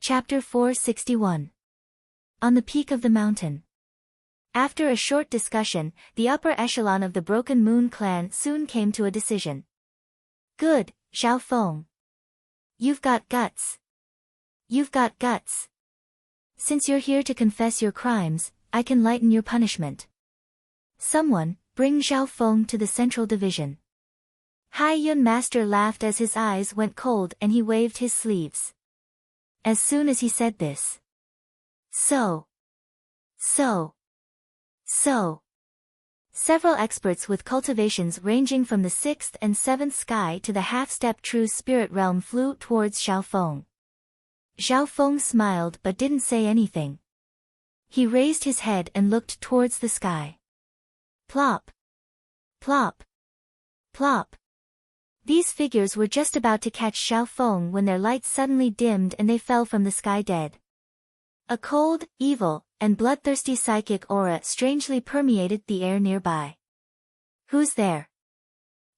Chapter 461. On the peak of the mountain. After a short discussion, the upper echelon of the Broken Moon clan soon came to a decision. Good, Zhao Feng. You've got guts. You've got guts. Since you're here to confess your crimes, I can lighten your punishment. Someone, bring Zhao Feng to the central division. Hai Yun Master laughed as his eyes went cold and he waved his sleeves. As soon as he said this. So. Several experts with cultivations ranging from the 6th and 7th sky to the half-step true spirit realm flew towards Zhao Feng. Zhao Feng smiled but didn't say anything. He raised his head and looked towards the sky. Plop. Plop. Plop. These figures were just about to catch Zhao Feng when their light suddenly dimmed and they fell from the sky dead. A cold, evil, and bloodthirsty psychic aura strangely permeated the air nearby. Who's there?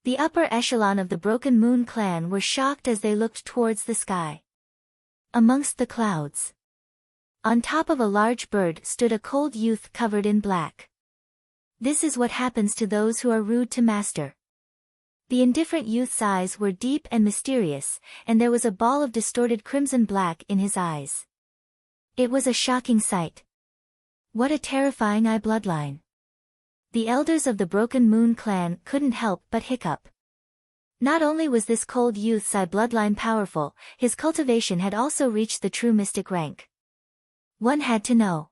The upper echelon of the Broken Moon clan were shocked as they looked towards the sky. Amongst the clouds. On top of a large bird stood a cold youth covered in black. This is what happens to those who are rude to master. The indifferent youth's eyes were deep and mysterious, and there was a ball of distorted crimson black in his eyes. It was a shocking sight. What a terrifying eye bloodline. The elders of the Broken Moon clan couldn't help but hiccup. Not only was this cold youth's eye bloodline powerful, his cultivation had also reached the true mystic rank. One had to know.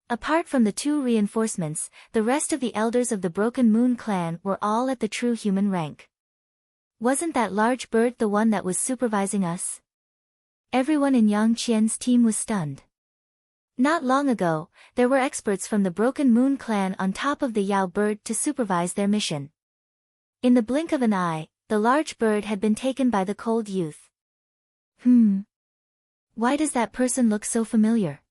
Apart from the two reinforcements, the rest of the elders of the Broken Moon clan were all at the true human rank. Wasn't that large bird the one that was supervising us? Everyone in Yang Qian's team was stunned. Not long ago, there were experts from the Broken Moon clan on top of the Yao bird to supervise their mission. In the blink of an eye, the large bird had been taken by the cold youth. Why does that person look so familiar?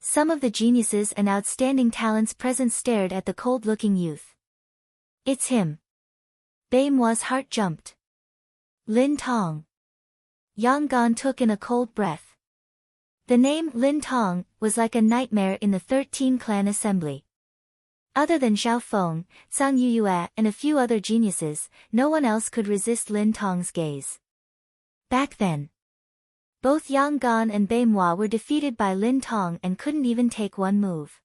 Some of the geniuses and outstanding talents present stared at the cold-looking youth. It's him. Bei Mua's heart jumped. Lin Tong. Yang Gan took in a cold breath. The name Lin Tong was like a nightmare in the 13 clan assembly. Other than Zhao Feng, Zhang Yuyue and a few other geniuses, no one else could resist Lin Tong's gaze. Back then, both Yang Gan and Bei Mua were defeated by Lin Tong and couldn't even take one move.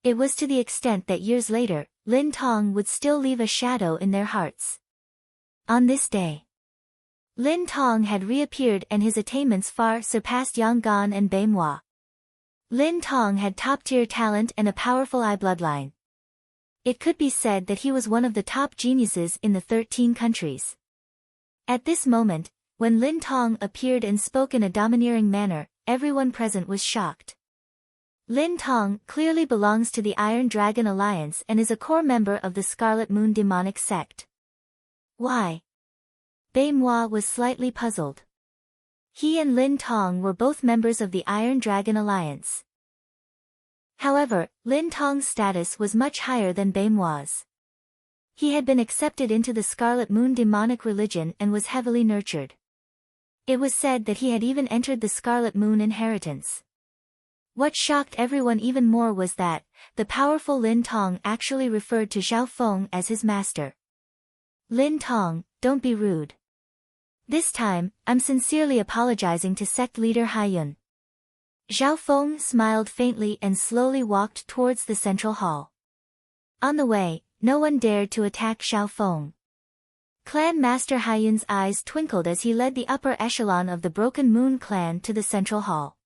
It was to the extent that years later, Lin Tong would still leave a shadow in their hearts. On this day, Lin Tong had reappeared and his attainments far surpassed Yang Gan and Bei Mua. Lin Tong had top-tier talent and a powerful eye bloodline. It could be said that he was one of the top geniuses in the 13 countries. At this moment, when Lin Tong appeared and spoke in a domineering manner, everyone present was shocked. Lin Tong clearly belongs to the Iron Dragon Alliance and is a core member of the Scarlet Moon demonic sect. Why? Bei Mua was slightly puzzled. He and Lin Tong were both members of the Iron Dragon Alliance. However, Lin Tong's status was much higher than Bei Mua's. He had been accepted into the Scarlet Moon demonic religion and was heavily nurtured. It was said that he had even entered the Scarlet Moon inheritance. What shocked everyone even more was that, the powerful Lin Tong actually referred to Zhao Feng as his master. Lin Tong, don't be rude. This time, I'm sincerely apologizing to sect leader Hai Yun. Zhao Feng smiled faintly and slowly walked towards the central hall. On the way, no one dared to attack Zhao Feng. Clan Master Hai Yun's eyes twinkled as he led the upper echelon of the Broken Moon clan to the central hall.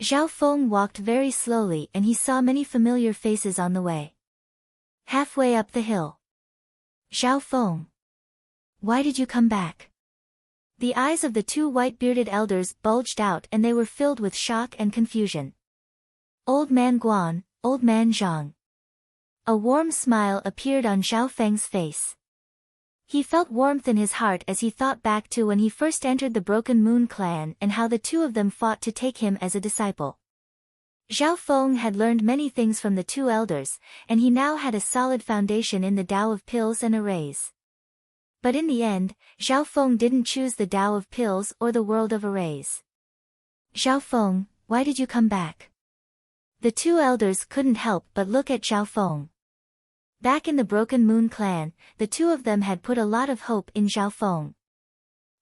Zhao Feng walked very slowly and he saw many familiar faces on the way. Halfway up the hill. Zhao Feng. Why did you come back? The eyes of the two white-bearded elders bulged out and they were filled with shock and confusion. Old Man Guan, Old Man Zhang. A warm smile appeared on Zhao Feng's face. He felt warmth in his heart as he thought back to when he first entered the Broken Moon clan and how the two of them fought to take him as a disciple. Zhao Feng had learned many things from the two elders, and he now had a solid foundation in the Tao of pills and arrays. But in the end, Zhao Feng didn't choose the Tao of pills or the world of arrays. Zhao Feng, why did you come back? The two elders couldn't help but look at Zhao Feng. Back in the Broken Moon clan, the two of them had put a lot of hope in Zhao Feng.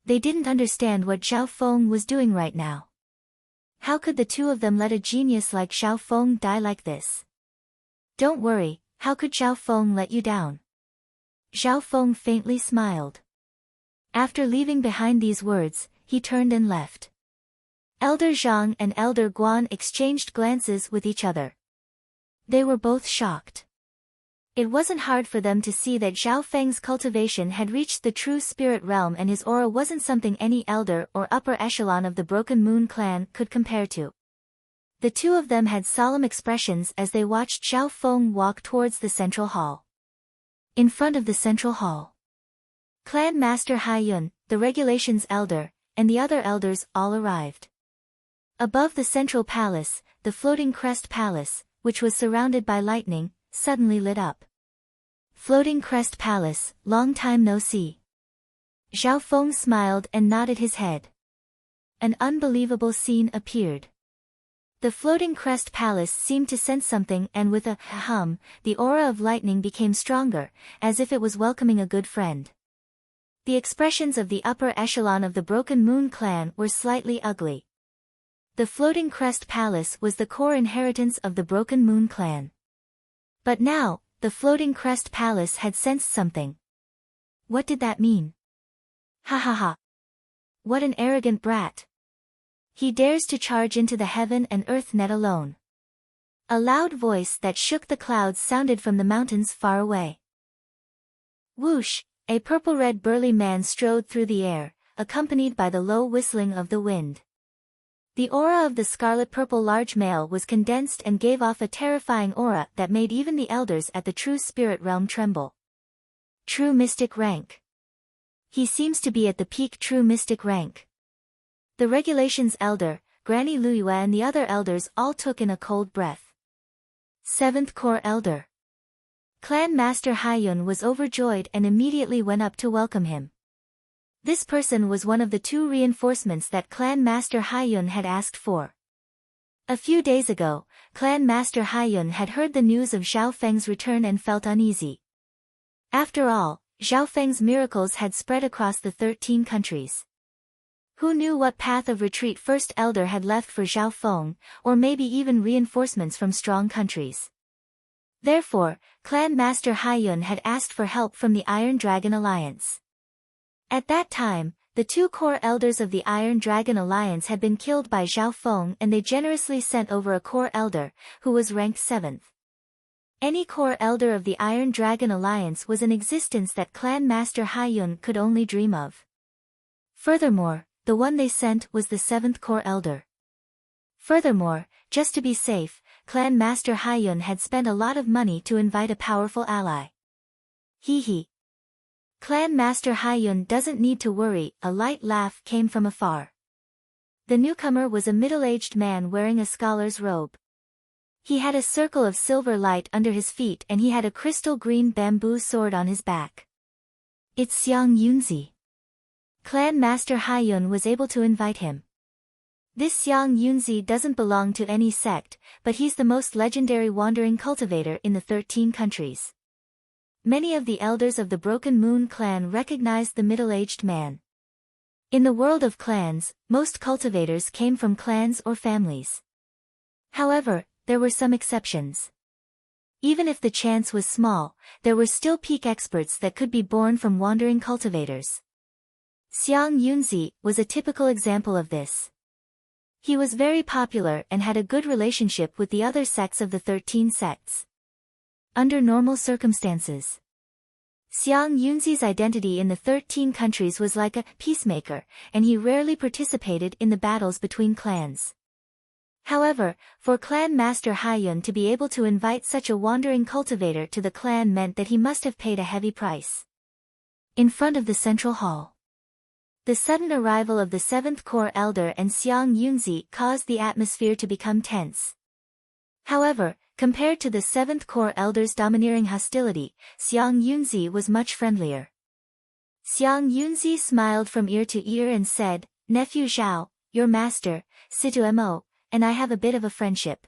They didn't understand what Zhao Feng was doing right now. How could the two of them let a genius like Zhao Feng die like this? Don't worry, how could Zhao Feng let you down? Zhao Feng faintly smiled. After leaving behind these words, he turned and left. Elder Zhang and Elder Guan exchanged glances with each other. They were both shocked. It wasn't hard for them to see that Zhao Feng's cultivation had reached the true spirit realm and his aura wasn't something any elder or upper echelon of the Broken Moon clan could compare to. The two of them had solemn expressions as they watched Zhao Feng walk towards the central hall. In front of the central hall, Clan Master Hai Yun, the regulations elder, and the other elders all arrived. Above the central palace, the floating crest palace, which was surrounded by lightning, suddenly lit up. Floating Crest Palace, long time no see. Zhao Feng smiled and nodded his head. An unbelievable scene appeared. The Floating Crest Palace seemed to sense something and with a hum, the aura of lightning became stronger, as if it was welcoming a good friend. The expressions of the upper echelon of the Broken Moon clan were slightly ugly. The Floating Crest Palace was the core inheritance of the Broken Moon clan. But now, the Floating Crest Palace had sensed something. What did that mean? Ha ha ha. What an arrogant brat. He dares to charge into the heaven and earth net alone. A loud voice that shook the clouds sounded from the mountains far away. Whoosh, a purple-red burly man strode through the air, accompanied by the low whistling of the wind. The aura of the scarlet-purple large male was condensed and gave off a terrifying aura that made even the elders at the true spirit realm tremble. True mystic rank. He seems to be at the peak true mystic rank. The regulations elder, Granny Luyue and the other elders all took in a cold breath. Seventh Core Elder. Clan Master Haiyun was overjoyed and immediately went up to welcome him. This person was one of the two reinforcements that Clan Master Haiyun had asked for. A few days ago, Clan Master Haiyun had heard the news of Zhao Feng's return and felt uneasy. After all, Zhao Feng's miracles had spread across the 13 countries. Who knew what path of retreat First Elder had left for Zhao Feng, or maybe even reinforcements from strong countries. Therefore, Clan Master Haiyun had asked for help from the Iron Dragon Alliance. At that time, the two core elders of the Iron Dragon Alliance had been killed by Zhao Feng and they generously sent over a core elder, who was ranked 7th. Any core elder of the Iron Dragon Alliance was an existence that Clan Master Haiyun could only dream of. Furthermore, the one they sent was the 7th core elder. Furthermore, just to be safe, Clan Master Haiyun had spent a lot of money to invite a powerful ally. Hee hee. Clan Master Haiyun doesn't need to worry, a light laugh came from afar. The newcomer was a middle-aged man wearing a scholar's robe. He had a circle of silver light under his feet and he had a crystal green bamboo sword on his back. It's Xiang Yunzi. Clan Master Haiyun was able to invite him. This Xiang Yunzi doesn't belong to any sect, but he's the most legendary wandering cultivator in the 13 countries. Many of the elders of the Broken Moon clan recognized the middle-aged man. In the world of clans, most cultivators came from clans or families. However, there were some exceptions. Even if the chance was small, there were still peak experts that could be born from wandering cultivators. Xiang Yunzi was a typical example of this. He was very popular and had a good relationship with the other sects of the 13 sects. Under normal circumstances, Xiang Yunzi's identity in the 13 countries was like a peacemaker, and he rarely participated in the battles between clans. However, for Clan Master Haiyun to be able to invite such a wandering cultivator to the clan meant that he must have paid a heavy price. In front of the central hall, the sudden arrival of the 7th core elder and Xiang Yunzi caused the atmosphere to become tense. However, compared to the 7th core elder's domineering hostility, Xiang Yunzi was much friendlier. Xiang Yunzi smiled from ear to ear and said, "Nephew Zhao, your master, Situ-mo, and I have a bit of a friendship.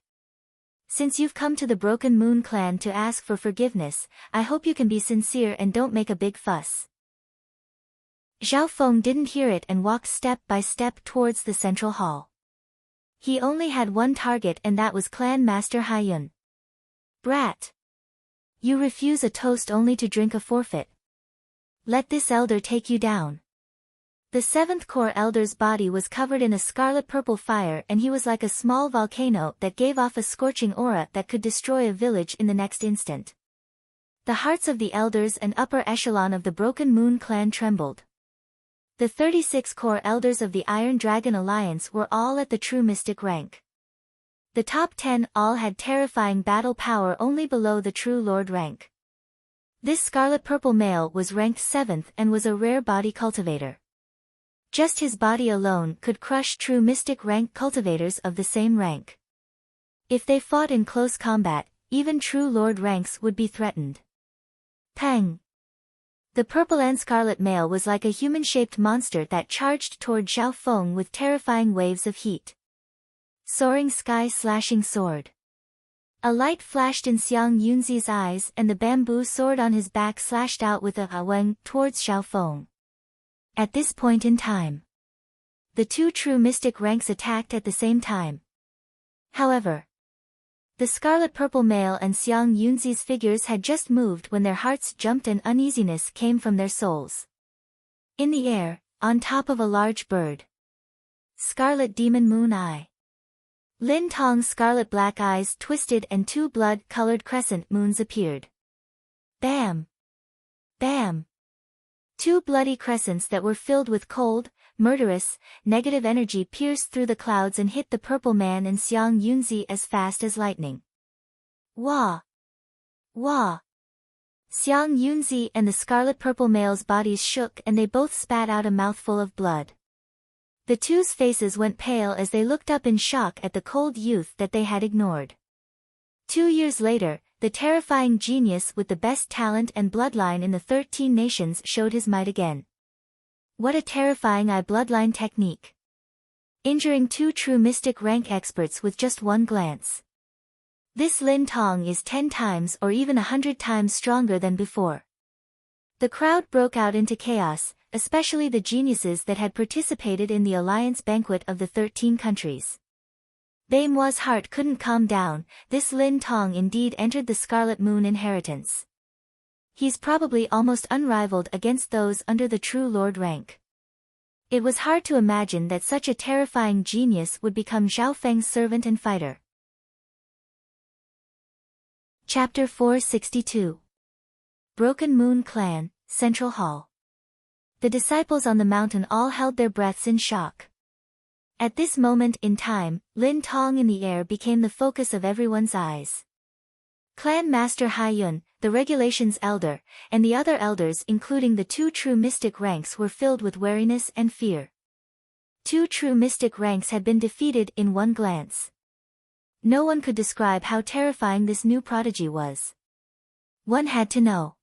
Since you've come to the Broken Moon clan to ask for forgiveness, I hope you can be sincere and don't make a big fuss. Zhao Feng didn't hear it and walked step by step towards the central hall. He only had one target, and that was Clan Master Haiyun. Brat! You refuse a toast only to drink a forfeit. Let this elder take you down. The 7th Core Elder's body was covered in a scarlet-purple fire, and he was like a small volcano that gave off a scorching aura that could destroy a village in the next instant. The hearts of the elders and upper echelon of the Broken Moon clan trembled. The 36 Core Elders of the Iron Dragon Alliance were all at the true mystic rank. The top 10 all had terrifying battle power only below the true lord rank. This scarlet-purple male was ranked 7th and was a rare body cultivator. Just his body alone could crush true mystic rank cultivators of the same rank. If they fought in close combat, even true lord ranks would be threatened. Pang! The purple and scarlet male was like a human-shaped monster that charged toward Zhao Feng with terrifying waves of heat. Soaring sky-slashing sword. A light flashed in Xiang Yunzi's eyes, and the bamboo sword on his back slashed out with a weng towards Zhao Feng. At this point in time, the two true mystic ranks attacked at the same time. However, the scarlet-purple male and Xiang Yunzi's figures had just moved when their hearts jumped and uneasiness came from their souls. In the air, on top of a large bird. Scarlet Demon Moon Eye. Lin Tong's scarlet-black eyes twisted and two blood-colored crescent moons appeared. Bam! Bam! Two bloody crescents that were filled with cold, murderous, negative energy pierced through the clouds and hit the purple man and Xiang Yunzi as fast as lightning. Wah! Wah! Xiang Yunzi and the scarlet-purple male's bodies shook and they both spat out a mouthful of blood. The two's faces went pale as they looked up in shock at the cold youth that they had ignored. 2 years later, the terrifying genius with the best talent and bloodline in the 13 nations showed his might again. What a terrifying bloodline technique. Injuring two true mystic rank experts with just one glance. This Lin Tong is 10 times or even 100 times stronger than before. The crowd broke out into chaos, especially the geniuses that had participated in the alliance banquet of the 13 countries. Baimua's heart couldn't calm down. This Lin Tong indeed entered the Scarlet Moon inheritance. He's probably almost unrivaled against those under the true lord rank. It was hard to imagine that such a terrifying genius would become Zhao Feng's servant and fighter. Chapter 462. Broken Moon Clan, Central Hall. The disciples on the mountain all held their breaths in shock. At this moment in time, Lin Tong in the air became the focus of everyone's eyes. Clan Master Haiyun, the Regulations Elder, and the other elders including the two true mystic ranks were filled with wariness and fear. Two true mystic ranks had been defeated in one glance. No one could describe how terrifying this new prodigy was. One had to know.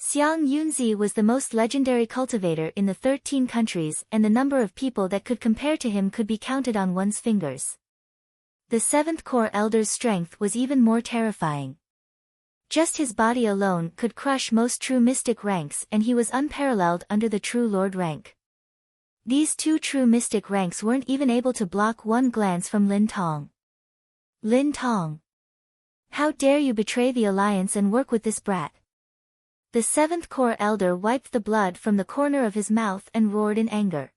Xiang Yunzi was the most legendary cultivator in the 13 countries, and the number of people that could compare to him could be counted on one's fingers. The 7th Core Elder's strength was even more terrifying. Just his body alone could crush most true mystic ranks, and he was unparalleled under the true lord rank. These two true mystic ranks weren't even able to block one glance from Lin Tong. Lin Tong! How dare you betray the alliance and work with this brat? The 7th Core Elder wiped the blood from the corner of his mouth and roared in anger.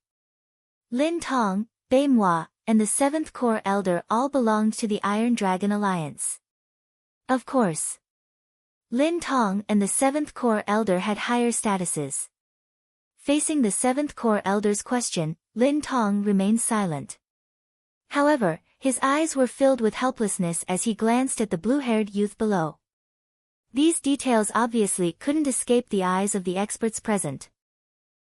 Lin Tong, Baimua, and the 7th Core Elder all belonged to the Iron Dragon Alliance. Of course. Lin Tong and the 7th Core Elder had higher statuses. Facing the 7th Core Elder's question, Lin Tong remained silent. However, his eyes were filled with helplessness as he glanced at the blue-haired youth below. These details obviously couldn't escape the eyes of the experts present.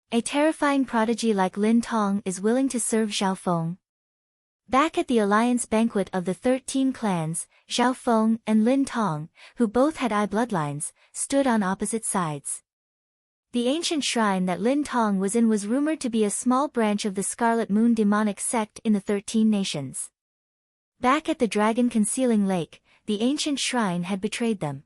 A terrifying prodigy like Lin Tong is willing to serve Zhao Feng. Back at the alliance banquet of the 13 clans, Zhao Feng and Lin Tong, who both had bloodlines, stood on opposite sides. The ancient shrine that Lin Tong was in was rumored to be a small branch of the Scarlet Moon demonic sect in the 13 nations. Back at the dragon concealing lake, the ancient shrine had betrayed them.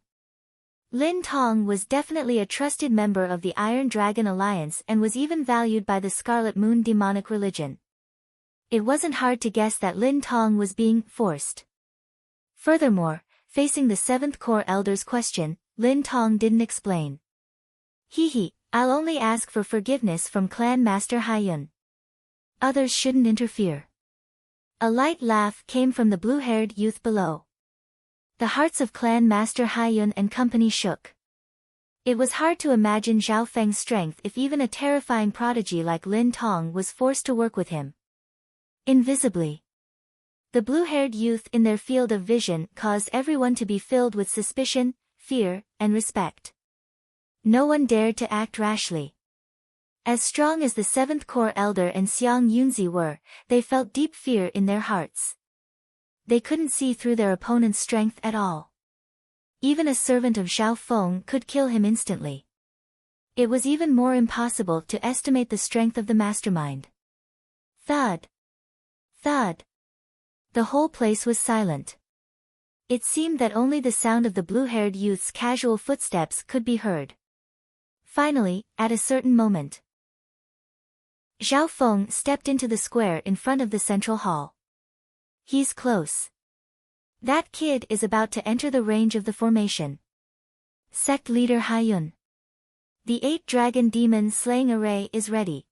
Lin Tong was definitely a trusted member of the Iron Dragon Alliance and was even valued by the Scarlet Moon demonic religion. It wasn't hard to guess that Lin Tong was being forced. Furthermore, facing the 7th Corps Elder's question, Lin Tong didn't explain. I'll only ask for forgiveness from Clan Master Haiyun. Others shouldn't interfere. A light laugh came from the blue-haired youth below. The hearts of Clan Master Haiyun and company shook. It was hard to imagine Zhao Feng's strength if even a terrifying prodigy like Lin Tong was forced to work with him. Invisibly. The blue-haired youth in their field of vision caused everyone to be filled with suspicion, fear, and respect. No one dared to act rashly. As strong as the 7th Corps Elder and Xiang Yunzi were, they felt deep fear in their hearts. They couldn't see through their opponent's strength at all. Even a servant of Zhao Feng could kill him instantly. It was even more impossible to estimate the strength of the mastermind. Thud. Thud. The whole place was silent. It seemed that only the sound of the blue-haired youth's casual footsteps could be heard. Finally, at a certain moment, Zhao Feng stepped into the square in front of the central hall. He's close. That kid is about to enter the range of the formation. Sect leader Haiyun. The 8-dragon demon slaying array is ready.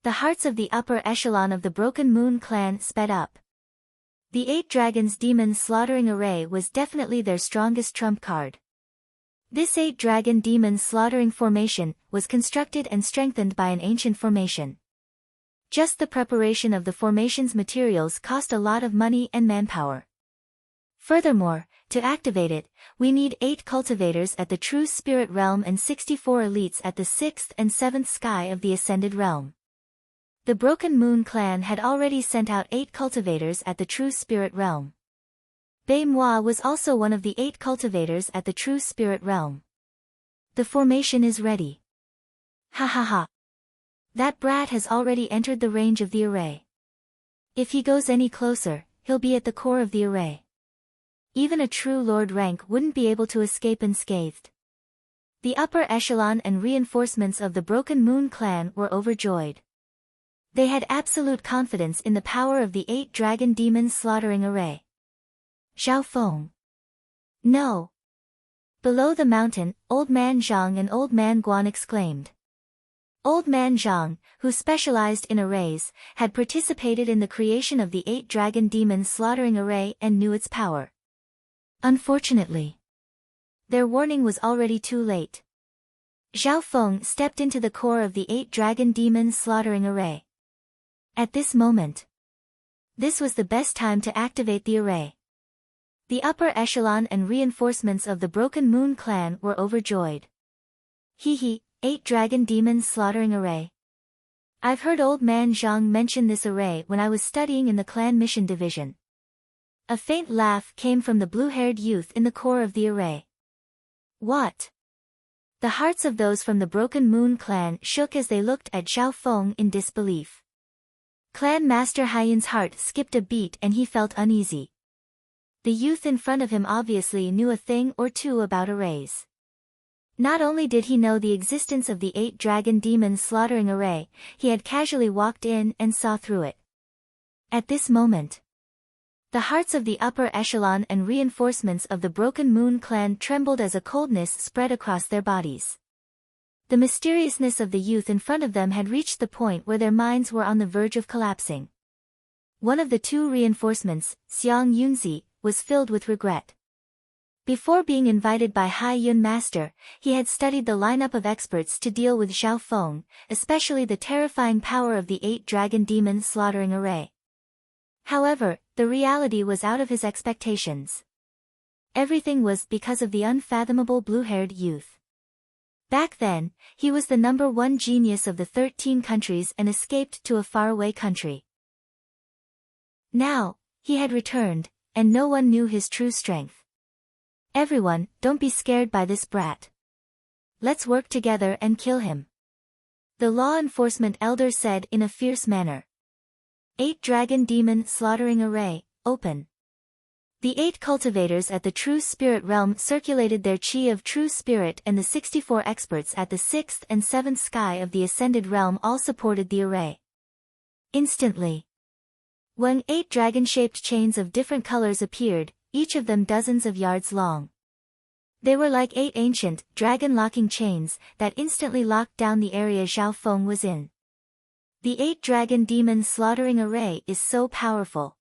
The hearts of the upper echelon of the Broken Moon clan sped up. The 8 dragons demon slaughtering array was definitely their strongest trump card. This 8-dragon demon slaughtering formation was constructed and strengthened by an ancient formation. Just the preparation of the formation's materials cost a lot of money and manpower. Furthermore, to activate it, we need 8 cultivators at the True Spirit Realm and 64 elites at the 6th and 7th sky of the Ascended Realm. The Broken Moon clan had already sent out 8 cultivators at the True Spirit Realm. Bei Moi was also one of the 8 cultivators at the True Spirit Realm. The formation is ready. Ha ha ha. That brat has already entered the range of the array. If he goes any closer, he'll be at the core of the array. Even a true lord rank wouldn't be able to escape unscathed. The upper echelon and reinforcements of the Broken Moon clan were overjoyed. They had absolute confidence in the power of the 8-dragon demon slaughtering array. Zhao Feng. No. Below the mountain, Old Man Zhang and Old Man Guan exclaimed. Old Man Zhang, who specialized in arrays, had participated in the creation of the 8-dragon demon slaughtering array and knew its power. Unfortunately, their warning was already too late. Zhao Feng stepped into the core of the 8-dragon demon slaughtering array. At this moment, this was the best time to activate the array. The upper echelon and reinforcements of the Broken Moon clan were overjoyed. 8-dragon demon slaughtering array. I've heard Old Man Zhang mention this array when I was studying in the clan mission division. A faint laugh came from the blue-haired youth in the core of the array. What? The hearts of those from the Broken Moon clan shook as they looked at Zhao Feng in disbelief. Clan Master Haiyun's heart skipped a beat and he felt uneasy. The youth in front of him obviously knew a thing or two about arrays. Not only did he know the existence of the 8-dragon demon slaughtering array, he had casually walked in and saw through it. At this moment, the hearts of the upper echelon and reinforcements of the Broken Moon clan trembled as a coldness spread across their bodies. The mysteriousness of the youth in front of them had reached the point where their minds were on the verge of collapsing. One of the 2 reinforcements, Xiang Yunzi, was filled with regret. Before being invited by Haiyun Master, he had studied the lineup of experts to deal with Zhao Feng, especially the terrifying power of the 8-dragon demon slaughtering array. However, the reality was out of his expectations. Everything was because of the unfathomable blue-haired youth. Back then, he was the #1 genius of the 13 countries and escaped to a faraway country. Now, he had returned, and no one knew his true strength. Everyone, don't be scared by this brat. Let's work together and kill him. The law enforcement elder said in a fierce manner. 8 Dragon Demon Slaughtering Array, open. The 8 cultivators at the True Spirit realm circulated their chi of True Spirit, and the 64 experts at the 6th and 7th sky of the Ascended realm all supported the array. Instantly, when 8 dragon-shaped chains of different colors appeared, each of them dozens of yards long. They were like 8 ancient, dragon-locking chains that instantly locked down the area Zhao Feng was in. The 8 Dragon Demon Slaughtering Array is so powerful.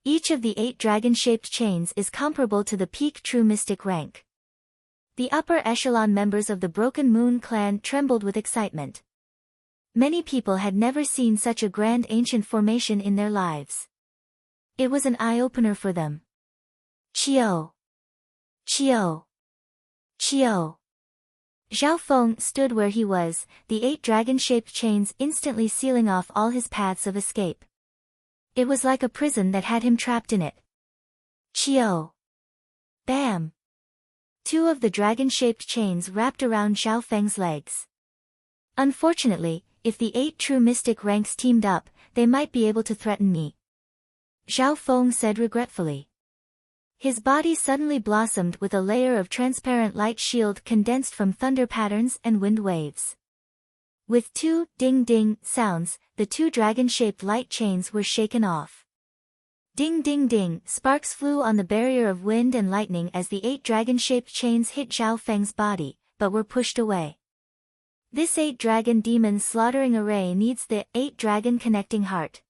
Each of the 8 dragon-shaped chains is comparable to the peak True Mystic rank. The upper echelon members of the Broken Moon clan trembled with excitement. Many people had never seen such a grand ancient formation in their lives. It was an eye-opener for them. Chio! Chio! Chio! Zhao Feng stood where he was, the 8 dragon-shaped chains instantly sealing off all his paths of escape. It was like a prison that had him trapped in it. Chio! Bam! 2 of the dragon-shaped chains wrapped around Zhao Feng's legs. Unfortunately, if the 8 true mystic ranks teamed up, they might be able to threaten me. Zhao Feng said regretfully. His body suddenly blossomed with a layer of transparent light shield condensed from thunder patterns and wind waves. With 2 ding-ding sounds, the 2 dragon-shaped light chains were shaken off. Ding-ding-ding, sparks flew on the barrier of wind and lightning as the 8 dragon-shaped chains hit Zhao Feng's body, but were pushed away. This 8 Dragon Demon Slaughtering Array needs the 8 Dragon Connecting Heart.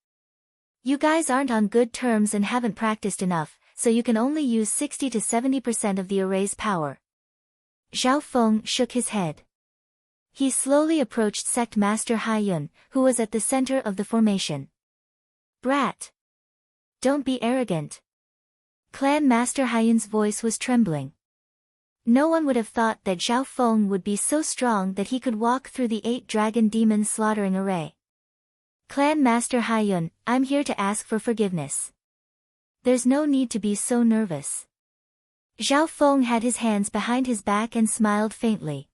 You guys aren't on good terms and haven't practiced enough, so you can only use 60 to 70% of the array's power. Zhao Feng shook his head. He slowly approached Sect Master Haiyun, who was at the center of the formation. Brat! Don't be arrogant. Clan Master Haiyun's voice was trembling. No one would have thought that Zhao Feng would be so strong that he could walk through the 8 Dragon Demon Slaughtering Array. Clan Master Haiyun, I'm here to ask for forgiveness. There's no need to be so nervous. Zhao Feng had his hands behind his back and smiled faintly.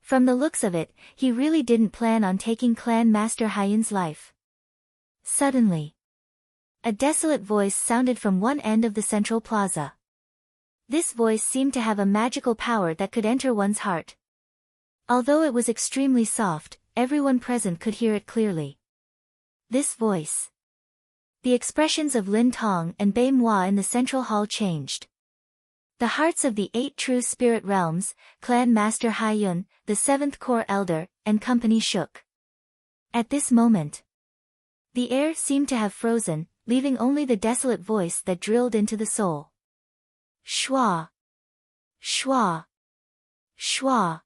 From the looks of it, he really didn't plan on taking Clan Master Haiyun's life. Suddenly, a desolate voice sounded from one end of the central plaza. This voice seemed to have a magical power that could enter one's heart. Although it was extremely soft, everyone present could hear it clearly. This voice. The expressions of Lin Tong and Bai Moi in the central hall changed. The hearts of the 8 true spirit realms, Clan Master Haiyun, the 7th Core Elder, and company shook. At this moment, the air seemed to have frozen, leaving only the desolate voice that drilled into the soul. Schwa! Schwa! Schwa!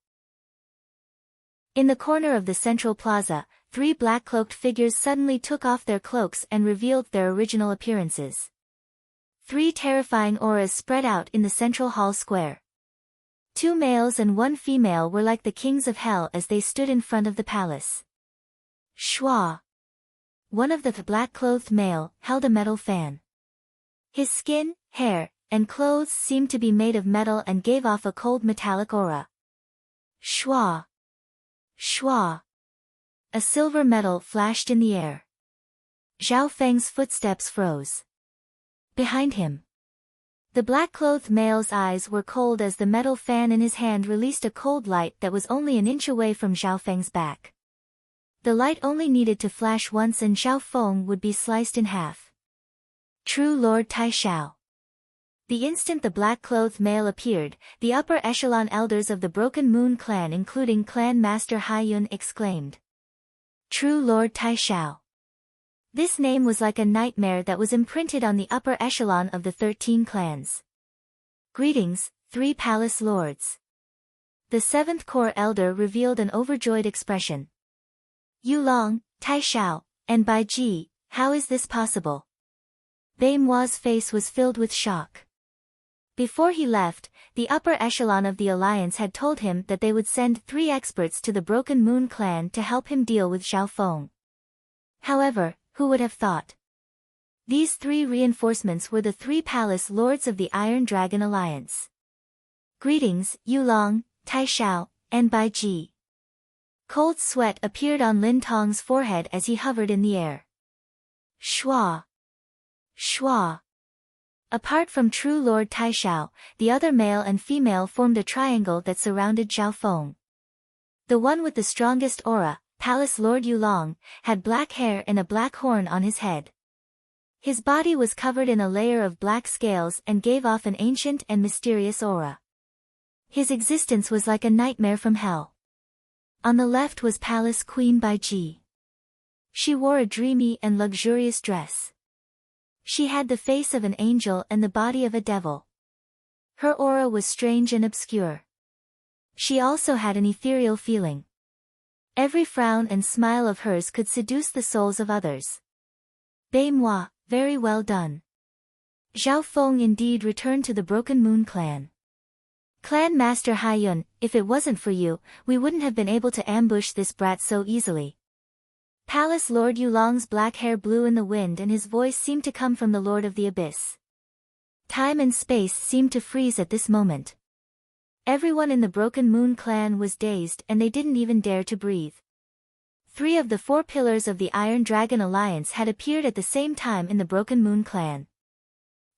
In the corner of the central plaza, 3 black-cloaked figures suddenly took off their cloaks and revealed their original appearances. 3 terrifying auras spread out in the central hall square. 2 males and 1 female were like the kings of hell as they stood in front of the palace. Schwa! One of the black-clothed male held a metal fan. His skin, hair, and clothes seemed to be made of metal and gave off a cold metallic aura. Schwa! Schwa! A silver metal flashed in the air. Zhao Feng's footsteps froze. Behind him, the black-clothed male's eyes were cold as the metal fan in his hand released a cold light that was only an inch away from Zhao Feng's back. The light only needed to flash once and Zhao Feng would be sliced in half. True Lord Tai Shao. The instant the black-clothed male appeared, the upper echelon elders of the Broken Moon clan including Clan Master Haiyun exclaimed. True Lord Tai Shao. This name was like a nightmare that was imprinted on the upper echelon of the 13 clans. Greetings, 3 palace lords. The 7th Core Elder revealed an overjoyed expression. Yulong, Tai Shao, and Bai Ji, how is this possible? Bai Moi's face was filled with shock. Before he left, the upper echelon of the alliance had told him that they would send 3 experts to the Broken Moon clan to help him deal with Zhao Feng. However, who would have thought? These 3 reinforcements were the 3 palace lords of the Iron Dragon Alliance. Greetings, Yulong, Tai Shao, and by G. Cold sweat appeared on Lin Tong's forehead as he hovered in the air. Shua! Shua! Apart from true Lord Taishao, the other male and female formed a triangle that surrounded Zhao Feng. The one with the strongest aura, Palace Lord Yulong, had black hair and a black horn on his head. His body was covered in a layer of black scales and gave off an ancient and mysterious aura. His existence was like a nightmare from hell. On the left was Palace Queen Bai Ji. She wore a dreamy and luxurious dress. She had the face of an angel and the body of a devil. Her aura was strange and obscure. She also had an ethereal feeling. Every frown and smile of hers could seduce the souls of others. Bei moi, very well done. Zhao Feng indeed returned to the Broken Moon clan. Clan Master Haiyun, if it wasn't for you, we wouldn't have been able to ambush this brat so easily. Palace Lord Yulong's black hair blew in the wind and his voice seemed to come from the Lord of the Abyss. Time and space seemed to freeze at this moment. Everyone in the Broken Moon clan was dazed and they didn't even dare to breathe. 3 of the 4 pillars of the Iron Dragon Alliance had appeared at the same time in the Broken Moon clan.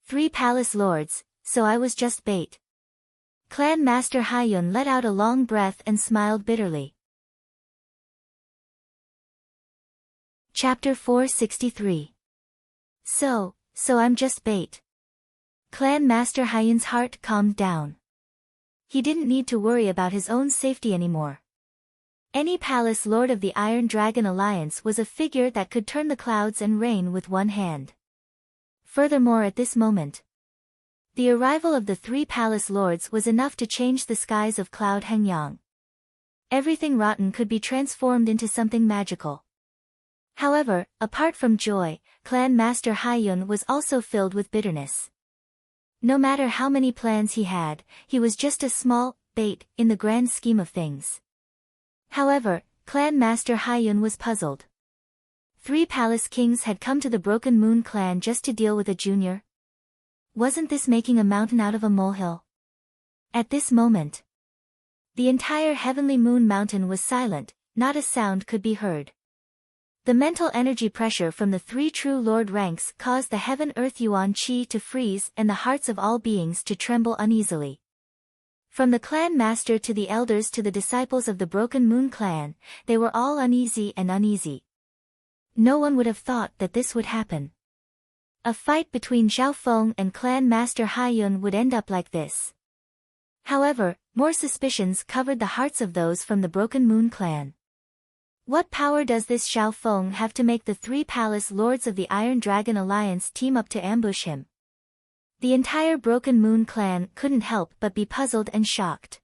3 palace lords, so I was just bait. Clan Master Haiyun let out a long breath and smiled bitterly. Chapter 463. So I'm just bait. Clan Master Haiyun's heart calmed down. He didn't need to worry about his own safety anymore. Any palace lord of the Iron Dragon Alliance was a figure that could turn the clouds and rain with one hand. Furthermore, at this moment, the arrival of the 3 palace lords was enough to change the skies of Cloud Hengyang. Everything rotten could be transformed into something magical. However, apart from joy, Clan Master Haiyun was also filled with bitterness. No matter how many plans he had, he was just a small bait in the grand scheme of things. However, Clan Master Haiyun was puzzled. 3 palace kings had come to the Broken Moon clan just to deal with a junior. Wasn't this making a mountain out of a molehill? At this moment, the entire Heavenly Moon Mountain was silent, not a sound could be heard. The mental energy pressure from the 3 true Lord ranks caused the Heaven-Earth Yuan Qi to freeze and the hearts of all beings to tremble uneasily. From the clan master to the elders to the disciples of the Broken Moon clan, they were all uneasy and uneasy. No one would have thought that this would happen. A fight between Zhao Feng and Clan Master Haiyun would end up like this. However, more suspicions covered the hearts of those from the Broken Moon clan. What power does this Zhao Feng have to make the 3 palace lords of the Iron Dragon Alliance team up to ambush him? The entire Broken Moon clan couldn't help but be puzzled and shocked.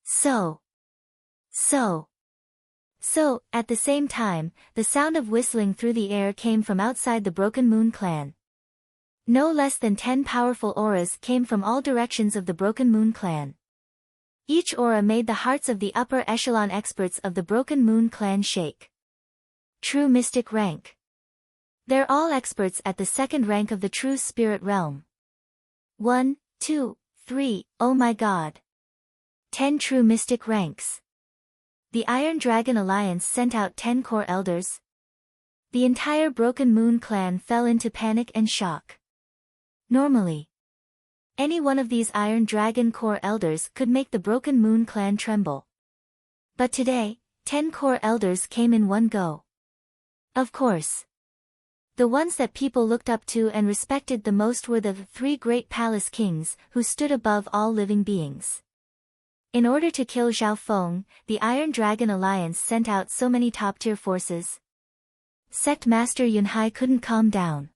So, at the same time, the sound of whistling through the air came from outside the Broken Moon clan. No less than 10 powerful auras came from all directions of the Broken Moon clan. Each aura made the hearts of the upper echelon experts of the Broken Moon clan shake. True Mystic rank. They're all experts at the 2nd rank of the True Spirit realm. 1, 2, 3, oh my god. 10 True Mystic ranks. The Iron Dragon Alliance sent out 10 core elders. The entire Broken Moon clan fell into panic and shock. Normally, any one of these Iron Dragon core elders could make the Broken Moon clan tremble. But today, 10 core elders came in one go. Of course, the ones that people looked up to and respected the most were the 3 great palace kings who stood above all living beings. In order to kill Zhao Feng, the Iron Dragon Alliance sent out so many top-tier forces. Sect Master Yunhai couldn't calm down.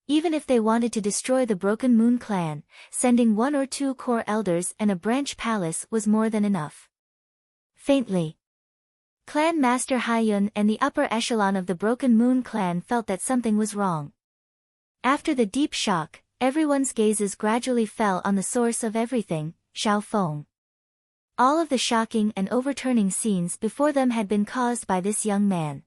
Even if they wanted to destroy the Broken Moon clan, sending 1 or 2 core elders and a branch palace was more than enough. Faintly, Clan Master Haiyun and the upper echelon of the Broken Moon clan felt that something was wrong. After the deep shock, everyone's gazes gradually fell on the source of everything, Zhao Feng. All of the shocking and overturning scenes before them had been caused by this young man.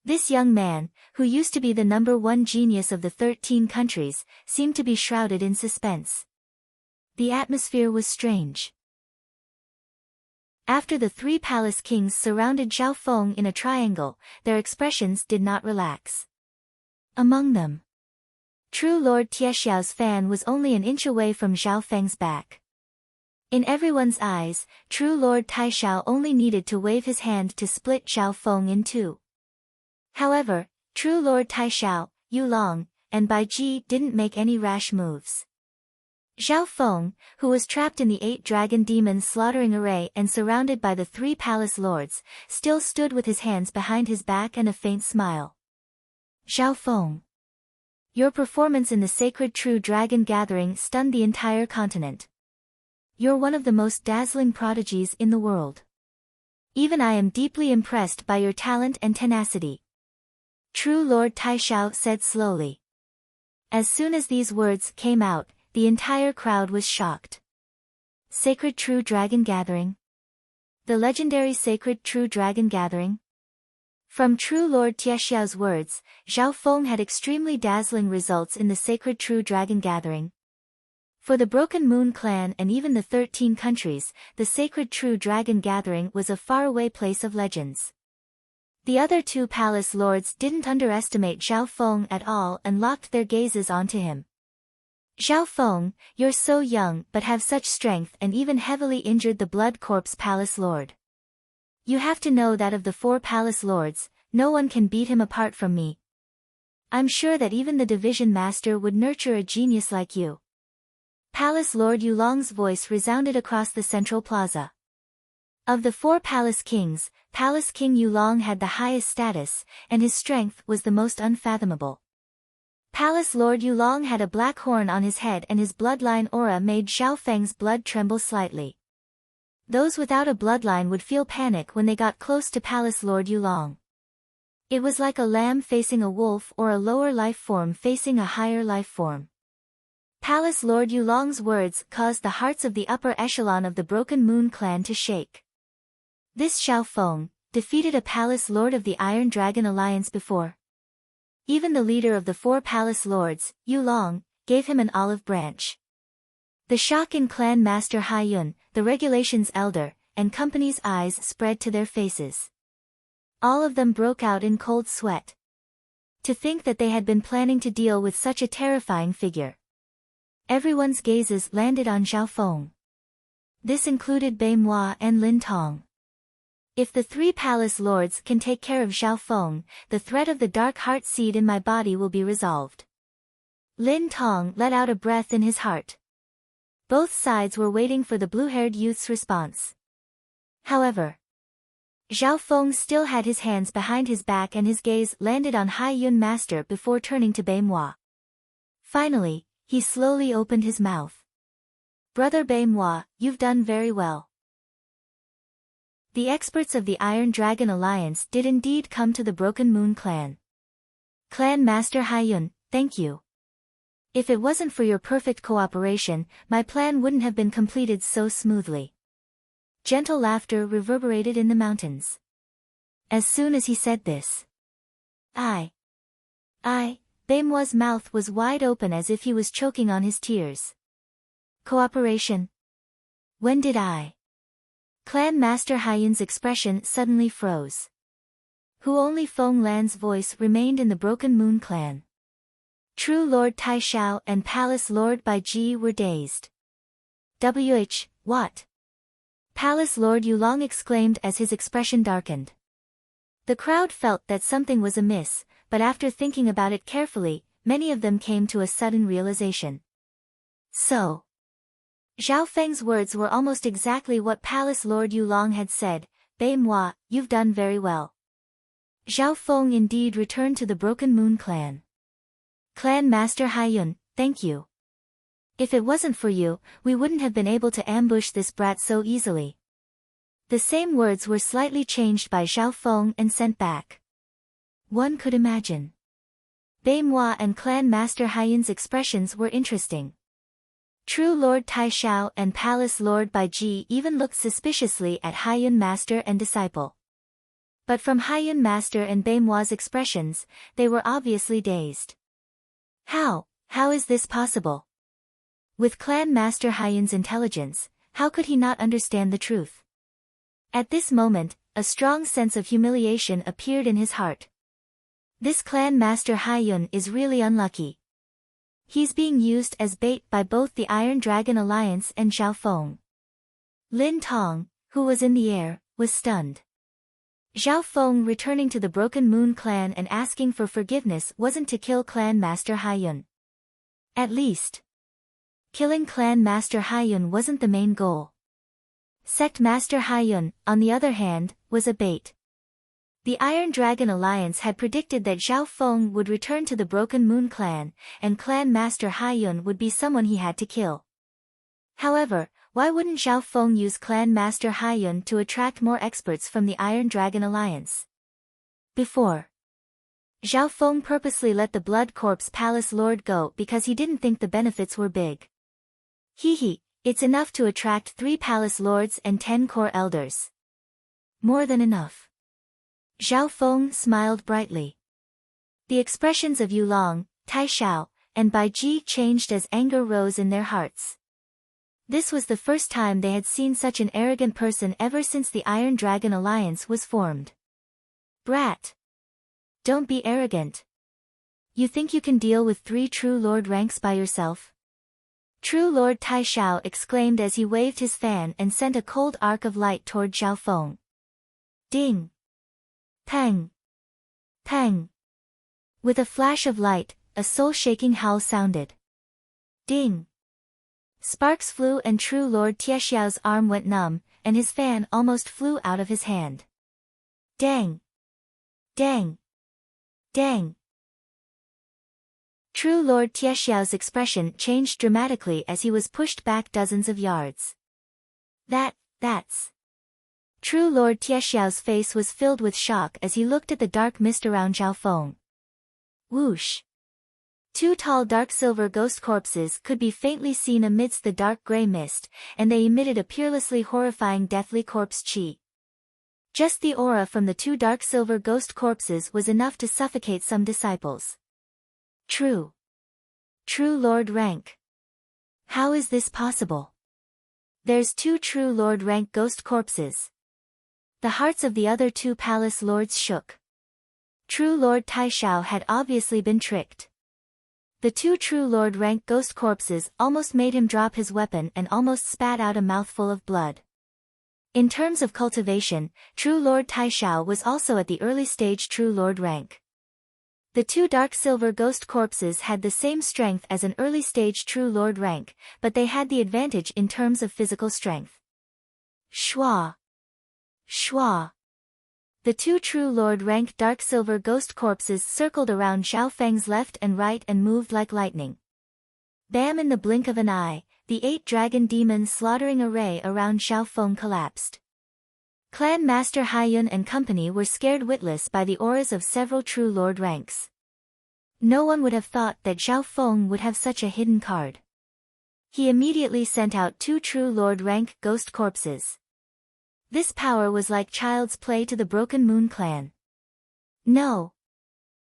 This young man, who used to be the #1 genius of the 13 countries, seemed to be shrouded in suspense. The atmosphere was strange. After the three palace kings surrounded Zhao Feng in a triangle, their expressions did not relax. Among them, true Lord Tiexiao's fan was only an inch away from Zhao Feng's back. In everyone's eyes, true Lord Taixiao only needed to wave his hand to split Zhao Feng in two. However, true Lord Taixiao, Yulong, and Bai Ji didn't make any rash moves. Zhao Feng, who was trapped in the 8 dragon demons slaughtering array and surrounded by the 3 palace lords, still stood with his hands behind his back and a faint smile. Zhao Feng, your performance in the sacred True Dragon Gathering stunned the entire continent. You're one of the most dazzling prodigies in the world. Even I am deeply impressed by your talent and tenacity. True Lord Taixiao said slowly. As soon as these words came out, the entire crowd was shocked. Sacred True Dragon Gathering? The legendary Sacred True Dragon Gathering? From true Lord Tiexiao's words, Zhao Feng had extremely dazzling results in the Sacred True Dragon Gathering. For the Broken Moon clan and even the 13 countries, the Sacred True Dragon Gathering was a faraway place of legends. The other 2 palace lords didn't underestimate Zhao Feng at all and locked their gazes onto him. Zhao Feng, you're so young but have such strength and even heavily injured the Blood Corpse Palace Lord. You have to know that of the 4 palace lords, no one can beat him apart from me. I'm sure that even the Division Master would nurture a genius like you. Palace Lord Yulong's voice resounded across the central plaza. Of the 4 palace kings, Palace King Yulong had the highest status, and his strength was the most unfathomable. Palace Lord Yulong had a black horn on his head and his bloodline aura made Zhao Feng's blood tremble slightly. Those without a bloodline would feel panic when they got close to Palace Lord Yulong. It was like a lamb facing a wolf or a lower life form facing a higher life form. Palace Lord Yulong's words caused the hearts of the upper echelon of the Broken Moon clan to shake. This Zhao Feng defeated a Palace Lord of the Iron Dragon Alliance before. Even the leader of the 4 palace lords, Yulong, gave him an olive branch. The shock in Clan Master Haiyun, the regulations elder, and company's eyes spread to their faces. All of them broke out in cold sweat. To think that they had been planning to deal with such a terrifying figure. Everyone's gazes landed on Zhao Feng. This included Bai Moi and Lin Tong. If the 3 palace lords can take care of Zhao Feng, the threat of the dark heart seed in my body will be resolved. Lin Tong let out a breath in his heart. Both sides were waiting for the blue-haired youth's response. However, Zhao Feng still had his hands behind his back and his gaze landed on Haiyun Master before turning to Bai Moi. Finally, he slowly opened his mouth. Brother Bai Moi, you've done very well. The experts of the Iron Dragon Alliance did indeed come to the Broken Moon clan. Clan Master Haiyun, thank you. If it wasn't for your perfect cooperation, my plan wouldn't have been completed so smoothly. Gentle laughter reverberated in the mountains. As soon as he said this, Bai Moi's mouth was wide open as if he was choking on his tears. Cooperation? When did I? Clan Master Haiyun's expression suddenly froze. Who only Feng Lan's voice remained in the Broken Moon clan. True Lord Taixiao and Palace Lord Bai Ji were dazed. What? Palace Lord Yulong exclaimed as his expression darkened. The crowd felt that something was amiss, but after thinking about it carefully, many of them came to a sudden realization. So, Zhao Feng's words were almost exactly what Palace Lord Yulong had said, Bai Moi, you've done very well. Zhao Feng indeed returned to the Broken Moon clan. Clan Master Haiyun, thank you. If it wasn't for you, we wouldn't have been able to ambush this brat so easily. The same words were slightly changed by Zhao Feng and sent back. One could imagine. Bai Moi and Clan Master Haiyun's expressions were interesting. True Lord Taixiao and Palace Lord Bai Ji even looked suspiciously at Haiyun Master and disciple. But from Haiyun Master and Bai Moi's expressions, they were obviously dazed. How is this possible? With Clan Master Haiyun's intelligence, how could he not understand the truth? At this moment, a strong sense of humiliation appeared in his heart. This clan master Haiyun is really unlucky. He's being used as bait by both the Iron Dragon Alliance and Zhao Feng. Lin Tong, who was in the air, was stunned. Zhao Feng returning to the Broken Moon clan and asking for forgiveness wasn't to kill Clan Master Haiyun. At least, killing Clan Master Haiyun wasn't the main goal. Sect Master Haiyun, on the other hand, was a bait. The Iron Dragon Alliance had predicted that Zhao Feng would return to the Broken Moon clan, and Clan Master Haiyun would be someone he had to kill. However, why wouldn't Zhao Feng use Clan Master Haiyun to attract more experts from the Iron Dragon Alliance? Before, Zhao Feng purposely let the Blood Corpse Palace Lord go because he didn't think the benefits were big. It's enough to attract 3 Palace Lords and 10 Core Elders. More than enough. Zhao Feng smiled brightly. The expressions of Yulong, Tai Xiao, and Bai Ji changed as anger rose in their hearts. This was the first time they had seen such an arrogant person ever since the Iron Dragon Alliance was formed. Brat! Don't be arrogant. You think you can deal with 3 true lord ranks by yourself? True Lord Tai Xiao exclaimed as he waved his fan and sent a cold arc of light toward Zhao Feng. Ding! Pang! Pang! With a flash of light, a soul-shaking howl sounded. Ding! Sparks flew and True Lord Tiexiao's arm went numb, and his fan almost flew out of his hand. Dang! Dang! Dang! True Lord Tiexiao's expression changed dramatically as he was pushed back dozens of yards. That's... True Lord Tiexiao's face was filled with shock as he looked at the dark mist around Zhao Feng. Whoosh! 2 tall dark silver ghost corpses could be faintly seen amidst the dark grey mist, and they emitted a peerlessly horrifying deathly corpse chi. Just the aura from the 2 dark silver ghost corpses was enough to suffocate some disciples. True Lord rank. How is this possible? There's 2 true Lord rank ghost corpses. The hearts of the other 2 palace lords shook. True Lord Tai Xiao had obviously been tricked. The 2 true Lord rank ghost corpses almost made him drop his weapon and almost spat out a mouthful of blood. In terms of cultivation, True Lord Tai Xiao was also at the early stage True Lord rank. The 2 dark silver ghost corpses had the same strength as an early stage True Lord rank, but they had the advantage in terms of physical strength. Shua! Shua! The 2 true Lord rank dark silver ghost corpses circled around Zhao Feng's left and right and moved like lightning. Bam! In the blink of an eye, the 8 dragon demons slaughtering array around Zhao Feng collapsed. Clan Master Haiyun and company were scared witless by the auras of several true lord ranks. No one would have thought that Zhao Feng would have such a hidden card. He immediately sent out 2 true lord rank ghost corpses. This power was like child's play to the Broken Moon clan. No.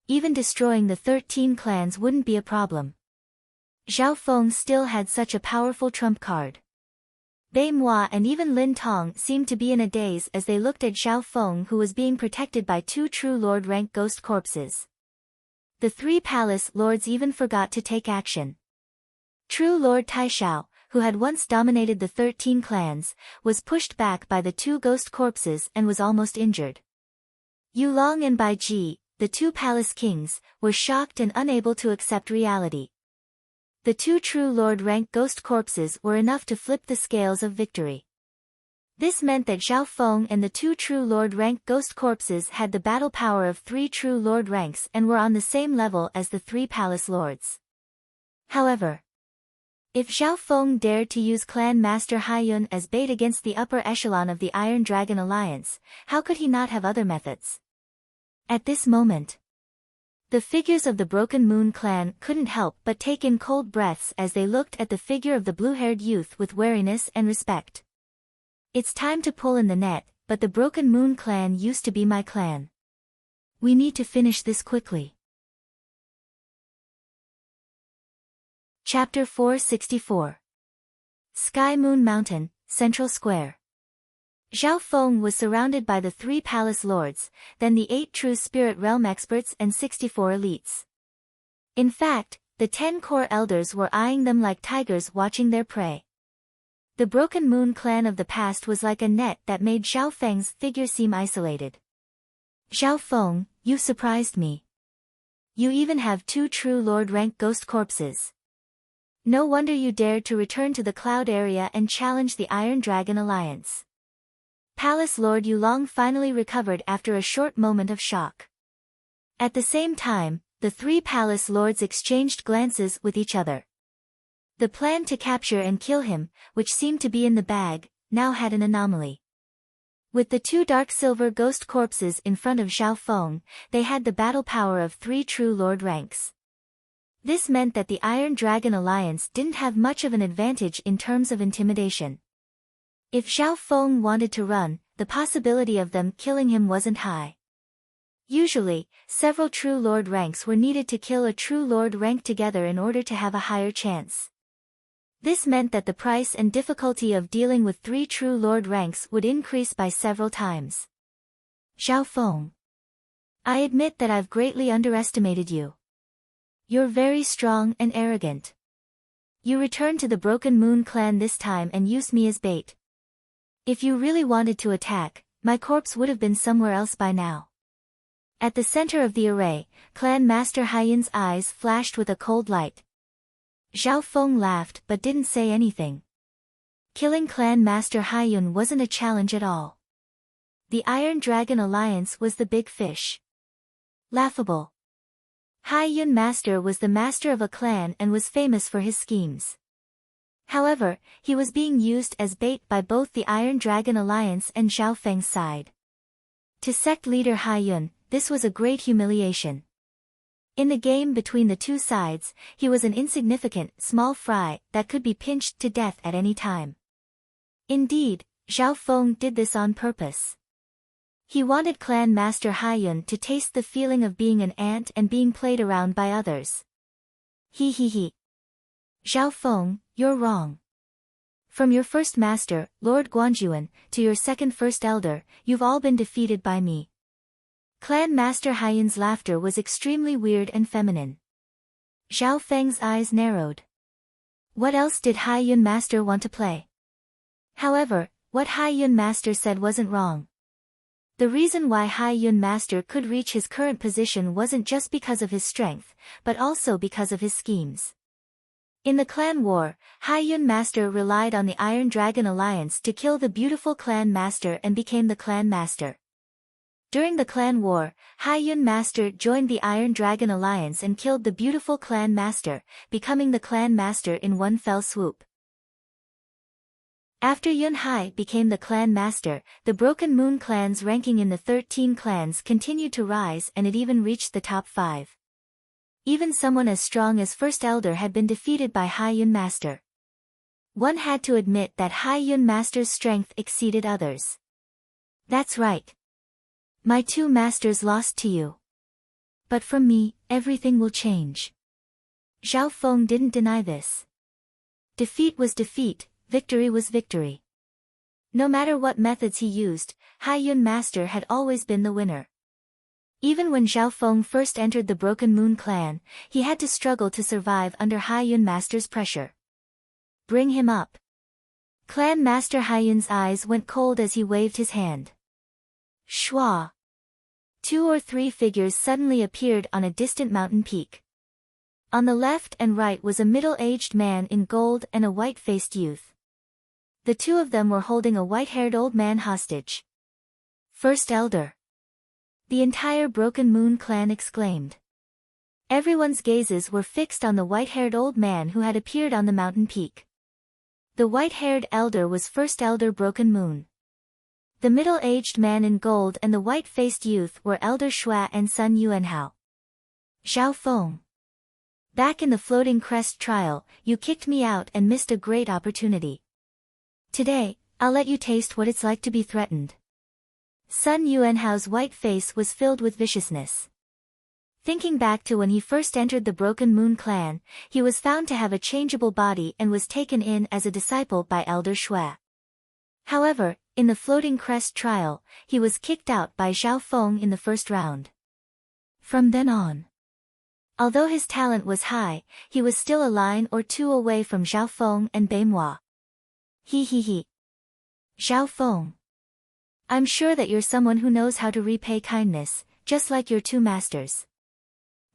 Even destroying the 13 clans wouldn't be a problem. Zhao Feng still had such a powerful trump card. Bei Moi and even Lin Tong seemed to be in a daze as they looked at Zhao Feng, who was being protected by 2 true lord rank ghost corpses. The 3 palace lords even forgot to take action. True Lord Tai Xiao, who had once dominated the 13 clans, was pushed back by the 2 ghost corpses and was almost injured. Yulong and Bai Ji, the 2 palace kings, were shocked and unable to accept reality. The 2 true lord rank ghost corpses were enough to flip the scales of victory. This meant that Zhao Feng and the 2 true lord rank ghost corpses had the battle power of 3 true lord ranks and were on the same level as the 3 palace lords. However, if Zhao Feng dared to use Clan Master Haiyun as bait against the upper echelon of the Iron Dragon Alliance, how could he not have other methods? At this moment, the figures of the Broken Moon clan couldn't help but take in cold breaths as they looked at the figure of the blue-haired youth with wariness and respect. It's time to pull in the net, but the Broken Moon clan used to be my clan. We need to finish this quickly. Chapter 464. Sky Moon Mountain, Central Square. Zhao Feng was surrounded by the 3 palace lords, then the 8 true spirit realm experts and 64 elites. In fact, the 10 core elders were eyeing them like tigers watching their prey. The Broken Moon clan of the past was like a net that made Zhao Feng's figure seem isolated. Zhao Feng, you surprised me. You even have 2 true lord rank ghost corpses. No wonder you dared to return to the cloud area and challenge the Iron Dragon Alliance. Palace Lord Yulong finally recovered after a short moment of shock. At the same time, the 3 palace lords exchanged glances with each other. The plan to capture and kill him, which seemed to be in the bag, now had an anomaly. With the 2 dark silver ghost corpses in front of Zhao Feng, they had the battle power of 3 true lord ranks. This meant that the Iron Dragon Alliance didn't have much of an advantage in terms of intimidation. If Zhao Feng wanted to run, the possibility of them killing him wasn't high. Usually, several true lord ranks were needed to kill a true lord rank together in order to have a higher chance. This meant that the price and difficulty of dealing with 3 true lord ranks would increase by several times. Zhao Feng. I admit that I've greatly underestimated you. You're very strong and arrogant. You returned to the Broken Moon clan this time and used me as bait. If you really wanted to attack, my corpse would have been somewhere else by now. At the center of the array, Clan Master Haiyun's eyes flashed with a cold light. Zhao Feng laughed but didn't say anything. Killing Clan Master Haiyun wasn't a challenge at all. The Iron Dragon Alliance was the big fish. Laughable. Haiyun Master was the master of a clan and was famous for his schemes. However, he was being used as bait by both the Iron Dragon Alliance and Zhao Feng's side. To sect leader Haiyun, this was a great humiliation. In the game between the 2 sides, he was an insignificant, small fry that could be pinched to death at any time. Indeed, Zhao Feng did this on purpose. He wanted Clan Master Haiyun to taste the feeling of being an ant and being played around by others. He. Zhao Feng, you're wrong. From your first master, Lord Guanjuan, to your second first elder, you've all been defeated by me. Clan Master Haiyun's laughter was extremely weird and feminine. Zhao Feng's eyes narrowed. What else did Haiyun Master want to play? However, what Haiyun Master said wasn't wrong. The reason why Haiyun Master could reach his current position wasn't just because of his strength, but also because of his schemes. In the clan war, Haiyun Master relied on the Iron Dragon Alliance to kill the beautiful clan master and became the clan master. During the clan war, Haiyun Master joined the Iron Dragon Alliance and killed the beautiful clan master, becoming the clan master in one fell swoop. After Yun Hai became the clan master, the Broken Moon clan's ranking in the 13 clans continued to rise and it even reached the top 5. Even someone as strong as First Elder had been defeated by Haiyun Master. One had to admit that Haiyun Master's strength exceeded others. That's right. My 2 masters lost to you. But from me, everything will change. Zhao Feng didn't deny this. Defeat was defeat, victory was victory. No matter what methods he used, Haiyun Master had always been the winner. Even when Zhao Feng first entered the Broken Moon clan, he had to struggle to survive under Haiyun Master's pressure. Bring him up. Clan Master Haiyun's eyes went cold as he waved his hand. Shwa. 2 or 3 figures suddenly appeared on a distant mountain peak. On the left and right was a middle-aged man in gold and a white-faced youth. The 2 of them were holding a white-haired old man hostage. First Elder. The entire Broken Moon clan exclaimed. Everyone's gazes were fixed on the white-haired old man who had appeared on the mountain peak. The white-haired elder was First Elder Broken Moon. The middle-aged man in gold and the white-faced youth were Elder Shua and Sun Yuanhao. Zhao Feng. Back in the Floating Crest trial, you kicked me out and missed a great opportunity. Today, I'll let you taste what it's like to be threatened. Sun Yuanhao's white face was filled with viciousness. Thinking back to when he first entered the Broken Moon clan, he was found to have a changeable body and was taken in as a disciple by Elder Shua. However, In the Floating Crest trial, he was kicked out by Zhao Feng in the first round. From then on, although his talent was high, he was still a line or two away from Zhao Feng and Beimois. He. Zhao Feng. I'm sure that you're someone who knows how to repay kindness, just like your two masters.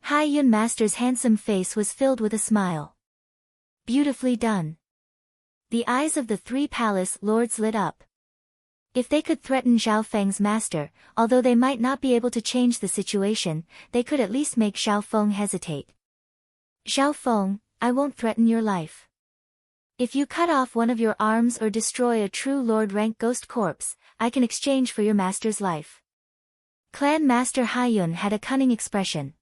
Hai Yun Master's handsome face was filled with a smile. Beautifully done. The eyes of the three palace lords lit up. If they could threaten Zhao Feng's master, although they might not be able to change the situation, they could at least make Zhao Feng hesitate. Zhao Feng, I won't threaten your life. If you cut off one of your arms or destroy a true lord-rank ghost corpse, I can exchange for your master's life. Clan Master Hai Yun had a cunning expression.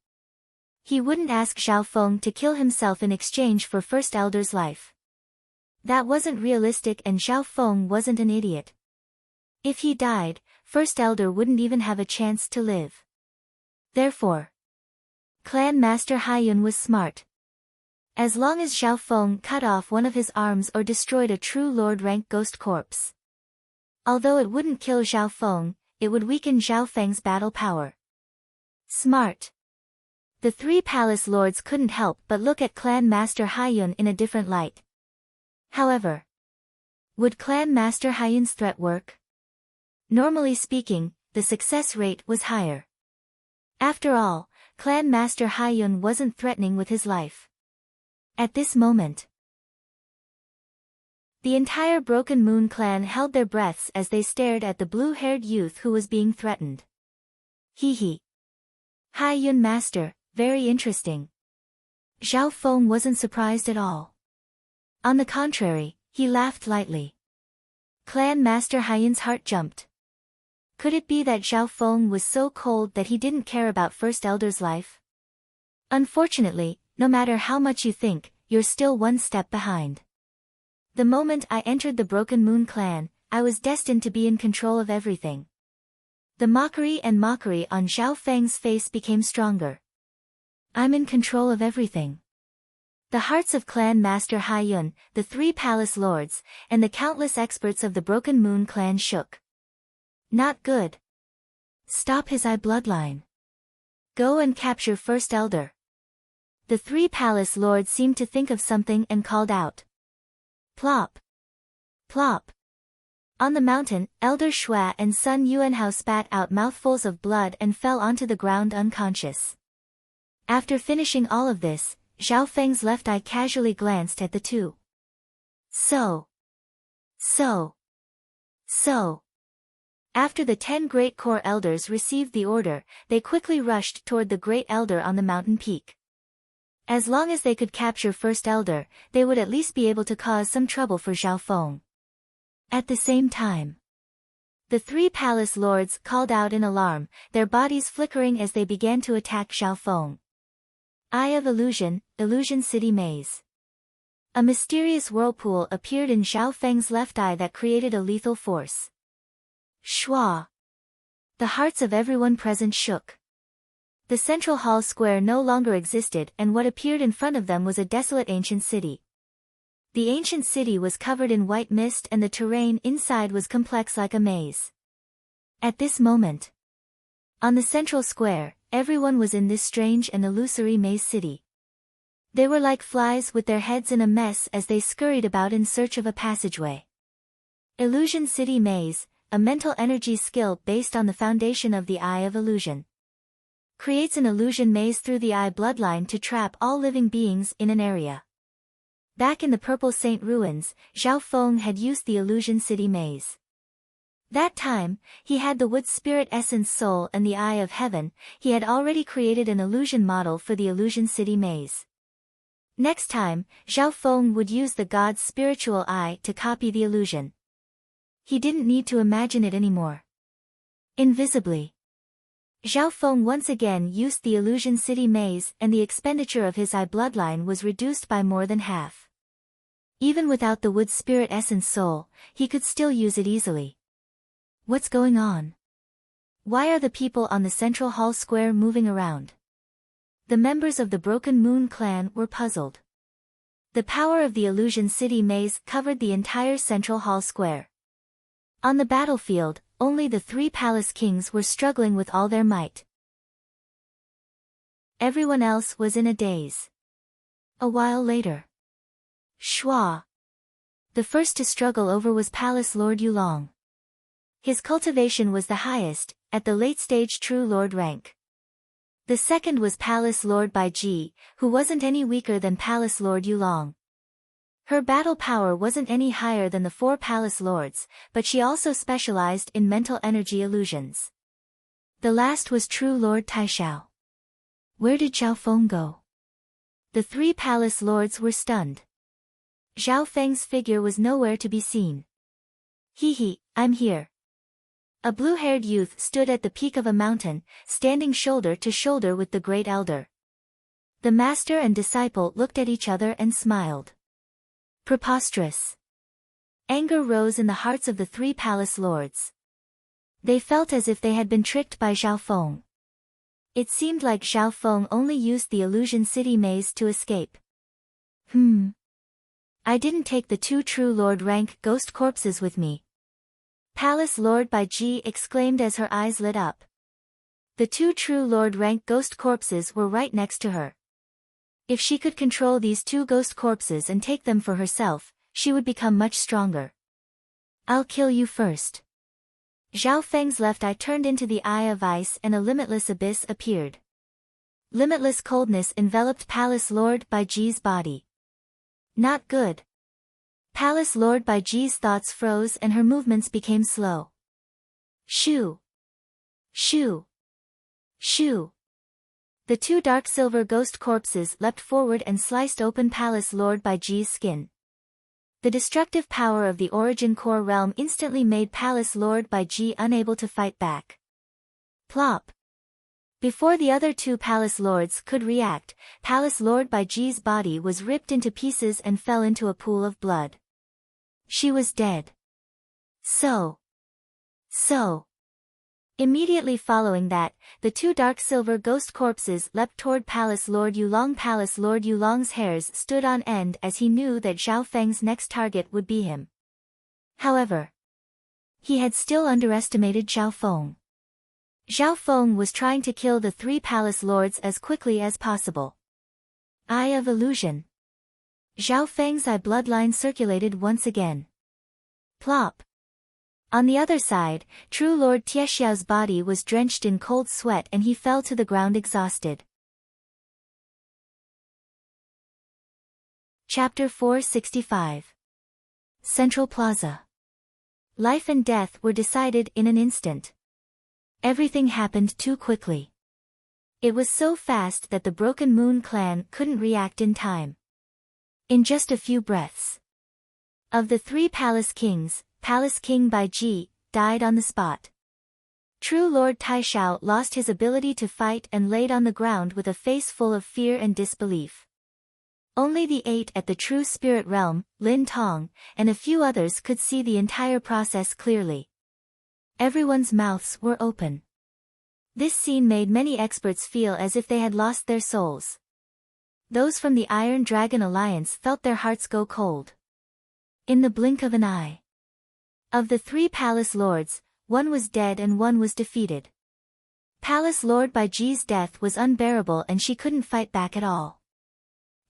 He wouldn't ask Zhao Feng to kill himself in exchange for First Elder's life. That wasn't realistic, and Zhao Feng wasn't an idiot. If he died, First Elder wouldn't even have a chance to live. Therefore, Clan Master Hai Yun was smart. As long as Zhao Feng cut off one of his arms or destroyed a true lord-rank ghost corpse. Although it wouldn't kill Zhao Feng, it would weaken Zhao Feng's battle power. Smart. The three palace lords couldn't help but look at Clan Master Hai Yun in a different light. However, would Clan Master Hai Yun's threat work? Normally speaking, the success rate was higher. After all, Clan Master Hai Yun wasn't threatening with his life. At this moment, the entire Broken Moon clan held their breaths as they stared at the blue-haired youth who was being threatened. He. Hai Yun Master, very interesting. Zhao Feng wasn't surprised at all. On the contrary, he laughed lightly. Clan Master Hai Yun's heart jumped. Could it be that Zhao Feng was so cold that he didn't care about First Elder's life? Unfortunately, no matter how much you think, you're still one step behind. The moment I entered the Broken Moon clan, I was destined to be in control of everything. The mockery on Zhao Feng's face became stronger. I'm in control of everything. The hearts of Clan Master Hai Yun, the three palace lords, and the countless experts of the Broken Moon clan shook. Not good. Stop his eye bloodline. Go and capture First Elder. The three palace lords seemed to think of something and called out. Plop. Plop. On the mountain, Elder Shui and Sun Yuanhao spat out mouthfuls of blood and fell onto the ground unconscious. After finishing all of this, Zhao Feng's left eye casually glanced at the two. So. After the 10 Great Core Elders received the order, they quickly rushed toward the Great Elder on the mountain peak. As long as they could capture First Elder, they would at least be able to cause some trouble for Zhao Feng. At the same time, the three palace lords called out in alarm, their bodies flickering as they began to attack Zhao Feng. Eye of Illusion, Illusion City Maze. A mysterious whirlpool appeared in Zhao Feng's left eye that created a lethal force. Schwa. The hearts of everyone present shook. The central hall square no longer existed, and what appeared in front of them was a desolate ancient city. The ancient city was covered in white mist, and the terrain inside was complex like a maze. At this moment, on the central square, everyone was in this strange and illusory maze city. They were like flies with their heads in a mess as they scurried about in search of a passageway. Illusion City Maze, a mental energy skill based on the foundation of the Eye of Illusion. Creates an illusion maze through the eye bloodline to trap all living beings in an area. Back in the Purple Saint Ruins, Zhao Feng had used the Illusion City Maze. That time, he had the Wood Spirit Essence Soul and the Eye of Heaven. He had already created an illusion model for the Illusion City Maze. Next time, Zhao Feng would use the God's Spiritual Eye to copy the illusion. He didn't need to imagine it anymore. Invisibly, Zhao Feng once again used the Illusion City Maze, and the expenditure of his eye bloodline was reduced by more than half. Even without the Wood Spirit Essence Soul, he could still use it easily. What's going on? Why are the people on the central hall square moving around? The members of the Broken Moon clan were puzzled. The power of the Illusion City Maze covered the entire central hall square. On the battlefield, only the three palace kings were struggling with all their might. Everyone else was in a daze. A while later. Shua. The first to struggle over was Palace Lord Yulong. His cultivation was the highest, at the late-stage True Lord rank. The second was Palace Lord Baiji, who wasn't any weaker than Palace Lord Yulong. Her battle power wasn't any higher than the four Palace Lords, but she also specialized in mental energy illusions. The last was True Lord Taishao. Where did Zhao Feng go? The three Palace Lords were stunned. Zhao Feng's figure was nowhere to be seen. Hee, I'm here. A blue-haired youth stood at the peak of a mountain, standing shoulder to shoulder with the great elder. The master and disciple looked at each other and smiled. Preposterous. Anger rose in the hearts of the three Palace Lords. They felt as if they had been tricked by Zhao Feng. It seemed like Zhao Feng only used the illusion city maze to escape. I didn't take the two True Lord rank ghost corpses with me. Palace Lord Baiji exclaimed as her eyes lit up. The two True Lord rank ghost corpses were right next to her. If she could control these two ghost corpses and take them for herself, she would become much stronger. I'll kill you first. Zhao Feng's left eye turned into the eye of ice and a limitless abyss appeared. Limitless coldness enveloped Palace Lord Baiji's body. Not good. Palace Lord Baiji's thoughts froze and her movements became slow. Shoo! Shoo! Shoo! The two dark silver ghost corpses leapt forward and sliced open Palace Lord Baiji's skin. The destructive power of the Origin Core realm instantly made Palace Lord Baiji unable to fight back. Plop! Before the other two Palace Lords could react, Palace Lord Baiji's body was ripped into pieces and fell into a pool of blood. She was dead. So. Immediately following that, the two dark silver ghost corpses leapt toward Palace Lord Yulong. Palace Lord Yulong's hairs stood on end as he knew that Zhao Feng's next target would be him. However, he had still underestimated Zhao Feng. Zhao Feng was trying to kill the three Palace Lords as quickly as possible. Eye of Illusion. Zhao Feng's eye bloodline circulated once again. Plop. On the other side, True Lord Tiexiao's body was drenched in cold sweat and he fell to the ground exhausted. Chapter 465. Central Plaza. Life and death were decided in an instant. Everything happened too quickly. It was so fast that the Broken Moon clan couldn't react in time. In just a few breaths. Of the three Palace Kings, Palace King Baiji died on the spot. True Lord Taishao lost his ability to fight and laid on the ground with a face full of fear and disbelief. Only the 8 at the True Spirit Realm, Lin Tong, and a few others could see the entire process clearly. Everyone's mouths were open. This scene made many experts feel as if they had lost their souls. Those from the Iron Dragon Alliance felt their hearts go cold. In the blink of an eye. Of the three Palace Lords, one was dead and one was defeated. Palace Lord Baiji's death was unbearable and she couldn't fight back at all.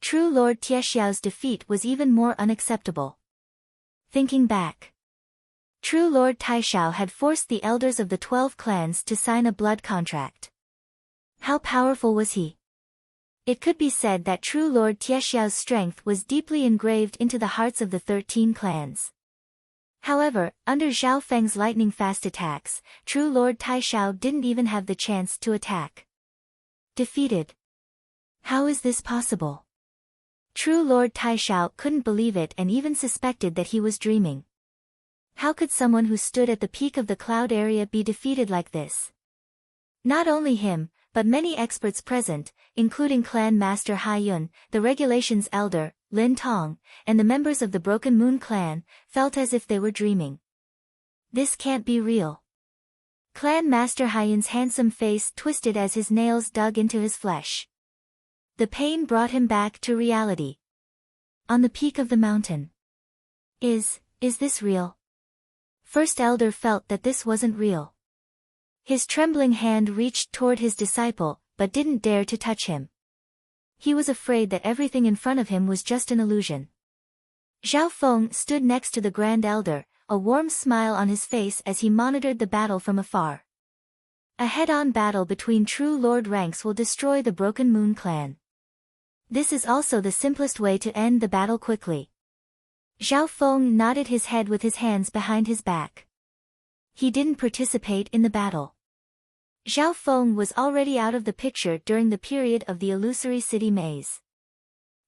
True Lord Tiexiao's defeat was even more unacceptable. Thinking back. True Lord Taishao had forced the elders of the 12 clans to sign a blood contract. How powerful was he? It could be said that True Lord Tiexiao's strength was deeply engraved into the hearts of the 13 clans. However, under Zhao Feng's lightning-fast attacks, True Lord Taishao didn't even have the chance to attack. Defeated. How is this possible? True Lord Taishao couldn't believe it and even suspected that he was dreaming. How could someone who stood at the peak of the cloud area be defeated like this? Not only him, but many experts present, including Clan Master Hai Yun, the Regulations Elder, Lin Tong, and the members of the Broken Moon clan, felt as if they were dreaming. This can't be real. Clan Master Hai Yun's handsome face twisted as his nails dug into his flesh. The pain brought him back to reality. On the peak of the mountain. Is this real? First Elder felt that this wasn't real. His trembling hand reached toward his disciple, but didn't dare to touch him. He was afraid that everything in front of him was just an illusion. Zhao Feng stood next to the Grand Elder, a warm smile on his face as he monitored the battle from afar. A head-on battle between true Lord ranks will destroy the Broken Moon clan. This is also the simplest way to end the battle quickly. Zhao Feng nodded his head with his hands behind his back. He didn't participate in the battle. Zhao Feng was already out of the picture during the period of the illusory city maze.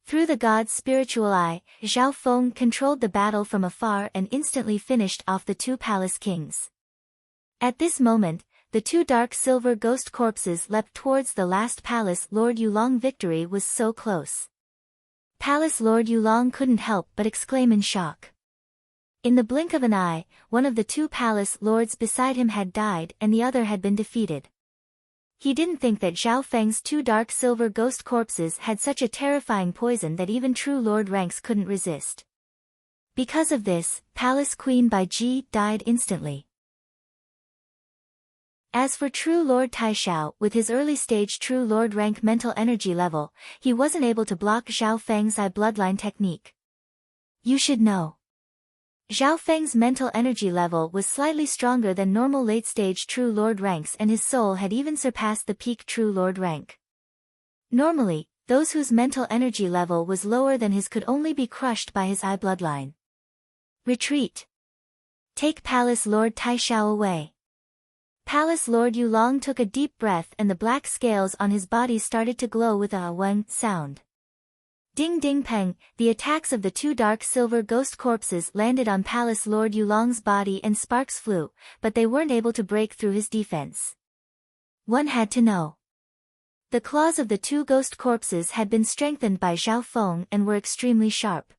Through the god's spiritual eye, Zhao Feng controlled the battle from afar and instantly finished off the two palace kings. At this moment, the two dark silver ghost corpses leapt towards the last palace. Lord Yulong. Victory was so close. Palace Lord Yulong couldn't help but exclaim in shock. In the blink of an eye, one of the two palace lords beside him had died and the other had been defeated. He didn't think that Zhao Feng's two dark silver ghost corpses had such a terrifying poison that even true lord ranks couldn't resist. Because of this, Palace Queen Bai Ji died instantly. As for true Lord Taishao, with his early-stage true lord rank mental energy level, he wasn't able to block Zhao Feng's eye bloodline technique. You should know. Zhao Feng's mental energy level was slightly stronger than normal late-stage True Lord ranks and his soul had even surpassed the peak True Lord rank. Normally, those whose mental energy level was lower than his could only be crushed by his eye bloodline. Retreat. Take Palace Lord Taishao away. Palace Lord Yulong took a deep breath and the black scales on his body started to glow with a "weng" sound. Ding ding peng, the attacks of the two dark silver ghost corpses landed on Palace Lord Yulong's body and sparks flew, but they weren't able to break through his defense. One had to know. The claws of the two ghost corpses had been strengthened by Zhao Feng and were extremely sharp.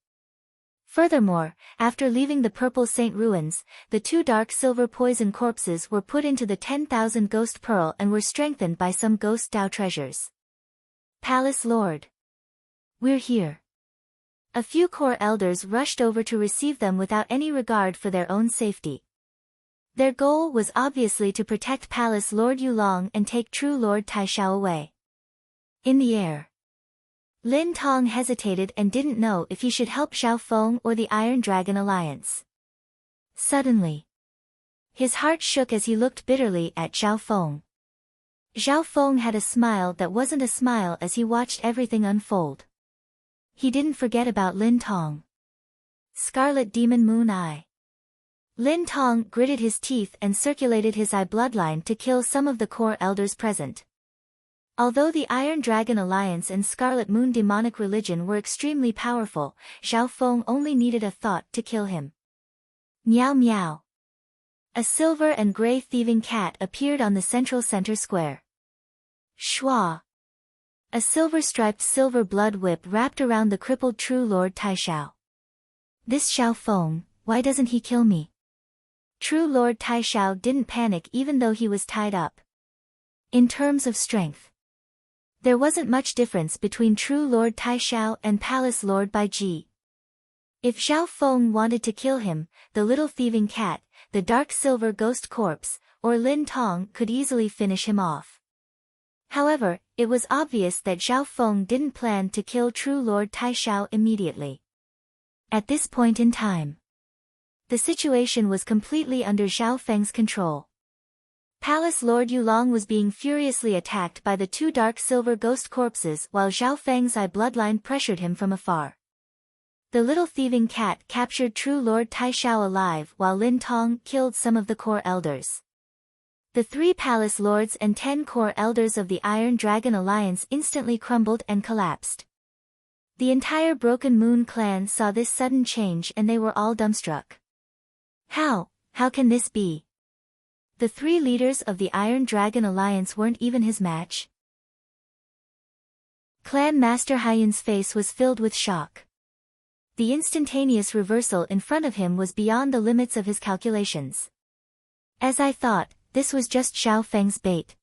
Furthermore, after leaving the Purple Saint ruins, the two dark silver poison corpses were put into the 10,000 ghost pearl and were strengthened by some ghost Dao treasures. Palace Lord. We're here. A few core elders rushed over to receive them without any regard for their own safety. Their goal was obviously to protect Palace Lord Yulong and take True Lord Taishao away. In the air. Lin Tong hesitated and didn't know if he should help Zhao Feng or the Iron Dragon Alliance. Suddenly. His heart shook as he looked bitterly at Zhao Feng. Zhao Feng had a smile that wasn't a smile as he watched everything unfold. He didn't forget about Lin Tong. Scarlet Demon Moon Eye. Lin Tong gritted his teeth and circulated his eye bloodline to kill some of the core elders present. Although the Iron Dragon Alliance and Scarlet Moon demonic religion were extremely powerful, Zhao Feng only needed a thought to kill him. Meow meow. A silver and gray thieving cat appeared on the central center square. Shua. A silver-striped silver blood whip wrapped around the crippled True Lord Taishao. This Zhao Feng, why doesn't he kill me? True Lord Taishao didn't panic even though he was tied up. In terms of strength, there wasn't much difference between True Lord Taishao and Palace Lord Bai Ji. If Zhao Feng wanted to kill him, the little thieving cat, the dark silver ghost corpse, or Lin Tong could easily finish him off. However, it was obvious that Zhao Feng didn't plan to kill True Lord Taishao immediately. At this point in time, the situation was completely under Zhao Feng's control. Palace Lord Yulong was being furiously attacked by the two dark silver ghost corpses while Zhao Feng's eye bloodline pressured him from afar. The little thieving cat captured True Lord Taishao alive while Lin Tong killed some of the core elders. The 3 palace lords and 10 core elders of the Iron Dragon Alliance instantly crumbled and collapsed. The entire Broken Moon clan saw this sudden change and they were all dumbstruck. How can this be? The 3 leaders of the Iron Dragon Alliance weren't even his match. Clan Master Haiyun's face was filled with shock. The instantaneous reversal in front of him was beyond the limits of his calculations. As I thought, this was just Zhao Feng's bait.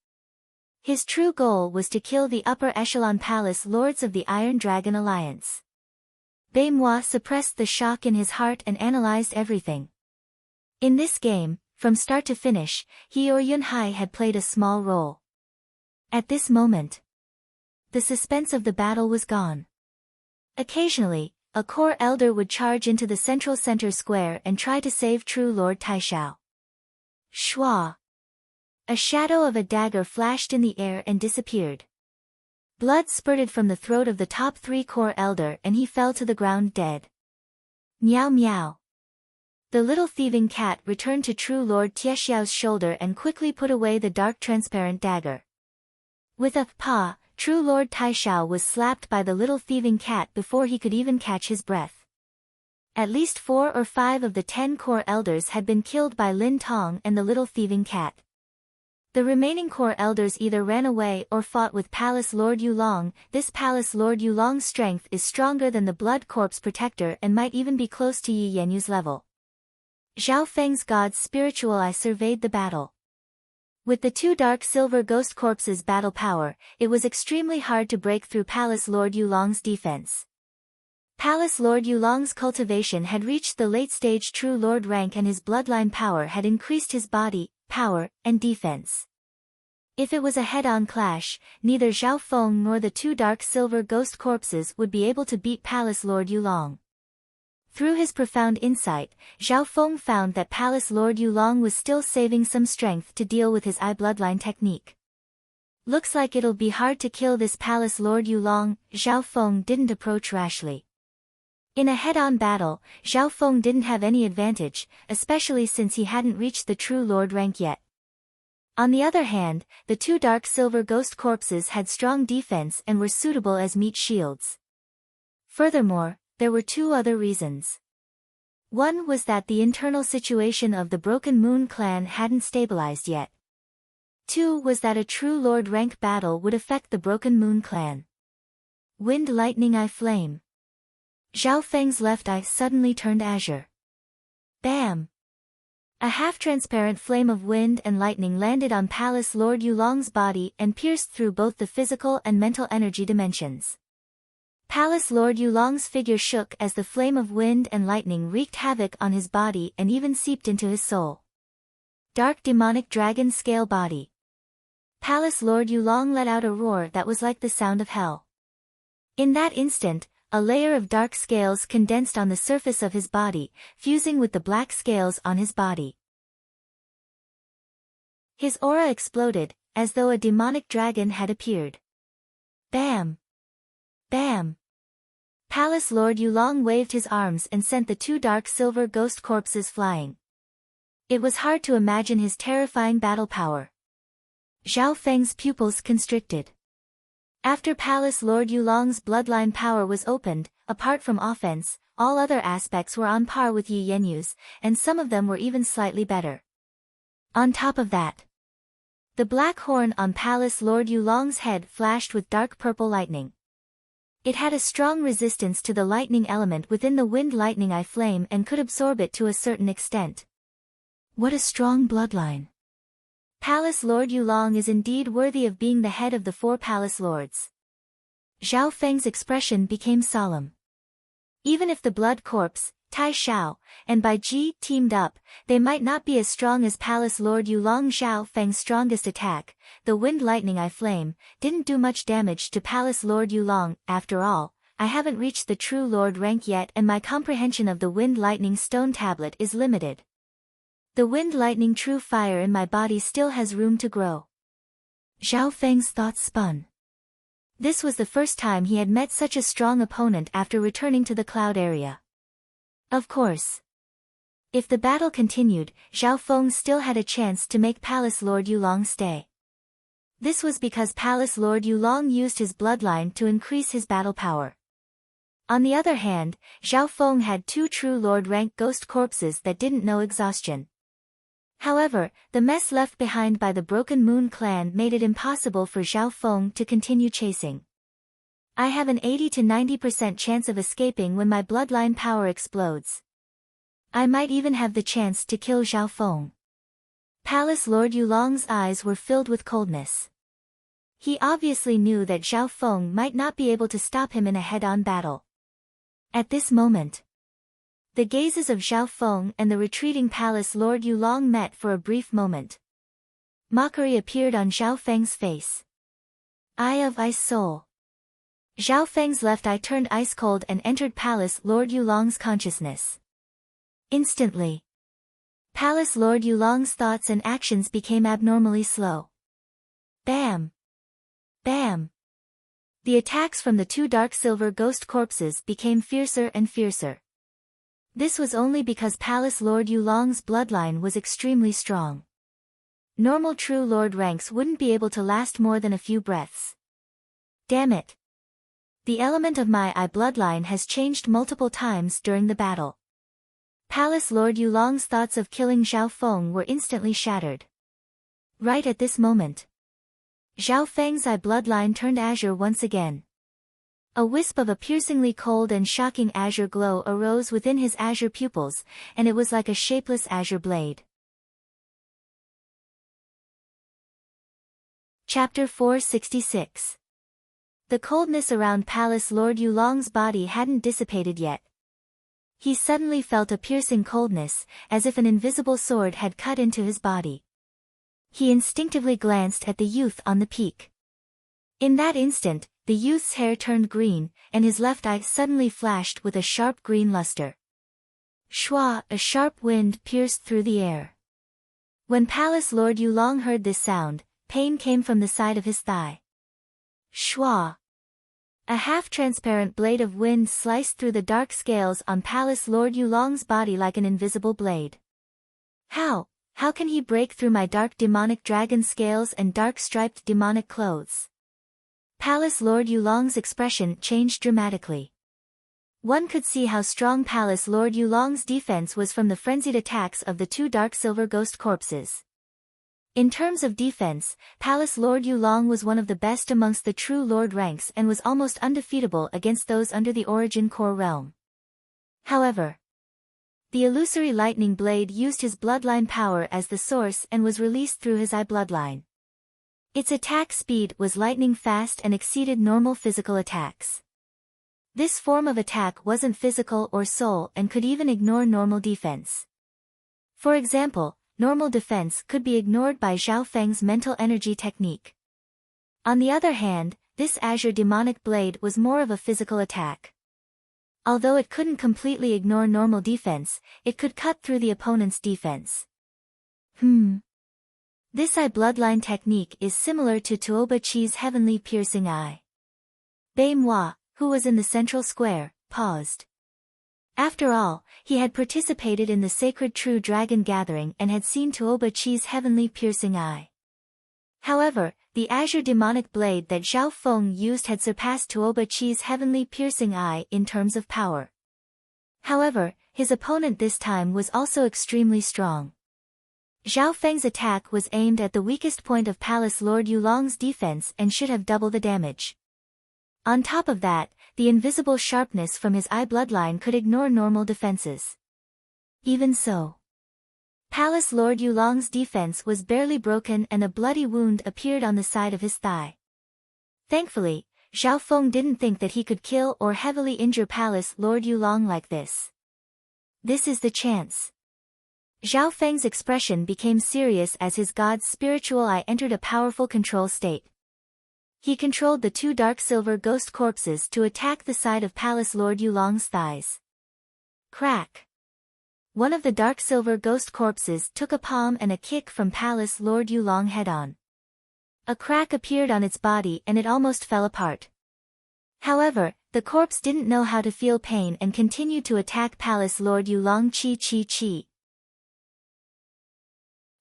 His true goal was to kill the upper echelon palace lords of the Iron Dragon Alliance. Bai Moi suppressed the shock in his heart and analyzed everything. In this game, from start to finish, he or Yunhai had played a small role. At this moment, the suspense of the battle was gone. Occasionally, a core elder would charge into the central center square and try to save true Lord Taishao. Shua! A shadow of a dagger flashed in the air and disappeared. Blood spurted from the throat of the top 3 core elder and he fell to the ground dead. Meow meow. The little thieving cat returned to true Lord Tiexiao's shoulder and quickly put away the dark transparent dagger. With a paw, true Lord Taishao was slapped by the little thieving cat before he could even catch his breath. At least 4 or 5 of the 10 core elders had been killed by Lin Tong and the little thieving cat. The remaining core elders either ran away or fought with Palace Lord Yulong. This Palace Lord Yulong's strength is stronger than the Blood Corpse Protector and might even be close to Yi Yenyu's level. Zhao Feng's God's spiritual eye surveyed the battle. With the 2 dark silver ghost corpses' battle power, it was extremely hard to break through Palace Lord Yulong's defense. Palace Lord Yulong's cultivation had reached the late-stage True Lord rank and his bloodline power had increased his body, power, and defense. If it was a head-on clash, neither Zhao Feng nor the 2 dark silver ghost corpses would be able to beat Palace Lord Yulong. Through his profound insight, Zhao Feng found that Palace Lord Yulong was still saving some strength to deal with his eye bloodline technique. Looks like it'll be hard to kill this Palace Lord Yulong. Zhao Feng didn't approach rashly. In a head-on battle, Zhao Feng didn't have any advantage, especially since he hadn't reached the True Lord rank yet. On the other hand, the 2 dark silver ghost corpses had strong defense and were suitable as meat shields. Furthermore, there were 2 other reasons. One was that the internal situation of the Broken Moon clan hadn't stabilized yet. 2 was that a True Lord rank battle would affect the Broken Moon clan. Wind Lightning Eye Flame. Zhao Feng's left eye suddenly turned azure. Bam! A half-transparent flame of wind and lightning landed on Palace Lord Yulong's body and pierced through both the physical and mental energy dimensions. Palace Lord Yulong's figure shook as the flame of wind and lightning wreaked havoc on his body and even seeped into his soul. Dark demonic dragon scale body. Palace Lord Yulong let out a roar that was like the sound of hell. In that instant, a layer of dark scales condensed on the surface of his body, fusing with the black scales on his body. His aura exploded, as though a demonic dragon had appeared. Bam! Bam! Palace Lord Yulong waved his arms and sent the 2 dark silver ghost corpses flying. It was hard to imagine his terrifying battle power. Zhao Feng's pupils constricted. After Palace Lord Yulong's bloodline power was opened, apart from offense, all other aspects were on par with Yi Yenyu's, and some of them were even slightly better. On top of that, the black horn on Palace Lord Yulong's head flashed with dark purple lightning. It had a strong resistance to the lightning element within the Wind Lightning Eye Flame and could absorb it to a certain extent. What a strong bloodline! Palace Lord Yulong is indeed worthy of being the head of the 4 Palace Lords. Zhao Feng's expression became solemn. Even if the Blood Corpse, Tai Xiao, and Bai Ji teamed up, they might not be as strong as Palace Lord Yulong. Zhao Feng's strongest attack, the Wind Lightning Eye Flame, didn't do much damage to Palace Lord Yulong. After all, I haven't reached the True Lord rank yet and my comprehension of the Wind Lightning Stone Tablet is limited. The Wind Lightning True Fire in my body still has room to grow. Zhao Feng's thoughts spun. This was the first time he had met such a strong opponent after returning to the cloud area. Of course. If the battle continued, Zhao Feng still had a chance to make Palace Lord Yulong stay. This was because Palace Lord Yulong used his bloodline to increase his battle power. On the other hand, Zhao Feng had 2 True Lord rank ghost corpses that didn't know exhaustion. However, the mess left behind by the Broken Moon clan made it impossible for Zhao Feng to continue chasing. I have an 80 to 90% chance of escaping when my bloodline power explodes. I might even have the chance to kill Zhao Feng. Palace Lord Yulong's eyes were filled with coldness. He obviously knew that Zhao Feng might not be able to stop him in a head-on battle. At this moment, The gazes of Zhao Feng and the retreating palace Lord Yulong met for a brief moment. Mockery appeared on Zhao Feng's face. Eye of ice soul. Zhao Feng's left eye turned ice cold and entered Palace Lord Yulong's consciousness. Instantly, Palace Lord Yulong's thoughts and actions became abnormally slow. Bam! Bam! The attacks from the two dark silver ghost corpses became fiercer and fiercer. This was only because Palace Lord Yulong's bloodline was extremely strong. Normal true lord ranks wouldn't be able to last more than a few breaths. Damn it! The element of my eye bloodline has changed multiple times during the battle. Palace Lord Yulong's thoughts of killing Zhao Feng were instantly shattered. Right at this moment, Zhao Feng's eye bloodline turned azure once again. A wisp of a piercingly cold and shocking azure glow arose within his azure pupils, and it was like a shapeless azure blade. Chapter 466. The coldness around Palace Lord Yulong's body hadn't dissipated yet. He suddenly felt a piercing coldness, as if an invisible sword had cut into his body. He instinctively glanced at the youth on the peak. In that instant, the youth's hair turned green, and his left eye suddenly flashed with a sharp green luster. Shwa! A sharp wind pierced through the air. When Palace Lord Yulong heard this sound, pain came from the side of his thigh. Shwa! A half-transparent blade of wind sliced through the dark scales on Palace Lord Yulong's body like an invisible blade. How can he break through my dark demonic dragon scales and dark striped demonic clothes? Palace Lord Yulong's expression changed dramatically. One could see how strong Palace Lord Yulong's defense was from the frenzied attacks of the two dark silver ghost corpses. In terms of defense, Palace Lord Yulong was one of the best amongst the true lord ranks and was almost undefeatable against those under the origin core realm. However, the illusory lightning blade used his bloodline power as the source and was released through his eye bloodline. Its attack speed was lightning fast and exceeded normal physical attacks. This form of attack wasn't physical or soul and could even ignore normal defense. For example, normal defense could be ignored by Zhao Feng's mental energy technique. On the other hand, this azure demonic blade was more of a physical attack. Although it couldn't completely ignore normal defense, it could cut through the opponent's defense. This eye bloodline technique is similar to Tuoba Chi's heavenly piercing eye. Bei Moi, who was in the central square, paused. After all, he had participated in the sacred True Dragon gathering and had seen Tuoba Chi's heavenly piercing eye. However, the azure demonic blade that Zhao Feng used had surpassed Tuoba Chi's heavenly piercing eye in terms of power. However, his opponent this time was also extremely strong. Zhao Feng's attack was aimed at the weakest point of Palace Lord Yulong's defense and should have double the damage. On top of that, the invisible sharpness from his eye bloodline could ignore normal defenses. Even so, Palace Lord Yulong's defense was barely broken and a bloody wound appeared on the side of his thigh. Thankfully, Zhao Feng didn't think that he could kill or heavily injure Palace Lord Yulong like this. This is the chance. Zhao Feng's expression became serious as his god's spiritual eye entered a powerful control state. He controlled the two dark silver ghost corpses to attack the side of Palace Lord Yulong's thighs. Crack! One of the dark silver ghost corpses took a palm and a kick from Palace Lord Yulong head-on. A crack appeared on its body and it almost fell apart. However, the corpse didn't know how to feel pain and continued to attack Palace Lord Yulong. Chi.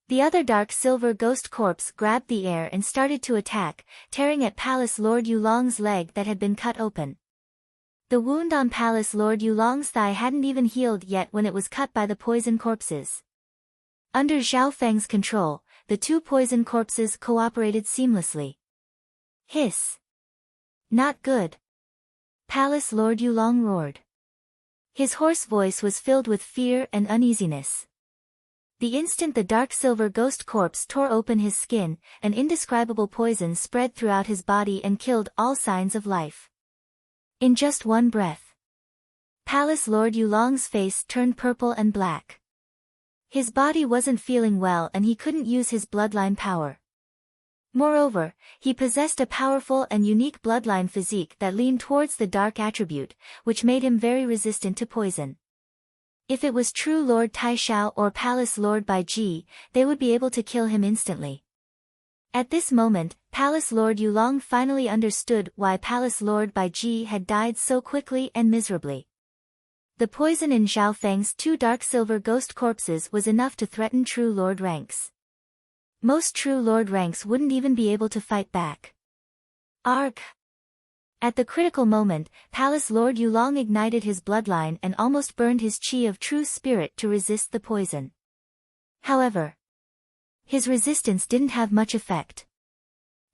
The other dark silver ghost corpse grabbed the air and started to attack, tearing at Palace Lord Yulong's leg that had been cut open. The wound on Palace Lord Yulong's thigh hadn't even healed yet when it was cut by the poison corpses. Under Zhao Feng's control, the two poison corpses cooperated seamlessly. Hiss! Not good! Palace Lord Yulong roared. His hoarse voice was filled with fear and uneasiness. The instant the dark silver ghost corpse tore open his skin, an indescribable poison spread throughout his body and killed all signs of life. In just one breath. Palace Lord Yulong's face turned purple and black. His body wasn't feeling well and he couldn't use his bloodline power. Moreover, he possessed a powerful and unique bloodline physique that leaned towards the dark attribute, which made him very resistant to poison. If it was true Lord Taishao or Palace Lord Baiji, they would be able to kill him instantly. At this moment, Palace Lord Yulong finally understood why Palace Lord Baiji had died so quickly and miserably. The poison in Zhao Feng's 2 dark silver ghost corpses was enough to threaten true Lord ranks. Most true Lord ranks wouldn't even be able to fight back. Arg! At the critical moment, Palace Lord Yulong ignited his bloodline and almost burned his chi of true spirit to resist the poison. However, his resistance didn't have much effect.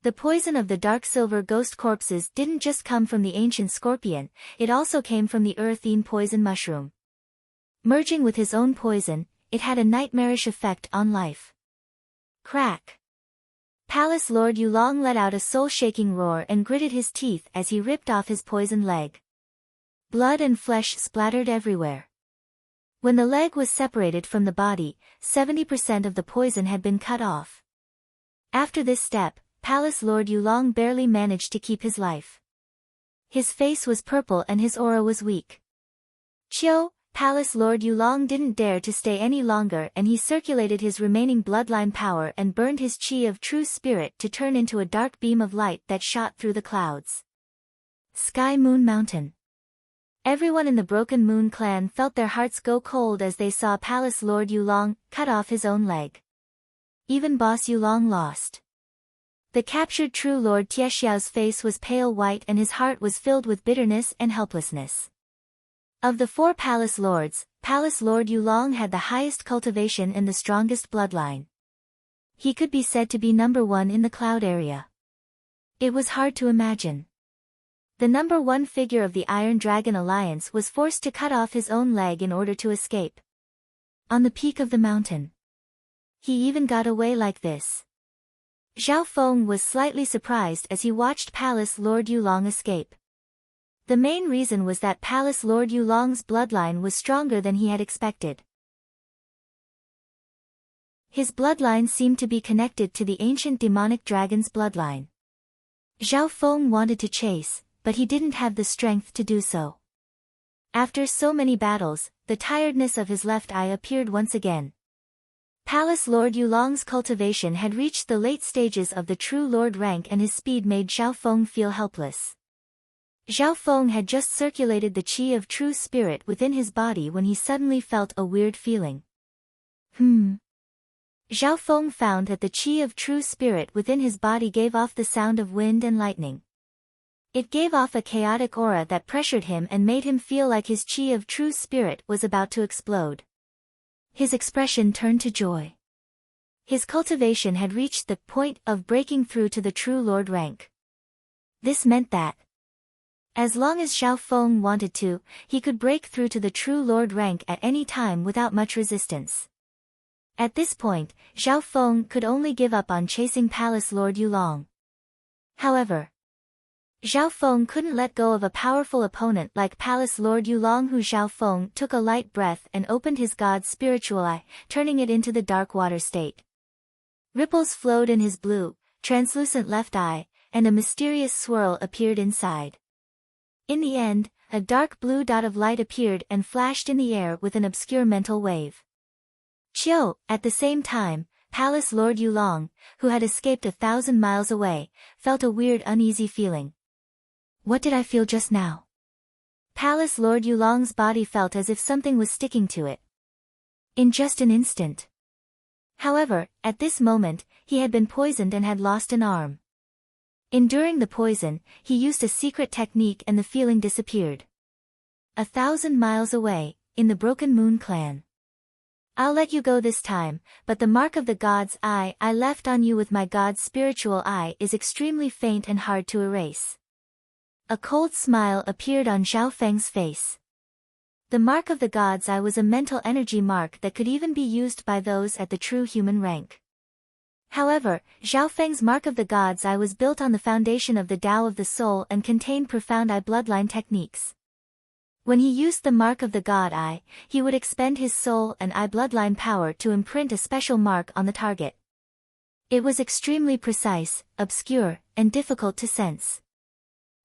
The poison of the dark silver ghost corpses didn't just come from the ancient scorpion, it also came from the earthine poison mushroom. Merging with his own poison, it had a nightmarish effect on life. Crack! Palace Lord Yulong let out a soul-shaking roar and gritted his teeth as he ripped off his poisoned leg. Blood and flesh splattered everywhere. When the leg was separated from the body, 70% of the poison had been cut off. After this step, Palace Lord Yulong barely managed to keep his life. His face was purple and his aura was weak. Chio, Palace Lord Yulong didn't dare to stay any longer and he circulated his remaining bloodline power and burned his chi of true spirit to turn into a dark beam of light that shot through the clouds. Sky Moon Mountain. Everyone in the Broken Moon clan felt their hearts go cold as they saw Palace Lord Yulong cut off his own leg. Even Boss Yulong lost. The captured true Lord Tiexiao's face was pale white and his heart was filled with bitterness and helplessness. Of the 4 Palace Lords, Palace Lord Yulong had the highest cultivation and the strongest bloodline. He could be said to be number 1 in the cloud area. It was hard to imagine. The number 1 figure of the Iron Dragon Alliance was forced to cut off his own leg in order to escape. On the peak of the mountain. He even got away like this. Zhao Feng was slightly surprised as he watched Palace Lord Yulong escape. The main reason was that Palace Lord Yulong's bloodline was stronger than he had expected. His bloodline seemed to be connected to the ancient demonic dragon's bloodline. Zhao Feng wanted to chase, but he didn't have the strength to do so. After so many battles, the tiredness of his left eye appeared once again. Palace Lord Yulong's cultivation had reached the late stages of the true Lord rank and his speed made Zhao Feng feel helpless. Zhao Feng had just circulated the chi of true spirit within his body when he suddenly felt a weird feeling. Zhao Feng found that the chi of true spirit within his body gave off the sound of wind and lightning. It gave off a chaotic aura that pressured him and made him feel like his chi of true spirit was about to explode. His expression turned to joy. His cultivation had reached the point of breaking through to the true Lord rank. This meant that, as long as Zhao Feng wanted to, he could break through to the true Lord rank at any time without much resistance. At this point, Zhao Feng could only give up on chasing Palace Lord Yulong. However, Zhao Feng couldn't let go of a powerful opponent like Palace Lord Yulong. Zhao Feng took a light breath and opened his god's spiritual eye, turning it into the dark water state. Ripples flowed in his blue, translucent left eye, and a mysterious swirl appeared inside. In the end, a dark blue dot of light appeared and flashed in the air with an obscure mental wave. Chiu, at the same time, Palace Lord Yulong, who had escaped 1,000 miles away, felt a weird uneasy feeling. What did I feel just now? Palace Lord Yulong's body felt as if something was sticking to it. In just an instant. However, at this moment, he had been poisoned and had lost an arm. Enduring the poison, he used a secret technique and the feeling disappeared. 1,000 miles away, in the Broken Moon clan. I'll let you go this time, but the mark of the god's eye I left on you with my god's spiritual eye is extremely faint and hard to erase. A cold smile appeared on Zhao Feng's face. The mark of the god's eye was a mental energy mark that could even be used by those at the true human rank. However, Zhao Feng's mark of the god's eye was built on the foundation of the Tao of the soul and contained profound eye bloodline techniques. When he used the mark of the god eye, he would expend his soul and eye bloodline power to imprint a special mark on the target. It was extremely precise, obscure, and difficult to sense.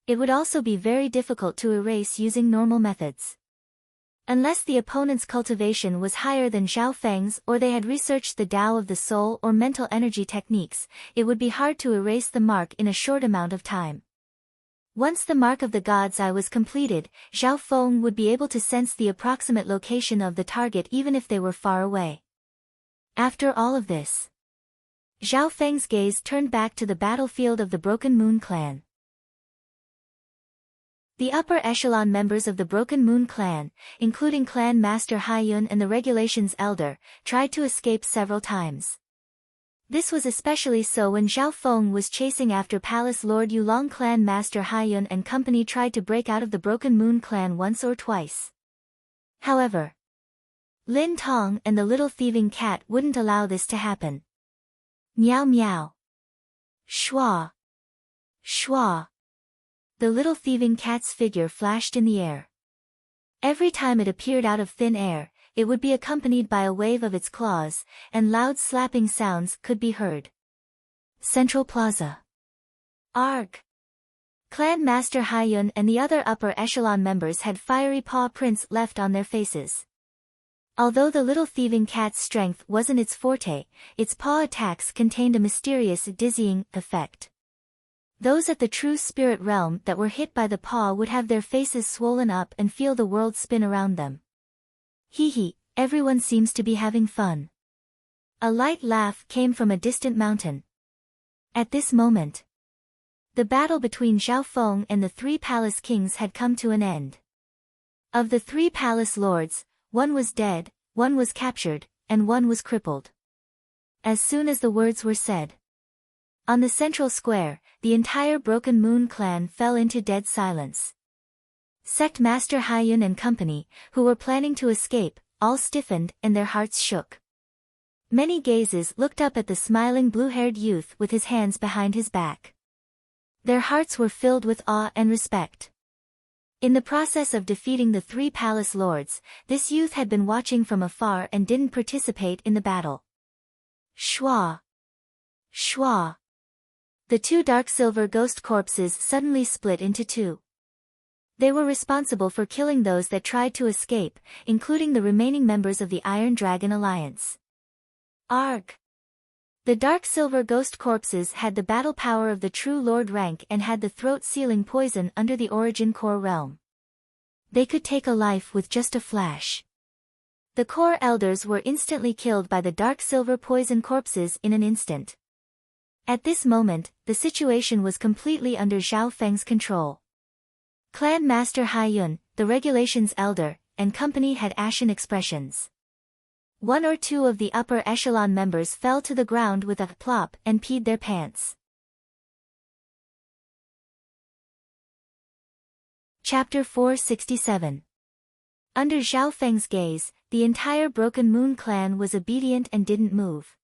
It would also be very difficult to erase using normal methods. Unless the opponent's cultivation was higher than Zhao Feng's or they had researched the Tao of the soul or mental energy techniques, it would be hard to erase the mark in a short amount of time. Once the mark of the god's eye was completed, Zhao Feng would be able to sense the approximate location of the target even if they were far away. After all of this, Zhao Feng's gaze turned back to the battlefield of the Broken Moon clan. The upper echelon members of the Broken Moon clan, including Clan Master Haiyun and the Regulations Elder, tried to escape several times. This was especially so when Zhao Feng was chasing after Palace Lord Yulong. Clan Master Haiyun and company tried to break out of the Broken Moon clan once or twice. However, Lin Tong and the little thieving cat wouldn't allow this to happen. Meow meow. Schwa. Schwa. The little thieving cat's figure flashed in the air. Every time it appeared out of thin air, it would be accompanied by a wave of its claws, and loud slapping sounds could be heard. Central Plaza. Arg. Clan Master Haiyun and the other upper echelon members had fiery paw prints left on their faces. Although the little thieving cat's strength wasn't its forte, its paw attacks contained a mysterious dizzying effect. Those at the true spirit realm that were hit by the paw would have their faces swollen up and feel the world spin around them. Hee hee, everyone seems to be having fun. A light laugh came from a distant mountain. At this moment, the battle between Zhao Feng and the three palace kings had come to an end. Of the three palace lords, one was dead, one was captured, and one was crippled. As soon as the words were said, on the central square, the entire Broken Moon clan fell into dead silence. Sect Master Haiyun and company, who were planning to escape, all stiffened and their hearts shook. Many gazes looked up at the smiling blue-haired youth with his hands behind his back. Their hearts were filled with awe and respect. In the process of defeating the three palace lords, this youth had been watching from afar and didn't participate in the battle. Schwa. Schwa. The two dark silver ghost corpses suddenly split into two. They were responsible for killing those that tried to escape, including the remaining members of the Iron Dragon Alliance. Arg! The dark silver ghost corpses had the battle power of the true lord rank and had the throat-sealing poison under the origin core realm. They could take a life with just a flash. The core elders were instantly killed by the dark silver poison corpses in an instant. At this moment, the situation was completely under Zhao Feng's control. Clan Master Haiyun, the Regulations Elder, and company had ashen expressions. One or two of the upper echelon members fell to the ground with a plop and peed their pants. Chapter 467. Under Zhao Feng's gaze, the entire Broken Moon clan was obedient and didn't move.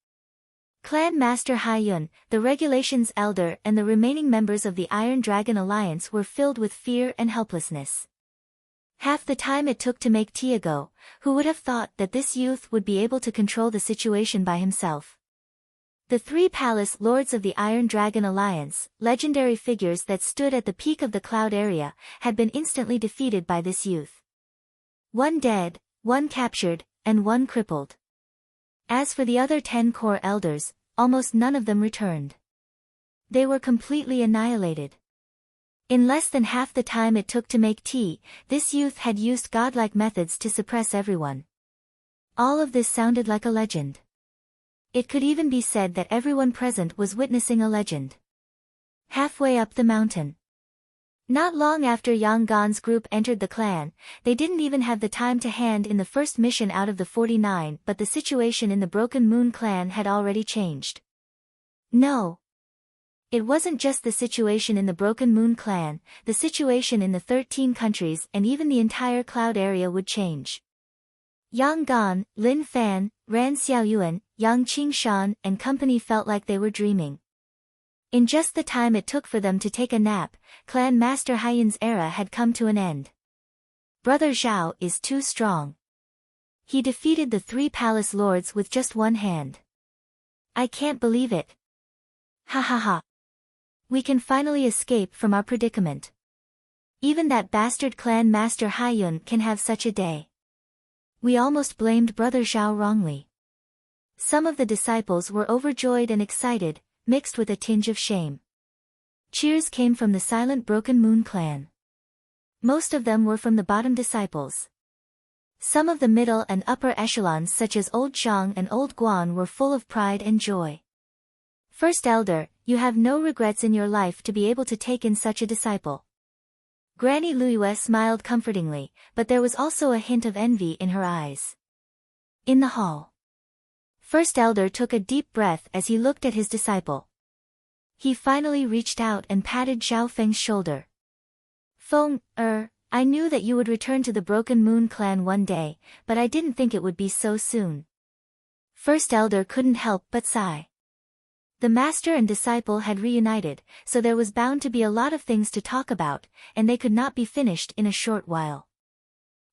Clan Master Haiyun, the Regulations Elder and the remaining members of the Iron Dragon Alliance were filled with fear and helplessness. Half the time it took to make Tiago, who would have thought that this youth would be able to control the situation by himself. The three palace lords of the Iron Dragon Alliance, legendary figures that stood at the peak of the cloud area, had been instantly defeated by this youth. One dead, one captured, and one crippled. As for the other 10 core elders, almost none of them returned. They were completely annihilated. In less than half the time it took to make tea, this youth had used godlike methods to suppress everyone. All of this sounded like a legend. It could even be said that everyone present was witnessing a legend. Halfway up the mountain. Not long after Yang Gan's group entered the clan, they didn't even have the time to hand in the first mission out of the 49, but the situation in the Broken Moon clan had already changed. No. It wasn't just the situation in the Broken Moon clan, the situation in the 13 countries and even the entire cloud area would change. Yang Gan, Lin Fan, Ran Xiaoyuan, Yang Qingshan and company felt like they were dreaming. In just the time it took for them to take a nap, Clan Master Haiyun's era had come to an end. Brother Zhao is too strong. He defeated the 3 palace lords with just one hand. I can't believe it. Ha ha ha. We can finally escape from our predicament. Even that bastard clan master Haiyun can have such a day. We almost blamed Brother Zhao wrongly. Some of the disciples were overjoyed and excited, mixed with a tinge of shame. Cheers came from the silent Broken Moon clan. Most of them were from the bottom disciples. Some of the middle and upper echelons such as Old Zhang and Old Guan were full of pride and joy. First Elder, you have no regrets in your life to be able to take in such a disciple. Granny Luiyue smiled comfortingly, but there was also a hint of envy in her eyes. In the hall, First Elder took a deep breath as he looked at his disciple. He finally reached out and patted Zhao Feng's shoulder. Feng, I knew that you would return to the Broken Moon clan one day, but I didn't think it would be so soon. First Elder couldn't help but sigh. The master and disciple had reunited, so there was bound to be a lot of things to talk about, and they could not be finished in a short while.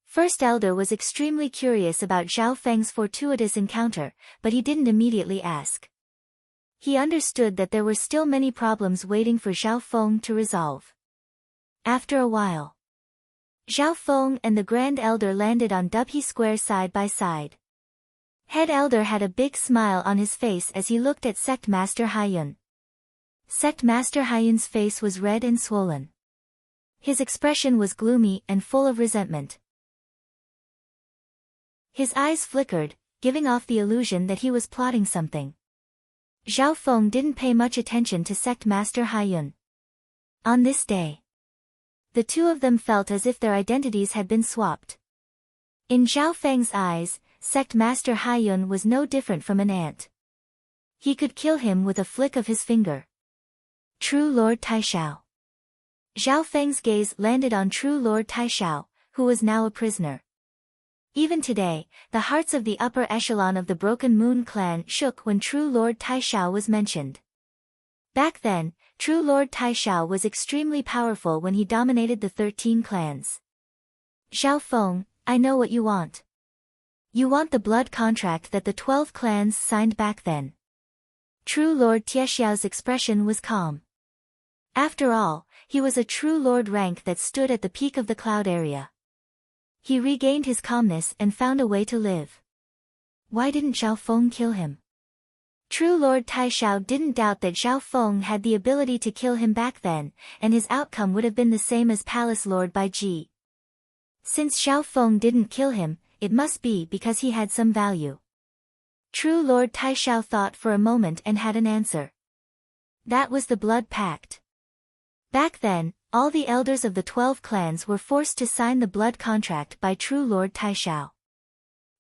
First Elder was extremely curious about Zhao Feng's fortuitous encounter, but he didn't immediately ask. He understood that there were still many problems waiting for Zhao Feng to resolve. After a while, Zhao Feng and the Grand Elder landed on Dubhe Square side by side. Head Elder had a big smile on his face as he looked at Sect Master Haiyun. Sect Master Haiyun's face was red and swollen. His expression was gloomy and full of resentment. His eyes flickered, giving off the illusion that he was plotting something. Zhao Feng didn't pay much attention to Sect Master Haiyun. On this day, the two of them felt as if their identities had been swapped. In Zhao Feng's eyes, Sect Master Haiyun was no different from an ant. He could kill him with a flick of his finger. True Lord Taishao. Zhao Feng's gaze landed on True Lord Taishao, who was now a prisoner. Even today, the hearts of the upper echelon of the Broken Moon clan shook when True Lord Taishao was mentioned. Back then, True Lord Taishao was extremely powerful when he dominated the 13 clans. Zhao Feng, I know what you want. You want the blood contract that the 12 clans signed back then. True Lord Tiexiao's expression was calm. After all, he was a true lord rank that stood at the peak of the cloud area. He regained his calmness and found a way to live. Why didn't Zhao Feng kill him? True Lord Taishao didn't doubt that Zhao Feng had the ability to kill him back then, and his outcome would have been the same as Palace Lord Baiji. Since Zhao Feng didn't kill him, it must be because he had some value. True Lord Taishao thought for a moment and had an answer. That was the blood pact. Back then, all the elders of the 12 clans were forced to sign the blood contract by True Lord Taishao.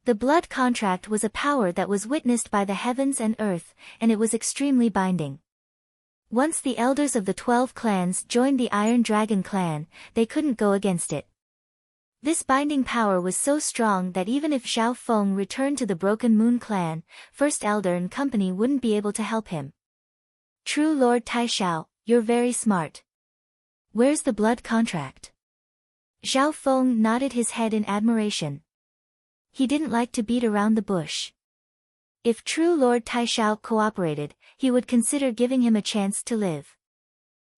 The blood contract was a power that was witnessed by the heavens and earth, and it was extremely binding. Once the elders of the 12 clans joined the Iron Dragon clan, they couldn't go against it. This binding power was so strong that even if Zhao Feng returned to the Broken Moon clan, First Elder and company wouldn't be able to help him. True Lord Taishao, you're very smart. Where's the blood contract? Zhao Feng nodded his head in admiration. He didn't like to beat around the bush. If True Lord Taishao cooperated, he would consider giving him a chance to live.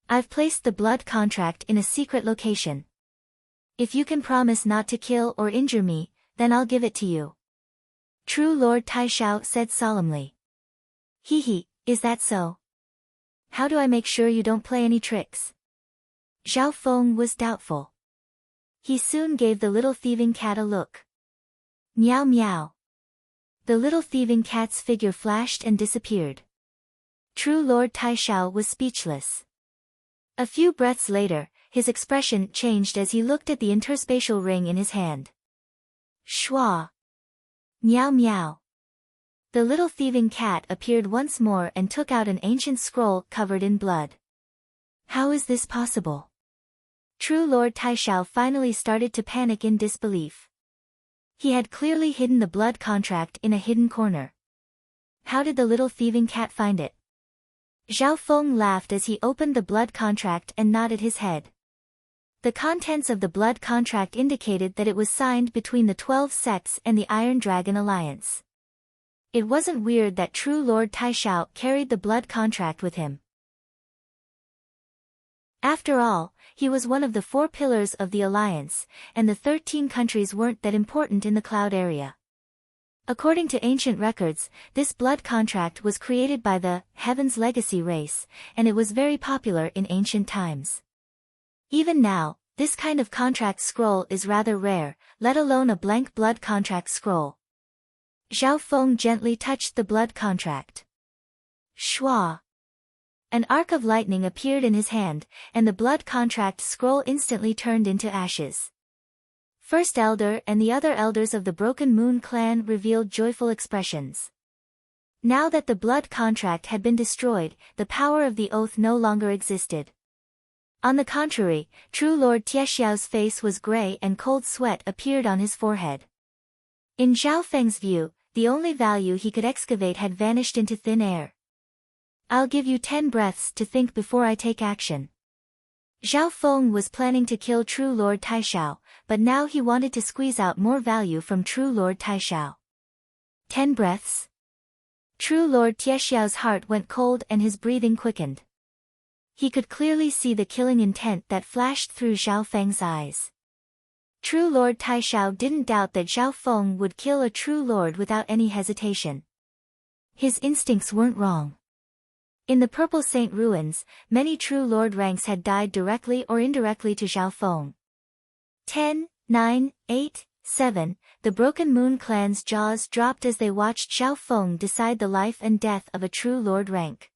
I've placed the blood contract in a secret location. If you can promise not to kill or injure me, then I'll give it to you. True Lord Taishao said solemnly. Hee, is that so? How do I make sure you don't play any tricks? Zhao Feng was doubtful. He soon gave the little thieving cat a look. Meow meow. The little thieving cat's figure flashed and disappeared. True Lord Taishao was speechless. A few breaths later, his expression changed as he looked at the interspatial ring in his hand. Schwa. Meow meow. The little thieving cat appeared once more and took out an ancient scroll covered in blood. How is this possible? True Lord Taishao finally started to panic in disbelief. He had clearly hidden the blood contract in a hidden corner. How did the little thieving cat find it? Zhao Feng laughed as he opened the blood contract and nodded his head. The contents of the blood contract indicated that it was signed between the 12 sects and the Iron Dragon Alliance. It wasn't weird that true Lord Taishao carried the blood contract with him. After all, he was one of the 4 pillars of the alliance, and the 13 countries weren't that important in the cloud area. According to ancient records, this blood contract was created by the Heaven's Legacy race, and it was very popular in ancient times. Even now, this kind of contract scroll is rather rare, let alone a blank blood contract scroll. Zhao Feng gently touched the blood contract. Shua! An arc of lightning appeared in his hand, and the blood contract scroll instantly turned into ashes. First Elder and the other elders of the Broken Moon clan revealed joyful expressions. Now that the blood contract had been destroyed, the power of the oath no longer existed. On the contrary, true Lord Tiexiao's face was gray and cold sweat appeared on his forehead. In Zhao Feng's view, the only value he could excavate had vanished into thin air. I'll give you 10 breaths to think before I take action. Zhao Feng was planning to kill true Lord Taishao, but now he wanted to squeeze out more value from true Lord Taishao. 10 breaths? True Lord Tiexiao's heart went cold and his breathing quickened. He could clearly see the killing intent that flashed through Zhao Feng's eyes. True Lord Taishao didn't doubt that Zhao Feng would kill a true lord without any hesitation. His instincts weren't wrong. In the Purple Saint ruins, many true lord ranks had died directly or indirectly to Zhao Feng. 10, 9, 8, 7, the Broken Moon clan's jaws dropped as they watched Zhao Feng decide the life and death of a true lord rank.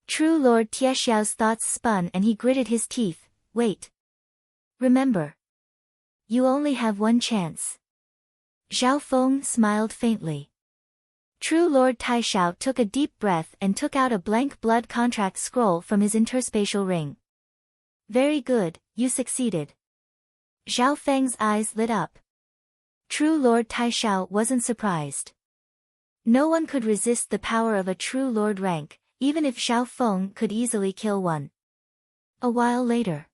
True Lord Tiexiao's thoughts spun and he gritted his teeth. Wait. Remember. You only have one chance. Zhao Feng smiled faintly. True Lord Taishao took a deep breath and took out a blank blood contract scroll from his interspatial ring. Very good, you succeeded. Zhao Feng's eyes lit up. True Lord Taishao wasn't surprised. No one could resist the power of a true lord rank, even if Zhao Feng could easily kill one. A while later,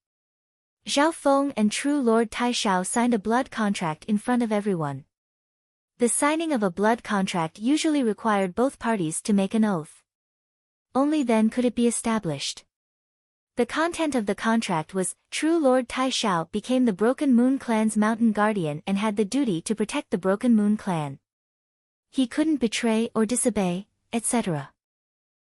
Zhao Feng and true Lord Taishao signed a blood contract in front of everyone. The signing of a blood contract usually required both parties to make an oath. Only then could it be established. The content of the contract was, true Lord Taishao became the Broken Moon clan's mountain guardian and had the duty to protect the Broken Moon clan. He couldn't betray or disobey, etc.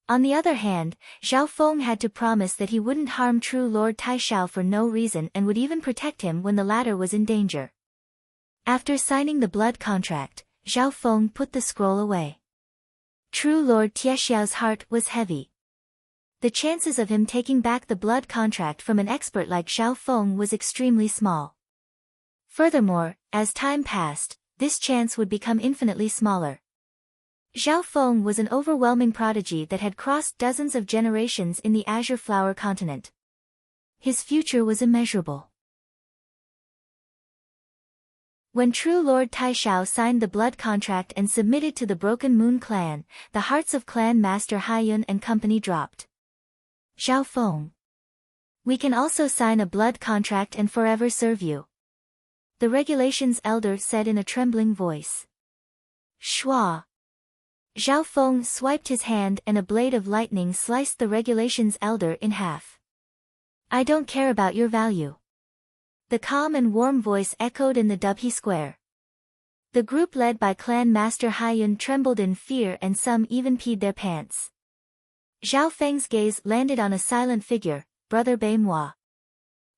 On the other hand, Zhao Feng had to promise that he wouldn't harm true Lord Taishao for no reason and would even protect him when the latter was in danger. After signing the blood contract, Zhao Feng put the scroll away. True Lord Tiexiao's heart was heavy. The chances of him taking back the blood contract from an expert like Zhao Feng was extremely small. Furthermore, as time passed, this chance would become infinitely smaller. Zhao Feng was an overwhelming prodigy that had crossed dozens of generations in the Azure Flower continent. His future was immeasurable. When true Lord Taishao signed the blood contract and submitted to the Broken Moon clan, the hearts of Clan Master Haiyun and company dropped. Zhao Feng. We can also sign a blood contract and forever serve you. The regulations elder said in a trembling voice. Shua. Zhao Feng swiped his hand and a blade of lightning sliced the regulations elder in half. I don't care about your value. The calm and warm voice echoed in the Dubhe Square. The group led by Clan Master Haiyun trembled in fear and some even peed their pants. Zhao Feng's gaze landed on a silent figure, Brother Bei Moi.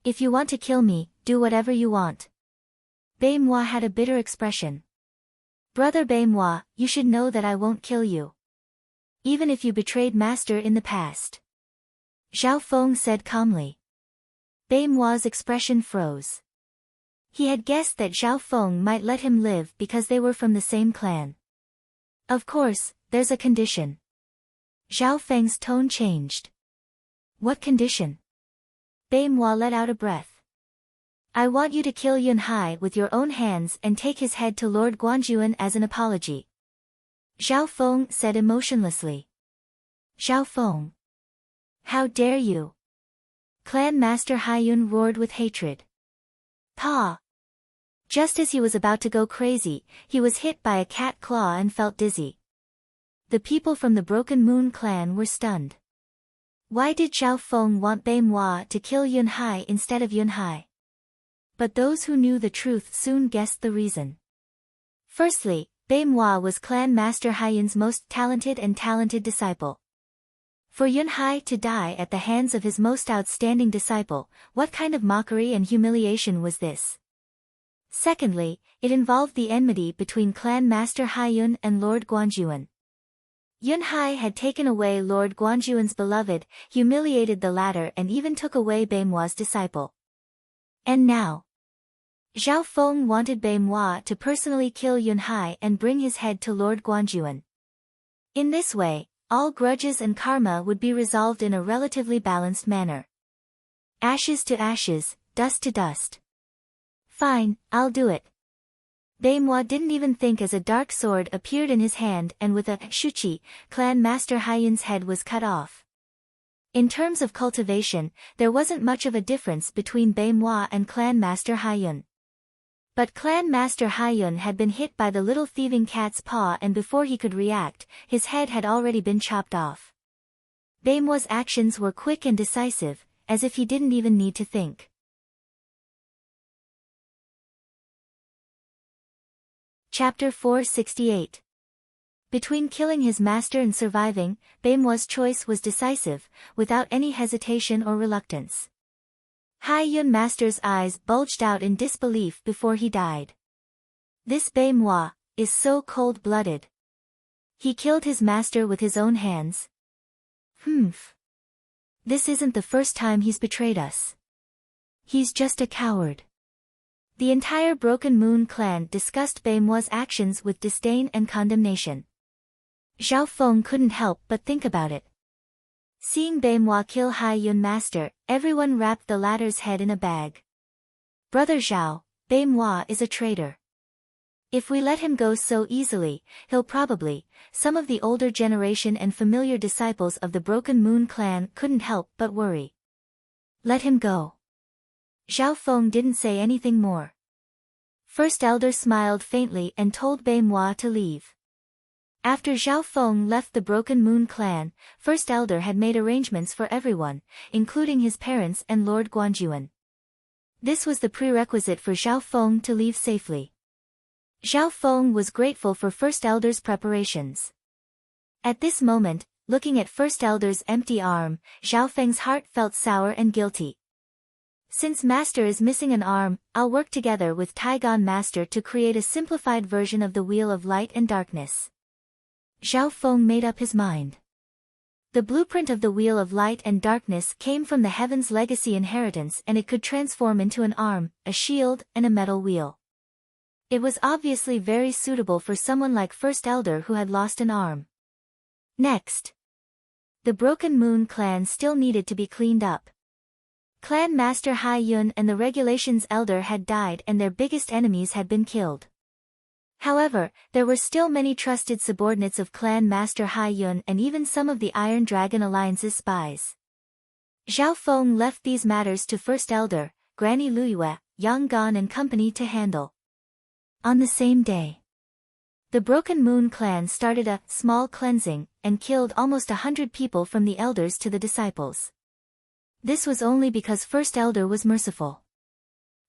If you want to kill me, do whatever you want. Bei Moi had a bitter expression. Brother Bei Moi, you should know that I won't kill you. Even if you betrayed Master in the past. Zhao Feng said calmly. Bei Moi's expression froze. He had guessed that Zhao Feng might let him live because they were from the same clan. Of course, there's a condition. Zhao Feng's tone changed. What condition? Bei Moi let out a breath. I want you to kill Yun Hai with your own hands and take his head to Lord Guanjuan as an apology. Zhao Feng said emotionlessly. Zhao Feng. How dare you? Clan Master Hyun roared with hatred. Pa! Just as he was about to go crazy, he was hit by a cat claw and felt dizzy. The people from the Broken Moon clan were stunned. Why did Zhao Feng want Bai Moi to kill Yun Hai instead of Yun Hai? But those who knew the truth soon guessed the reason. Firstly, Bai Moi was Clan Master Hyun's most talented disciple. For Yun Hai to die at the hands of his most outstanding disciple, what kind of mockery and humiliation was this? Secondly, it involved the enmity between Clan Master Hyun and Lord Guanjuan. Yun Hai had taken away Lord Guanjuan's beloved, humiliated the latter and even took away Bai Moi's disciple. And now, Zhao Feng wanted Bai Moi to personally kill Yun Hai and bring his head to Lord Guanjuan. In this way, all grudges and karma would be resolved in a relatively balanced manner. Ashes to ashes, dust to dust. Fine, I'll do it. Bai Moi didn't even think as a dark sword appeared in his hand and with a shuchi, Clan Master Hyun's head was cut off. In terms of cultivation, there wasn't much of a difference between Bai Moi and Clan Master Hyun. But Clan Master Hyun had been hit by the little thieving cat's paw and before he could react, his head had already been chopped off. Bai Moi's actions were quick and decisive, as if he didn't even need to think. Chapter 468. Between killing his master and surviving, Bai Moi's choice was decisive, without any hesitation or reluctance. Hyun Master's eyes bulged out in disbelief before he died. This Bai Moi is so cold-blooded. He killed his master with his own hands. This isn't the first time he's betrayed us. He's just a coward. The entire Broken Moon clan discussed Bai Moi's actions with disdain and condemnation. Zhao Feng couldn't help but think about it. Seeing Bai Moi kill Hyun Master, everyone wrapped the latter's head in a bag. Brother Zhao, Bai Moi is a traitor. If we let him go so easily, he'll probably, some of the older generation and familiar disciples of the Broken Moon clan couldn't help but worry. Let him go. Zhao Feng didn't say anything more. First Elder smiled faintly and told Bai Moi to leave. After Zhao Feng left the Broken Moon clan, First Elder had made arrangements for everyone, including his parents and Lord Guanjuan. This was the prerequisite for Zhao Feng to leave safely. Zhao Feng was grateful for First Elder's preparations. At this moment, looking at First Elder's empty arm, Zhao Feng's heart felt sour and guilty. Since Master is missing an arm, I'll work together with Taigon Master to create a simplified version of the Wheel of Light and Darkness. Zhao Feng made up his mind. The blueprint of the Wheel of Light and Darkness came from the Heaven's Legacy inheritance and it could transform into an arm, a shield, and a metal wheel. It was obviously very suitable for someone like First Elder who had lost an arm. Next, the Broken Moon clan still needed to be cleaned up. Clan Master Hyun and the Regulations Elder had died and their biggest enemies had been killed. However, there were still many trusted subordinates of Clan Master Hyun and even some of the Iron Dragon Alliance's spies. Zhao Feng left these matters to First Elder, Granny Luyue, Yang Gan and company to handle. On the same day, the Broken Moon clan started a small cleansing and killed almost 100 people from the elders to the disciples. This was only because First Elder was merciful.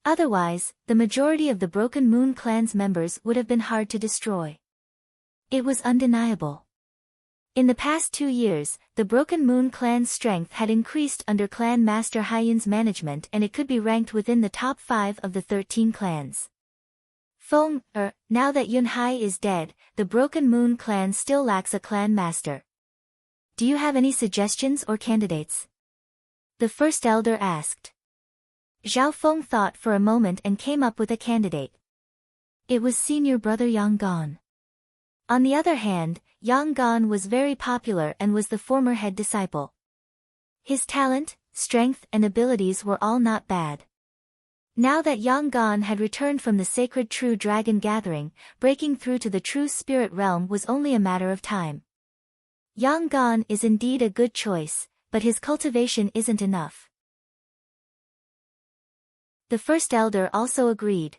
Otherwise, the majority of the Broken Moon clan's members would have been hard to destroy. It was undeniable. In the past 2 years, the Broken Moon clan's strength had increased under Clan Master Hyun's management and it could be ranked within the top 5 of the 13 clans. Now that Yun Hai is dead, the Broken Moon clan still lacks a clan master. Do you have any suggestions or candidates? The First Elder asked. Zhao Feng thought for a moment and came up with a candidate. It was senior brother Yang Gan. On the other hand, Yang Gan was very popular and was the former head disciple. His talent, strength and abilities were all not bad. Now that Yang Gan had returned from the sacred True Dragon Gathering, breaking through to the True Spirit Realm was only a matter of time. Yang Gan is indeed a good choice, but his cultivation isn't enough. The first elder also agreed.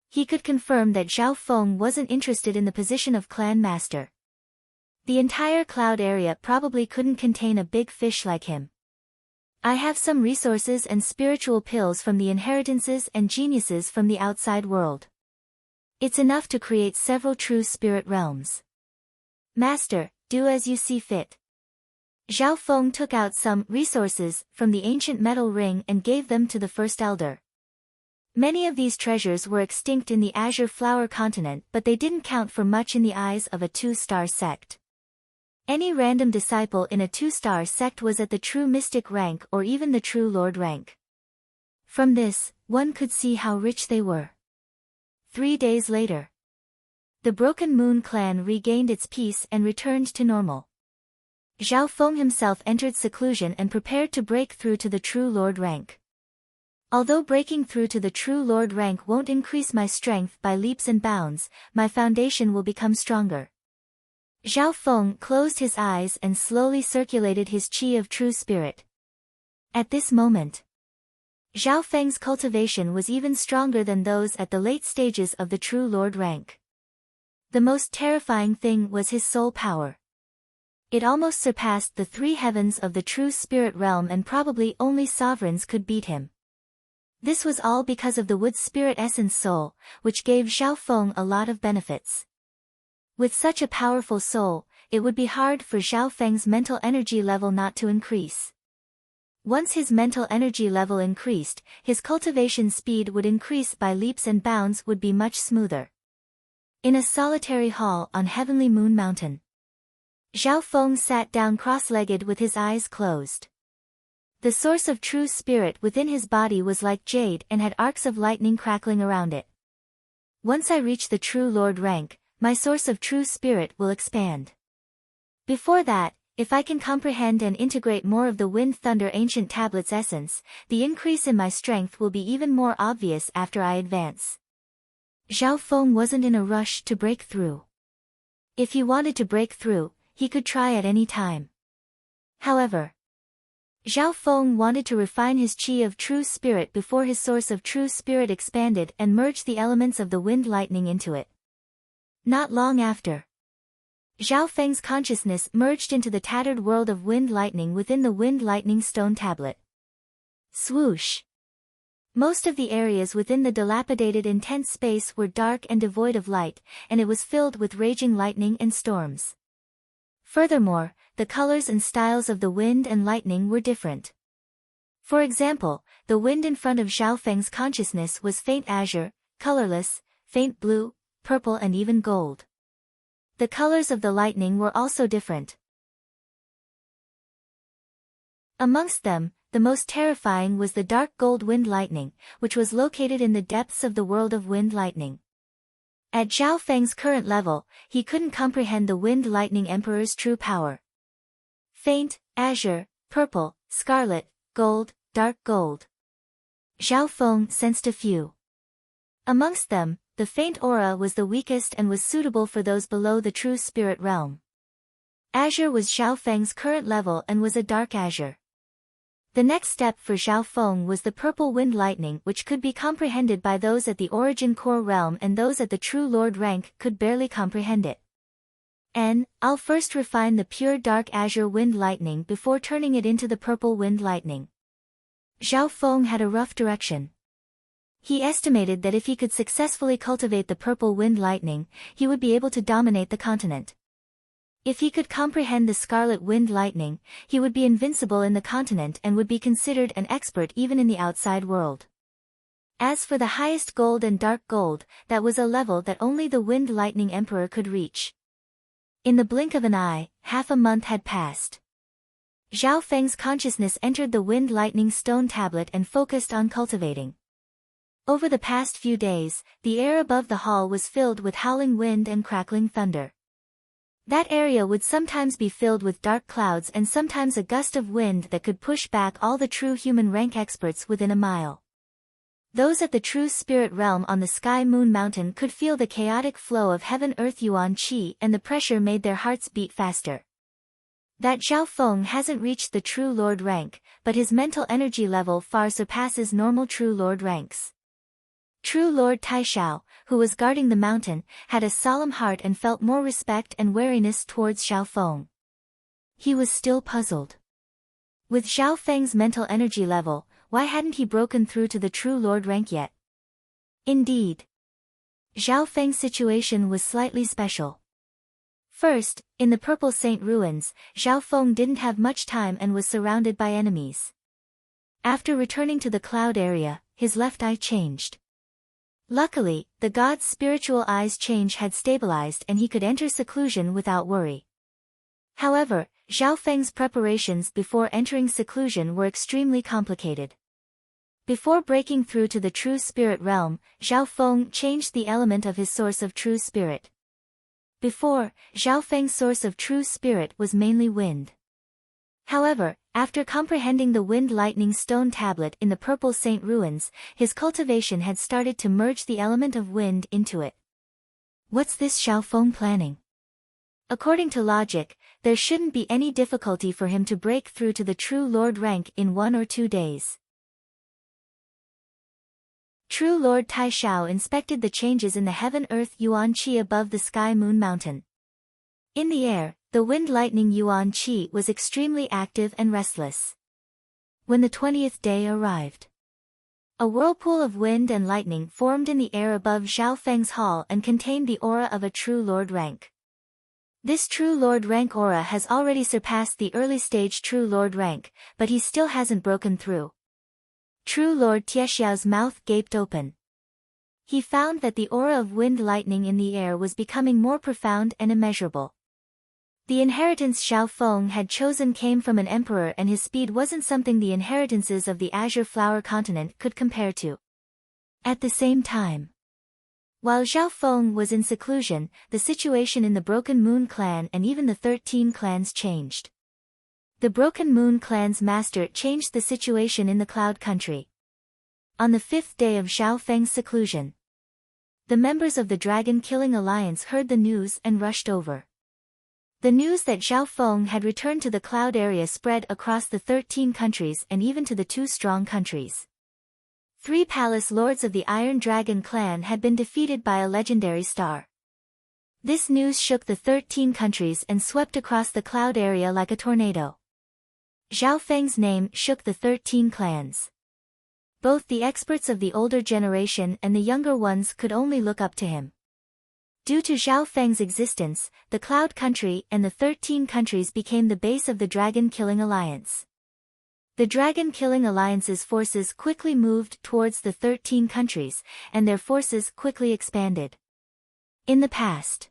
He could confirm that Zhao Feng wasn't interested in the position of clan master. The entire cloud area probably couldn't contain a big fish like him. I have some resources and spiritual pills from the inheritances and geniuses from the outside world. It's enough to create several true spirit realms. Master, do as you see fit. Zhao Feng took out some resources from the ancient metal ring and gave them to the first elder. Many of these treasures were extinct in the Azure Flower continent, but they didn't count for much in the eyes of a two-star sect. Any random disciple in a two-star sect was at the true mystic rank or even the true lord rank. From this, one could see how rich they were. 3 days later, the Broken Moon clan regained its peace and returned to normal. Zhao Feng himself entered seclusion and prepared to break through to the true lord rank. Although breaking through to the true lord rank won't increase my strength by leaps and bounds, my foundation will become stronger. Zhao Feng closed his eyes and slowly circulated his qi of true spirit. At this moment, Zhao Feng's cultivation was even stronger than those at the late stages of the true lord rank. The most terrifying thing was his soul power. It almost surpassed the 3 heavens of the true spirit realm, and probably only sovereigns could beat him. This was all because of the wood spirit essence soul, which gave Zhao Feng a lot of benefits. With such a powerful soul, it would be hard for Zhao Feng's mental energy level not to increase. Once his mental energy level increased, his cultivation speed would increase by leaps and bounds, would be much smoother. In a solitary hall on Heavenly Moon Mountain, Zhao Feng sat down cross-legged with his eyes closed. The source of true spirit within his body was like jade and had arcs of lightning crackling around it. Once I reach the true lord rank, my source of true spirit will expand. Before that, if I can comprehend and integrate more of the Wind Thunder Ancient Tablet's essence, the increase in my strength will be even more obvious after I advance. Zhao Feng wasn't in a rush to break through. If he wanted to break through, he could try at any time. However, Zhao Feng wanted to refine his qi of true spirit before his source of true spirit expanded and merged the elements of the wind lightning into it. Not long after, Zhao Feng's consciousness merged into the tattered world of wind lightning within the wind lightning stone tablet. Swoosh! Most of the areas within the dilapidated intense space were dark and devoid of light, and it was filled with raging lightning and storms. Furthermore, the colors and styles of the wind and lightning were different. For example, the wind in front of Zhao Feng's consciousness was faint azure, colorless, faint blue, purple and even gold. The colors of the lightning were also different. Amongst them, the most terrifying was the dark gold wind lightning, which was located in the depths of the world of wind lightning. At Zhao Feng's current level, he couldn't comprehend the wind lightning emperor's true power. Faint, azure, purple, scarlet, gold, dark gold. Zhao Feng sensed a few. Amongst them, the faint aura was the weakest and was suitable for those below the true spirit realm. Azure was Zhao Feng's current level and was a dark azure. The next step for Zhao Feng was the purple wind lightning, which could be comprehended by those at the origin core realm, and those at the true lord rank could barely comprehend it. I'll first refine the pure dark azure wind lightning before turning it into the purple wind lightning. Zhao Feng had a rough direction. He estimated that if he could successfully cultivate the purple wind lightning, he would be able to dominate the continent. If he could comprehend the scarlet wind lightning, he would be invincible in the continent and would be considered an expert even in the outside world. As for the highest gold and dark gold, that was a level that only the wind lightning emperor could reach. In the blink of an eye, half a month had passed. Zhao Feng's consciousness entered the wind lightning stone tablet and focused on cultivating. Over the past few days, the air above the hall was filled with howling wind and crackling thunder. That area would sometimes be filled with dark clouds and sometimes a gust of wind that could push back all the true human rank experts within a mile. Those at the true spirit realm on the Sky Moon Mountain could feel the chaotic flow of Heaven Earth Yuan Qi, and the pressure made their hearts beat faster. That Zhao Feng hasn't reached the True Lord rank, but his mental energy level far surpasses normal True Lord ranks. True Lord Taishao, who was guarding the mountain, had a solemn heart and felt more respect and wariness towards Zhao Feng. He was still puzzled. With Zhao Feng's mental energy level, why hadn't he broken through to the True Lord rank yet? Indeed, Zhao Feng's situation was slightly special. First, in the Purple Saint ruins, Zhao Feng didn't have much time and was surrounded by enemies. After returning to the cloud area, his left eye changed. Luckily, the god's spiritual eye's change had stabilized and he could enter seclusion without worry. However, Zhao Feng's preparations before entering seclusion were extremely complicated. Before breaking through to the true spirit realm, Zhao Feng changed the element of his source of true spirit. Before, Zhao Feng's source of true spirit was mainly wind. However, after comprehending the wind lightning stone tablet in the Purple Saint ruins, his cultivation had started to merge the element of wind into it. What's this Zhao Feng planning? According to logic, there shouldn't be any difficulty for him to break through to the True Lord rank in 1 or 2 days. True Lord Taishao inspected the changes in the heaven-earth Yuan Qi above the sky-moon mountain. In the air, the wind-lightning Yuan Qi was extremely active and restless. When the 20th day arrived, a whirlpool of wind and lightning formed in the air above Zhao Feng's hall and contained the aura of a True Lord rank. This True Lord rank aura has already surpassed the early stage True Lord rank, but he still hasn't broken through. True Lord Tiexiao's mouth gaped open. He found that the aura of wind lightning in the air was becoming more profound and immeasurable. The inheritance Zhao Feng had chosen came from an emperor and his speed wasn't something the inheritances of the Azure Flower continent could compare to. At the same time, while Zhao Feng was in seclusion, the situation in the Broken Moon clan and even the 13 clans changed. The Broken Moon clan's master changed the situation in the Cloud Country. On the 5th day of Zhao Feng's seclusion, the members of the Dragon Killing Alliance heard the news and rushed over. The news that Zhao Feng had returned to the cloud area spread across the 13 countries and even to the 2 strong countries. 3 palace lords of the Iron Dragon clan had been defeated by a legendary star. This news shook the 13 countries and swept across the cloud area like a tornado. Zhao Feng's name shook the 13 clans. Both the experts of the older generation and the younger ones could only look up to him. Due to Zhao Feng's existence, the Cloud Country and the 13 countries became the base of the Dragon Killing Alliance. The Dragon Killing Alliance's forces quickly moved towards the 13 countries, and their forces quickly expanded. In the past,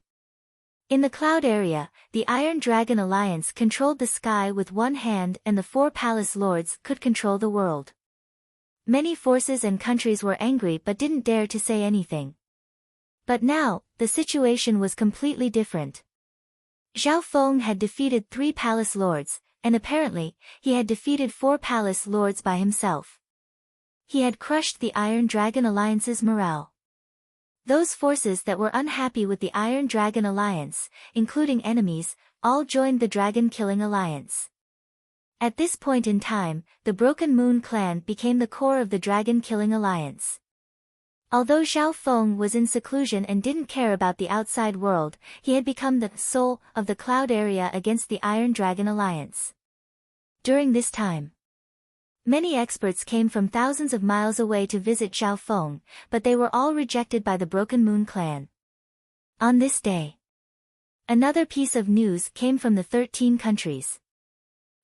in the cloud area, the Iron Dragon Alliance controlled the sky with one hand and the 4 palace lords could control the world. Many forces and countries were angry but didn't dare to say anything. But now, the situation was completely different. Zhao Feng had defeated 3 palace lords, and apparently, he had defeated 4 palace lords by himself. He had crushed the Iron Dragon Alliance's morale. Those forces that were unhappy with the Iron Dragon Alliance, including enemies, all joined the Dragon Killing Alliance. At this point in time, the Broken Moon clan became the core of the Dragon Killing Alliance. Although Zhao Feng was in seclusion and didn't care about the outside world, he had become the soul of the cloud area against the Iron Dragon Alliance. During this time, many experts came from thousands of miles away to visit Zhao Feng, but they were all rejected by the Broken Moon clan. On this day, another piece of news came from the 13 countries.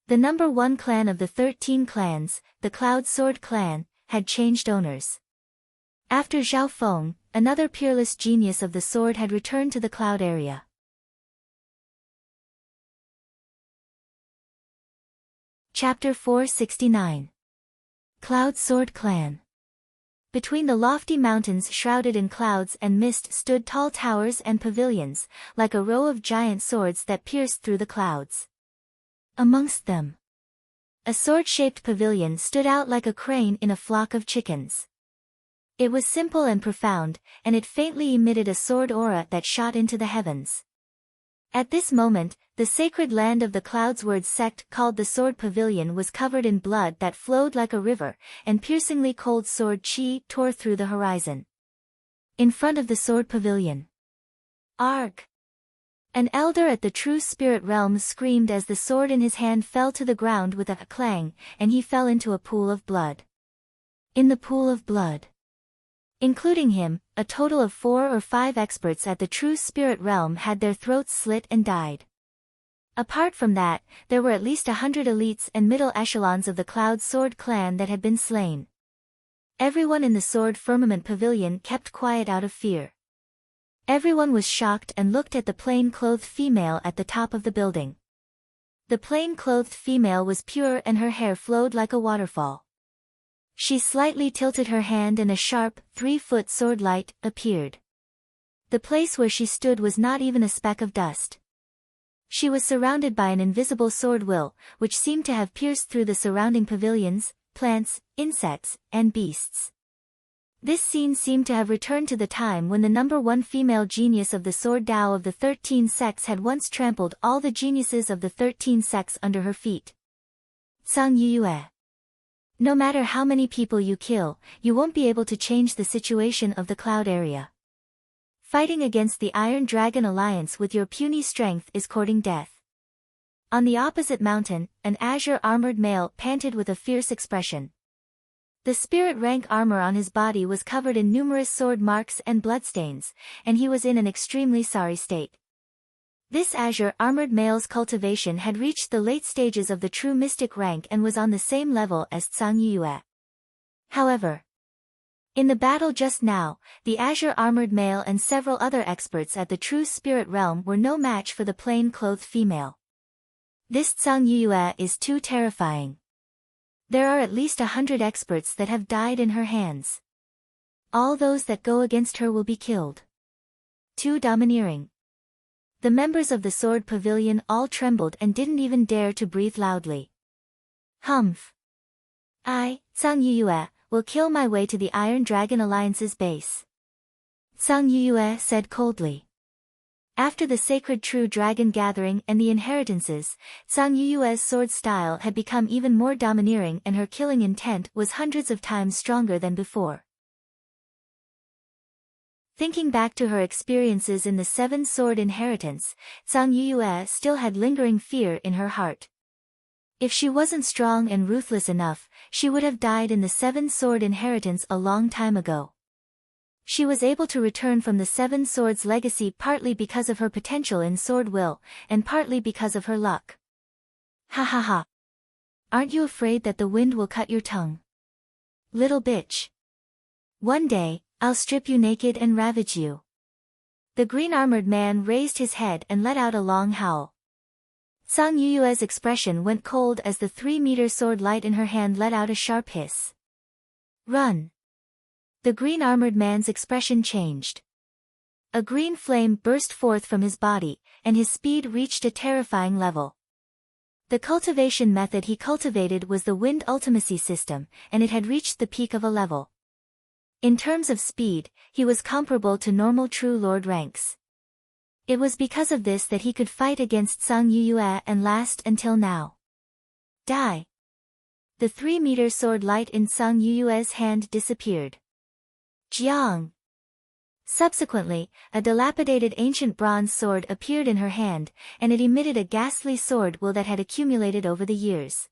The number 1 clan of the 13 clans, the Cloud Sword clan, had changed owners. After Zhao Feng, another peerless genius of the sword had returned to the cloud area. Chapter 469. Cloud Sword Clan. Between the lofty mountains shrouded in clouds and mist stood tall towers and pavilions, like a row of giant swords that pierced through the clouds. Amongst them, a sword-shaped pavilion stood out like a crane in a flock of chickens. It was simple and profound, and it faintly emitted a sword aura that shot into the heavens. At this moment, the sacred land of the Clouds Word sect called the Sword Pavilion was covered in blood that flowed like a river, and piercingly cold sword chi tore through the horizon. In front of the Sword Pavilion. Arg! An elder at the true spirit realm screamed as the sword in his hand fell to the ground with a clang, and he fell into a pool of blood. In the pool of blood, including him, a total of 4 or 5 experts at the true spirit realm had their throats slit and died. Apart from that, there were at least 100 elites and middle echelons of the Cloud Sword clan that had been slain. Everyone in the Sword Firmament Pavilion kept quiet out of fear. Everyone was shocked and looked at the plain-clothed female at the top of the building. The plain-clothed female was pure and her hair flowed like a waterfall. She slightly tilted her hand and a sharp, 3-foot sword light appeared. The place where she stood was not even a speck of dust. She was surrounded by an invisible sword will, which seemed to have pierced through the surrounding pavilions, plants, insects, and beasts. This scene seemed to have returned to the time when the number 1 female genius of the Sword Tao of the 13 sects had once trampled all the geniuses of the 13 sects under her feet. Sang Yue. No matter how many people you kill, you won't be able to change the situation of the cloud area. Fighting against the Iron Dragon Alliance with your puny strength is courting death. On the opposite mountain, an azure-armored male panted with a fierce expression. The spirit rank armor on his body was covered in numerous sword marks and bloodstains, and he was in an extremely sorry state. This azure-armored male's cultivation had reached the late stages of the true mystic rank and was on the same level as Tsang Yue. However, in the battle just now, the azure-armored male and several other experts at the true spirit realm were no match for the plain-clothed female. This Tsang Yue is too terrifying. There are at least 100 experts that have died in her hands. All those that go against her will be killed. Too domineering. The members of the Sword Pavilion all trembled and didn't even dare to breathe loudly. Humph. I, Tsang Yue, will kill my way to the Iron Dragon Alliance's base. Tsang Yue said coldly. After the sacred true dragon gathering and the inheritances, Tsang Yue's sword style had become even more domineering and her killing intent was hundreds of times stronger than before. Thinking back to her experiences in the 7 sword inheritance, Tsang Yue still had lingering fear in her heart. If she wasn't strong and ruthless enough, she would have died in the 7 sword inheritance a long time ago. She was able to return from the 7 Swords legacy partly because of her potential in sword will, and partly because of her luck. Ha ha ha. Aren't you afraid that the wind will cut your tongue? Little bitch. One day, I'll strip you naked and ravage you. The green-armored man raised his head and let out a long howl. Tsang Yue's expression went cold as the 3-meter sword light in her hand let out a sharp hiss. Run. The green-armored man's expression changed. A green flame burst forth from his body, and his speed reached a terrifying level. The cultivation method he cultivated was the Wind Ultimacy system, and it had reached the peak of a level. In terms of speed, he was comparable to normal True Lord ranks. It was because of this that he could fight against Tsang Yue and last until now. Die! The 3-meter sword light in Tsang Yue's hand disappeared. Jiang. Subsequently, a dilapidated ancient bronze sword appeared in her hand, and it emitted a ghastly sword will that had accumulated over the years.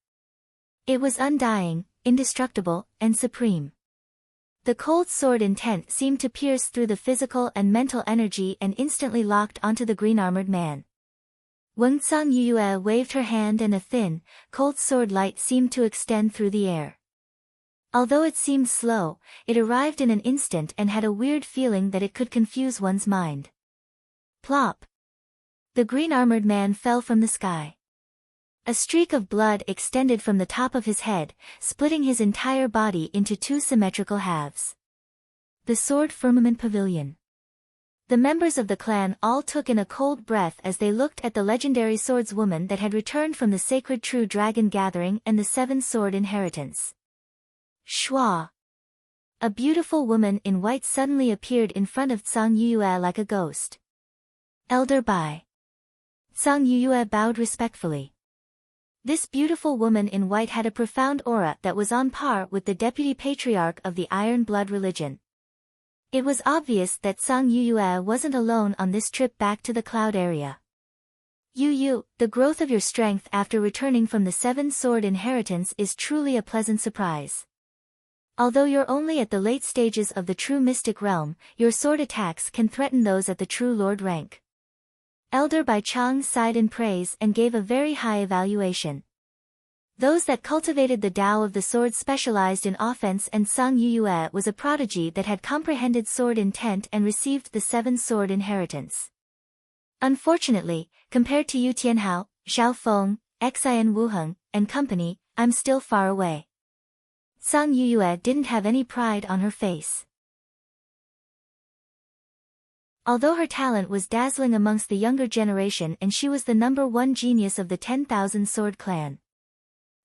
It was undying, indestructible, and supreme. The cold sword intent seemed to pierce through the physical and mental energy and instantly locked onto the green-armored man. When Tsang Yue waved her hand and a thin, cold sword light seemed to extend through the air. Although it seemed slow, it arrived in an instant and had a weird feeling that it could confuse one's mind. Plop! The green-armored man fell from the sky. A streak of blood extended from the top of his head, splitting his entire body into 2 symmetrical halves. The Sword Firmament Pavilion. The members of the clan all took in a cold breath as they looked at the legendary swordswoman that had returned from the sacred true dragon gathering and the 7 sword inheritance. Shua! A beautiful woman in white suddenly appeared in front of Tsang Yue like a ghost. Elder Bai. Sang Yuyue bowed respectfully. This beautiful woman in white had a profound aura that was on par with the deputy patriarch of the Iron Blood religion. It was obvious that Sang Yuyue wasn't alone on this trip back to the cloud area. Yu, the growth of your strength after returning from the Seven Sword inheritance is truly a pleasant surprise. Although you're only at the late stages of the true mystic realm, your sword attacks can threaten those at the true lord rank. Elder Bai Chang sighed in praise and gave a very high evaluation. Those that cultivated the Tao of the sword specialized in offense, and Sang Yuyue was a prodigy that had comprehended sword intent and received the Seven Sword inheritance. Unfortunately, compared to Yu Tianhao, Zhao Feng, Xin Wuheng, and company, I'm still far away. Sang Yuyue didn't have any pride on her face. Although her talent was dazzling amongst the younger generation and she was the #1 genius of the 10,000 Sword Clan.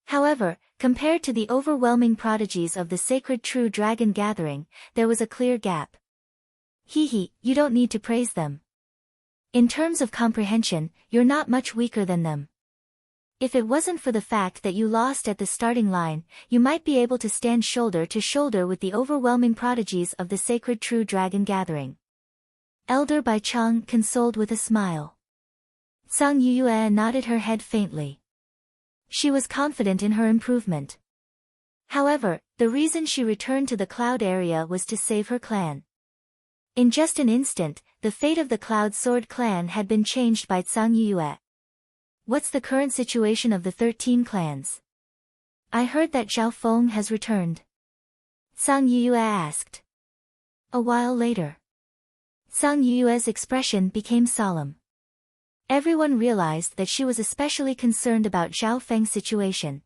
However, compared to the overwhelming prodigies of the sacred true dragon gathering, there was a clear gap. Hehe, you don't need to praise them. In terms of comprehension, you're not much weaker than them. If it wasn't for the fact that you lost at the starting line, you might be able to stand shoulder to shoulder with the overwhelming prodigies of the sacred true dragon gathering. Elder Bai Chang consoled with a smile. Sang Yuyue nodded her head faintly. She was confident in her improvement. However, the reason she returned to the cloud area was to save her clan. In just an instant, the fate of the Cloud Sword clan had been changed by Sang Yuyue. What's the current situation of the 13 clans? I heard that Zhao Feng has returned. Sang Yuyue asked. A while later. Sang Yuyue's expression became solemn. Everyone realized that she was especially concerned about Zhao Feng's situation.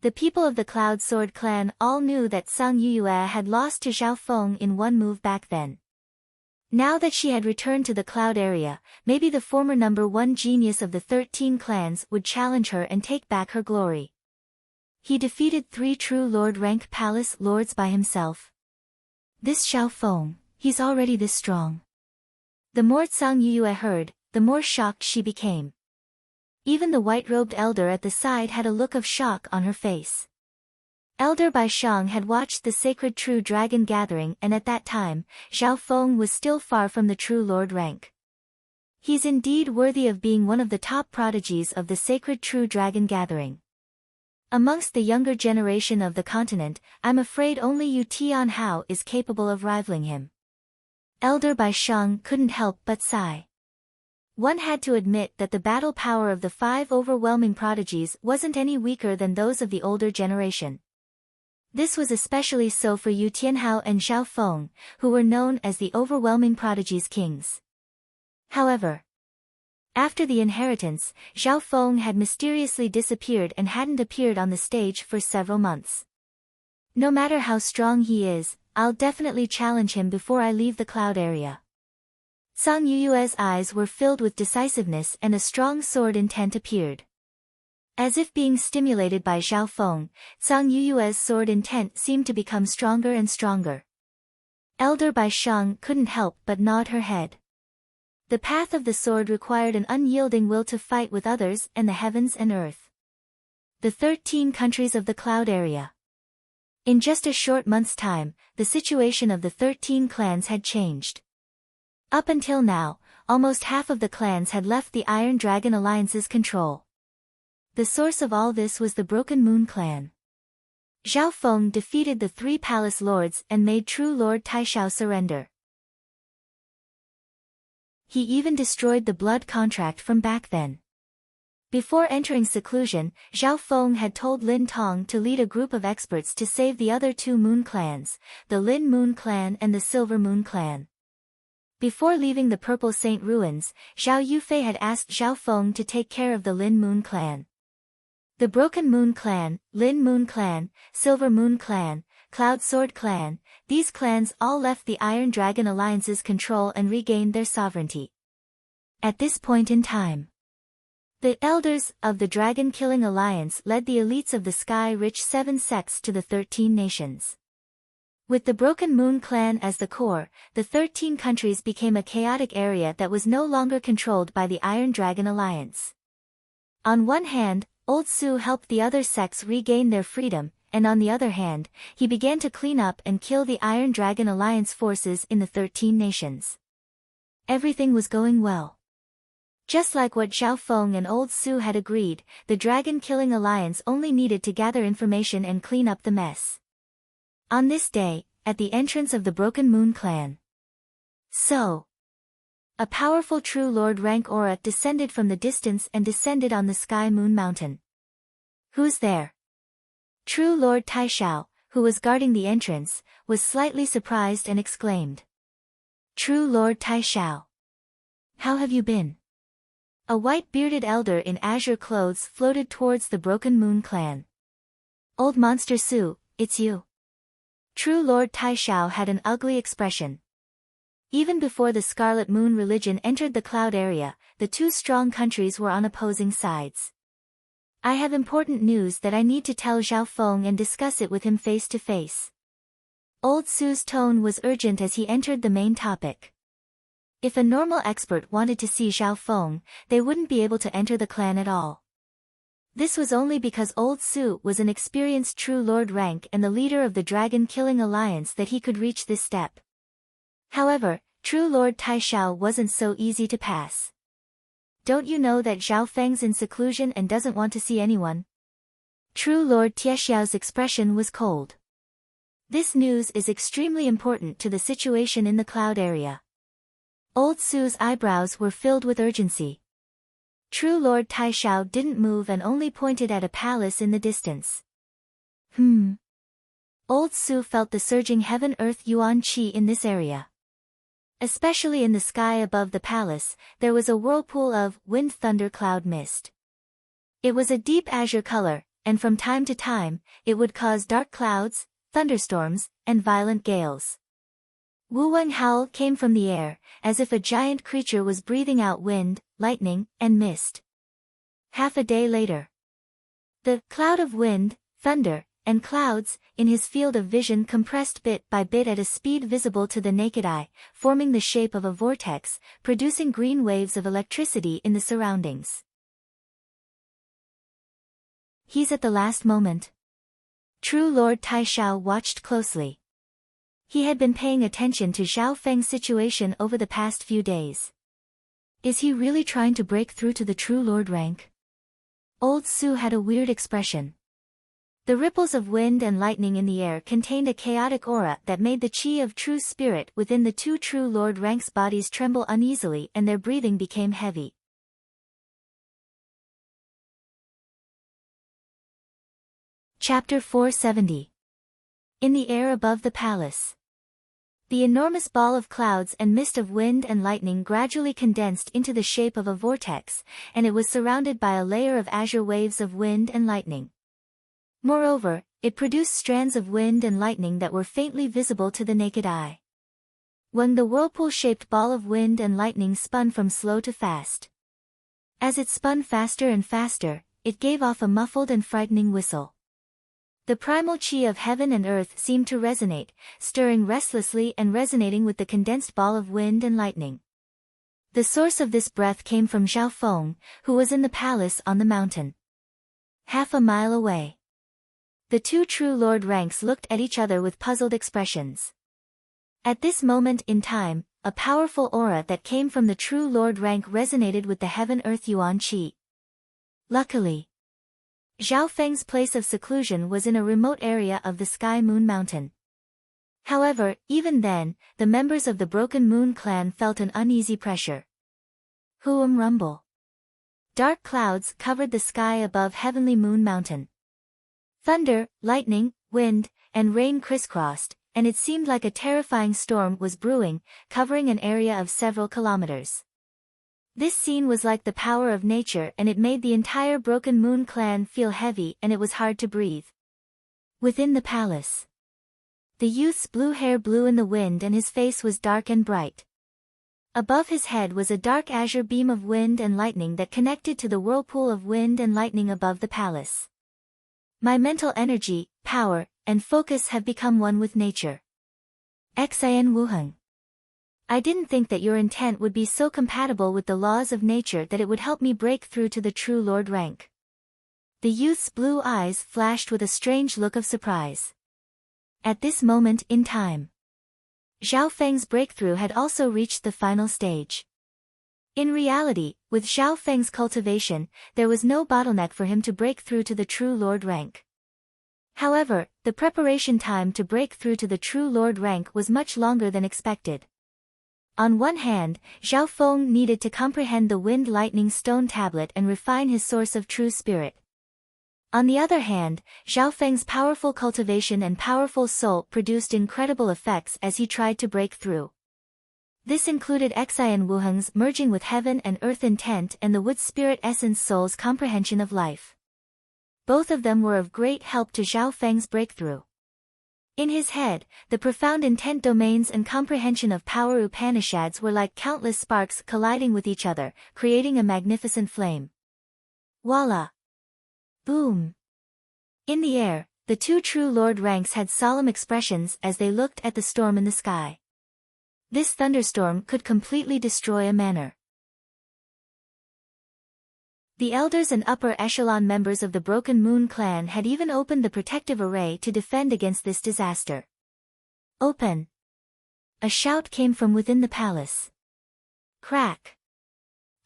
The people of the Cloud Sword clan all knew that Sang Yuyue had lost to Zhao Feng in one move back then. Now that she had returned to the cloud area, maybe the former #1 genius of the 13 clans would challenge her and take back her glory. He defeated 3 true lord rank palace lords by himself. This Zhao Feng, he's already this strong. The more Sang Yuyue heard, the more shocked she became. Even the white-robed elder at the side had a look of shock on her face. Elder Bai Shang had watched the sacred true dragon gathering, and at that time, Zhao Feng was still far from the true lord rank. He's indeed worthy of being one of the top prodigies of the sacred true dragon gathering. Amongst the younger generation of the continent, I'm afraid only Yu Tianhao is capable of rivaling him. Elder Bai Shang couldn't help but sigh. One had to admit that the battle power of the 5 overwhelming prodigies wasn't any weaker than those of the older generation. This was especially so for Yu Tianhao and Zhao Feng, who were known as the overwhelming prodigies kings. However, after the inheritance, Zhao Feng had mysteriously disappeared and hadn't appeared on the stage for several months. No matter how strong he is, I'll definitely challenge him before I leave the cloud area. Sang Yuyue's eyes were filled with decisiveness and a strong sword intent appeared. As if being stimulated by Zhao Feng, Sang Yuyue's sword intent seemed to become stronger and stronger. Elder Bai Shang couldn't help but nod her head. The path of the sword required an unyielding will to fight with others and the heavens and earth. The 13 countries of the cloud area. In just a short month's time, the situation of the 13 clans had changed. Up until now, almost half of the clans had left the Iron Dragon Alliance's control. The source of all this was the Broken Moon clan. Zhao Feng defeated the 3 palace lords and made true Lord Taishao surrender. He even destroyed the blood contract from back then. Before entering seclusion, Zhao Feng had told Lin Tong to lead a group of experts to save the other 2 moon clans, the Lin Moon clan and the Silver Moon clan. Before leaving the Purple Saint ruins, Zhao Yufei had asked Zhao Feng to take care of the Lin Moon clan. The Broken Moon clan, Lin Moon clan, Silver Moon clan, Cloud Sword clan, these clans all left the Iron Dragon Alliance's control and regained their sovereignty. At this point in time, the elders of the Dragon Killing Alliance led the elites of the Sky Rich 7 sects to the 13 nations. With the Broken Moon clan as the core, the 13 countries became a chaotic area that was no longer controlled by the Iron Dragon Alliance. On one hand, Old Su helped the other sects regain their freedom, and on the other hand, he began to clean up and kill the Iron Dragon Alliance forces in the 13 nations. Everything was going well. Just like what Zhao Feng and Old Su had agreed, the Dragon Killing Alliance only needed to gather information and clean up the mess. On this day, at the entrance of the Broken Moon clan. A powerful True Lord rank aura descended from the distance and descended on the Sky Moon Mountain. Who's there? True Lord Taishao, who was guarding the entrance, was slightly surprised and exclaimed. True Lord Taishao. How have you been? A white-bearded elder in azure clothes floated towards the Broken Moon clan. Old Monster Su, it's you. True Lord Taishao had an ugly expression. Even before the Scarlet Moon religion entered the cloud area, the two strong countries were on opposing sides. I have important news that I need to tell Zhao Feng and discuss it with him face to face. Old Su's tone was urgent as he entered the main topic. If a normal expert wanted to see Zhao Feng, they wouldn't be able to enter the clan at all. This was only because Old Su was an experienced True Lord rank and the leader of the Dragon Killing Alliance that he could reach this step. However, True Lord Taishao wasn't so easy to pass. Don't you know that Zhao Feng's in seclusion and doesn't want to see anyone? True Lord Tiexiao's expression was cold. This news is extremely important to the situation in the cloud area. Old Su's eyebrows were filled with urgency. True Lord Taishao didn't move and only pointed at a palace in the distance. Old Su felt the surging heaven-earth yuan qi in this area. Especially in the sky above the palace, there was a whirlpool of wind-thunder cloud mist. It was a deep azure color, and from time to time, it would cause dark clouds, thunderstorms, and violent gales. Wu-weng howl came from the air, as if a giant creature was breathing out wind, lightning, and mist. Half a day later. The cloud of wind, thunder, and clouds, in his field of vision compressed bit by bit at a speed visible to the naked eye, forming the shape of a vortex, producing green waves of electricity in the surroundings. He's at the last moment. True Lord Taishao watched closely. He had been paying attention to Zhao Feng's situation over the past few days. Is he really trying to break through to the True Lord rank? Old Su had a weird expression. The ripples of wind and lightning in the air contained a chaotic aura that made the chi of true spirit within the two True Lord ranks' bodies tremble uneasily and their breathing became heavy. Chapter 470. In the air above the palace. The enormous ball of clouds and mist of wind and lightning gradually condensed into the shape of a vortex, and it was surrounded by a layer of azure waves of wind and lightning. Moreover, it produced strands of wind and lightning that were faintly visible to the naked eye. When the whirlpool-shaped ball of wind and lightning spun from slow to fast. As it spun faster and faster, it gave off a muffled and frightening whistle. The primal chi of heaven and earth seemed to resonate, stirring restlessly and resonating with the condensed ball of wind and lightning. The source of this breath came from Zhao Feng, who was in the palace on the mountain. Half a mile away. The two True Lord ranks looked at each other with puzzled expressions. At this moment in time, a powerful aura that came from the True Lord rank resonated with the heaven-earth yuan qi. Luckily, Zhao Feng's place of seclusion was in a remote area of the Sky Moon Mountain. However, even then, the members of the Broken Moon clan felt an uneasy pressure. Rumble. Dark clouds covered the sky above Heavenly Moon Mountain. Thunder, lightning, wind, and rain crisscrossed, and it seemed like a terrifying storm was brewing, covering an area of several kilometers. This scene was like the power of nature and it made the entire Broken Moon clan feel heavy and it was hard to breathe. Within the palace. The youth's blue hair blew in the wind and his face was dark and bright. Above his head was a dark azure beam of wind and lightning that connected to the whirlpool of wind and lightning above the palace. My mental energy, power, and focus have become one with nature. Xian Wuheng. I didn't think that your intent would be so compatible with the laws of nature that it would help me break through to the true Lord rank. The youth's blue eyes flashed with a strange look of surprise. At this moment in time, Zhao Feng's breakthrough had also reached the final stage. In reality, with Zhao Feng's cultivation, there was no bottleneck for him to break through to the true Lord rank. However, the preparation time to break through to the true Lord rank was much longer than expected. On one hand, Zhao Feng needed to comprehend the Wind Lightning Stone Tablet and refine his source of true spirit. On the other hand, Zhao Feng's powerful cultivation and powerful soul produced incredible effects as he tried to break through. This included Xian Wuheng's merging with heaven and earth intent and the wood spirit essence soul's comprehension of life. Both of them were of great help to Zhao Feng's breakthrough. In his head, the profound intent domains and comprehension of power Upanishads were like countless sparks colliding with each other, creating a magnificent flame. Voila! Boom! In the air, the two true Lord ranks had solemn expressions as they looked at the storm in the sky. This thunderstorm could completely destroy a manor. The elders and upper echelon members of the Broken Moon clan had even opened the protective array to defend against this disaster. Open! A shout came from within the palace. Crack!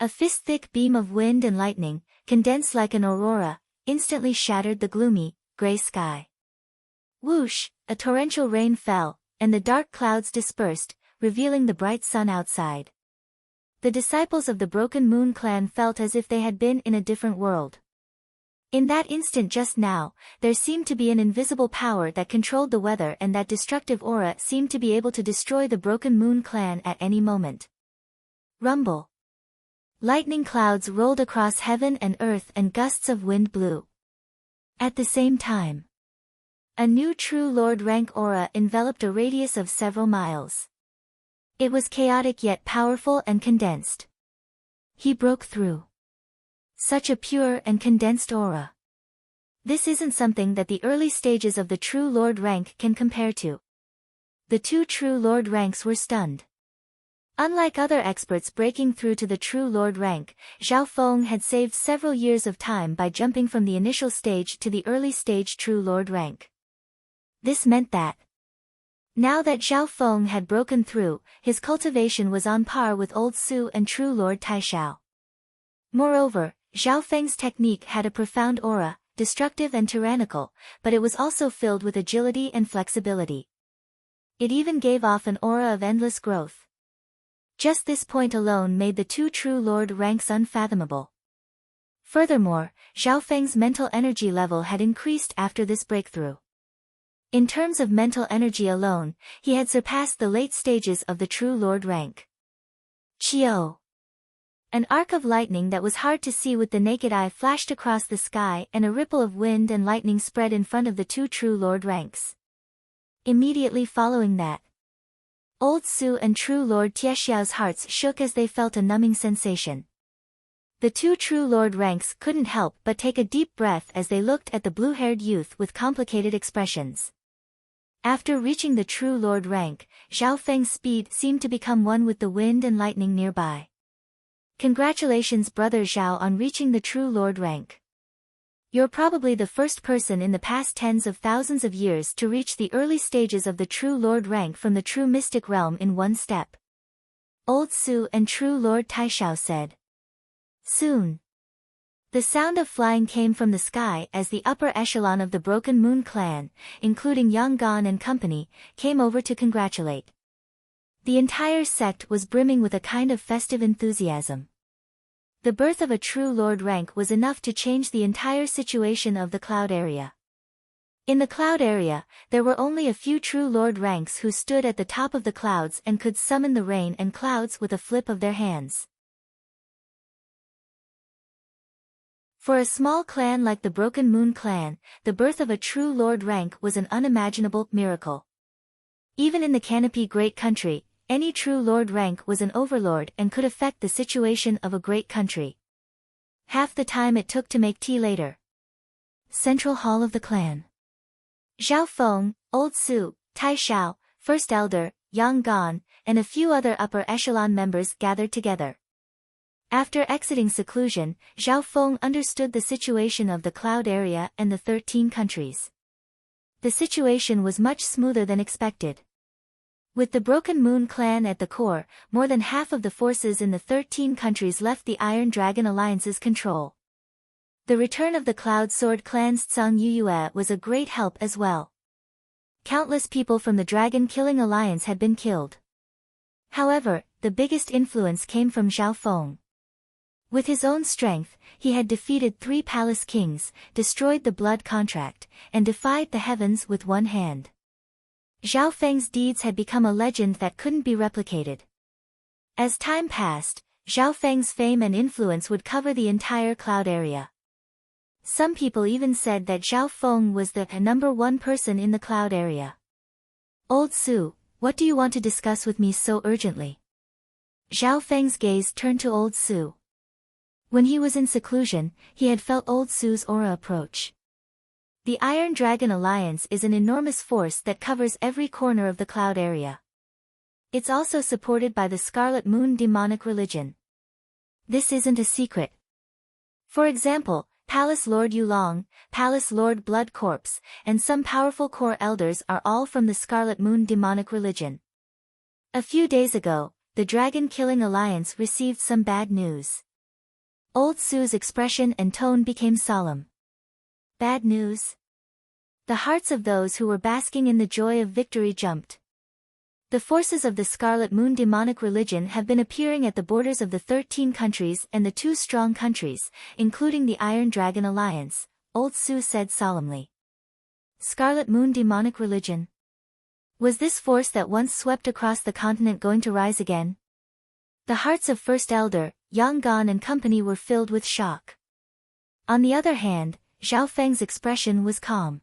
A fist-thick beam of wind and lightning, condensed like an aurora, instantly shattered the gloomy, gray sky. Whoosh! A torrential rain fell, and the dark clouds dispersed, revealing the bright sun outside. The disciples of the Broken Moon clan felt as if they had been in a different world. In that instant just now, there seemed to be an invisible power that controlled the weather, and that destructive aura seemed to be able to destroy the Broken Moon clan at any moment. Rumble! Lightning clouds rolled across heaven and earth and gusts of wind blew. At the same time, a new true Lord rank aura enveloped a radius of several miles. It was chaotic yet powerful and condensed. He broke through. Such a pure and condensed aura. This isn't something that the early stages of the true Lord rank can compare to. The two true Lord ranks were stunned. Unlike other experts breaking through to the true Lord rank, Zhao Feng had saved several years of time by jumping from the initial stage to the early stage true Lord rank. This meant that now that Zhao Feng had broken through, his cultivation was on par with Old Su and true Lord Taishao. Moreover, Zhao Feng's technique had a profound aura, destructive and tyrannical, but it was also filled with agility and flexibility. It even gave off an aura of endless growth. Just this point alone made the two true Lord ranks unfathomable. Furthermore, Zhao Feng's mental energy level had increased after this breakthrough. In terms of mental energy alone, he had surpassed the late stages of the true Lord rank. Chio! An arc of lightning that was hard to see with the naked eye flashed across the sky, and a ripple of wind and lightning spread in front of the two true Lord ranks. Immediately following that, Old Su and true Lord Tiexiao's hearts shook as they felt a numbing sensation. The two true Lord ranks couldn't help but take a deep breath as they looked at the blue-haired youth with complicated expressions. After reaching the true Lord rank, Zhao Feng's speed seemed to become one with the wind and lightning nearby. Congratulations, Brother Zhao, on reaching the true Lord rank. You're probably the first person in the past tens of thousands of years to reach the early stages of the true Lord rank from the true mystic realm in one step. Old Su and true Lord Taishao said. Soon. The sound of flying came from the sky as the upper echelon of the Broken Moon clan, including Yang Gan and company, came over to congratulate. The entire sect was brimming with a kind of festive enthusiasm. The birth of a true Lord rank was enough to change the entire situation of the cloud area. In the cloud area, there were only a few true Lord ranks who stood at the top of the clouds and could summon the rain and clouds with a flip of their hands. For a small clan like the Broken Moon clan, the birth of a true Lord rank was an unimaginable miracle. Even in the Canopy Great Country, any true Lord rank was an overlord and could affect the situation of a great country. Half the time it took to make tea later. Central Hall of the Clan. Zhao Feng, Old Su, Taishao, First Elder, Yang Gan, and a few other upper echelon members gathered together. After exiting seclusion, Zhao Feng understood the situation of the cloud area and the 13 countries. The situation was much smoother than expected. With the Broken Moon clan at the core, more than half of the forces in the 13 countries left the Iron Dragon Alliance's control. The return of the Cloud Sword clan's Tsang Yuyue was a great help as well. Countless people from the Dragon Killing Alliance had been killed. However, the biggest influence came from Zhao Feng. With his own strength, he had defeated 3 palace kings, destroyed the blood contract, and defied the heavens with one hand. Zhao Feng's deeds had become a legend that couldn't be replicated. As time passed, Zhao Feng's fame and influence would cover the entire cloud area. Some people even said that Zhao Feng was the #1 person in the cloud area. "Old Su, what do you want to discuss with me so urgently?" Zhao Feng's gaze turned to Old Su. When he was in seclusion, he had felt Old Su's aura approach. The Iron Dragon Alliance is an enormous force that covers every corner of the cloud area. It's also supported by the Scarlet Moon demonic religion. This isn't a secret. For example, Palace Lord Yulong, Palace Lord Blood Corpse, and some powerful core elders are all from the Scarlet Moon demonic religion. A few days ago, the Dragon Killing Alliance received some bad news. Old Su's expression and tone became solemn. Bad news? The hearts of those who were basking in the joy of victory jumped. The forces of the Scarlet Moon demonic religion have been appearing at the borders of the 13 countries and the 2 strong countries, including the Iron Dragon Alliance, Old Su said solemnly. Scarlet Moon demonic religion? Was this force that once swept across the continent going to rise again? The hearts of First Elder, Yang Gan and company were filled with shock. On the other hand, Zhao Feng's expression was calm.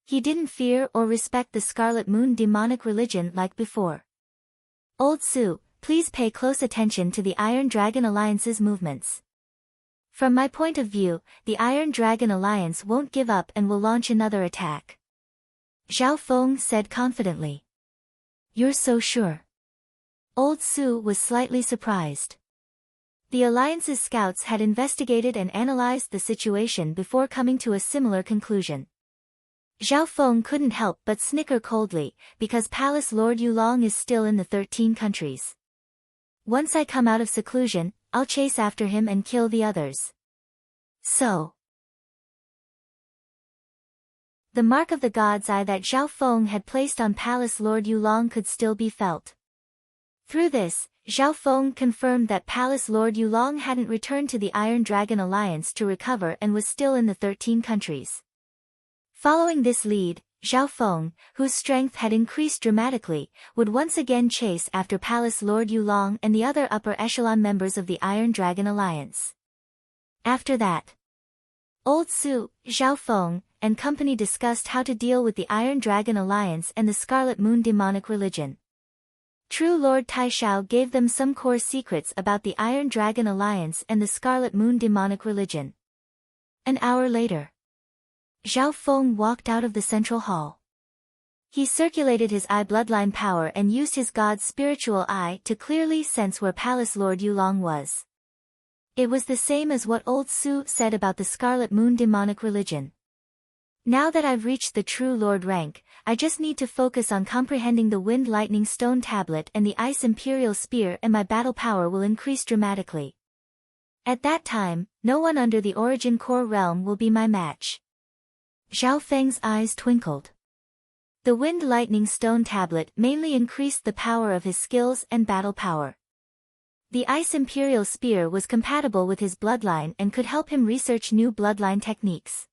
He didn't fear or respect the Scarlet Moon demonic religion like before. Old Su, please pay close attention to the Iron Dragon Alliance's movements. From my point of view, the Iron Dragon Alliance won't give up and will launch another attack. Zhao Feng said confidently. You're so sure? Old Su was slightly surprised. The Alliance's scouts had investigated and analyzed the situation before coming to a similar conclusion. Zhao Feng couldn't help but snicker coldly, because Palace Lord Yulong is still in the 13 countries. Once I come out of seclusion, I'll chase after him and kill the others. So, the mark of the god's eye that Zhao Feng had placed on Palace Lord Yulong could still be felt. Through this, Zhao Feng confirmed that Palace Lord Yulong hadn't returned to the Iron Dragon Alliance to recover and was still in the 13 countries. Following this lead, Zhao Feng, whose strength had increased dramatically, would once again chase after Palace Lord Yulong and the other upper echelon members of the Iron Dragon Alliance. After that, Old Su, Zhao Feng, and company discussed how to deal with the Iron Dragon Alliance and the Scarlet Moon demonic religion. True Lord Taishao gave them some core secrets about the Iron Dragon Alliance and the Scarlet Moon demonic religion. An hour later, Zhao Feng walked out of the central hall. He circulated his eye bloodline power and used his god's spiritual eye to clearly sense where Palace Lord Yulong was. It was the same as what Old Su said about the Scarlet Moon demonic religion. Now that I've reached the True Lord rank, I just need to focus on comprehending the Wind Lightning Stone Tablet and the Ice Imperial Spear, and my battle power will increase dramatically. At that time, no one under the Origin Core realm will be my match. Zhao Feng's eyes twinkled. The Wind Lightning Stone Tablet mainly increased the power of his skills and battle power. The Ice Imperial Spear was compatible with his bloodline and could help him research new bloodline techniques.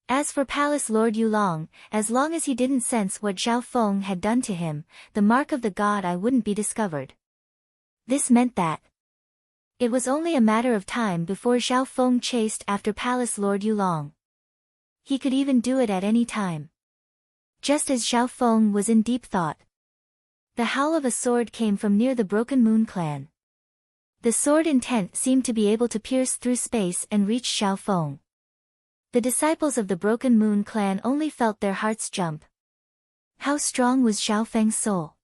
As for Palace Lord Yulong, as long as he didn't sense what Zhao Feng had done to him, the mark of the god eye wouldn't be discovered. This meant that it was only a matter of time before Zhao Feng chased after Palace Lord Yulong. He could even do it at any time. Just as Zhao Feng was in deep thought, the howl of a sword came from near the Broken Moon clan. The sword intent seemed to be able to pierce through space and reach Zhao Feng. The disciples of the Broken Moon clan only felt their hearts jump. How strong was Zhao Feng's soul?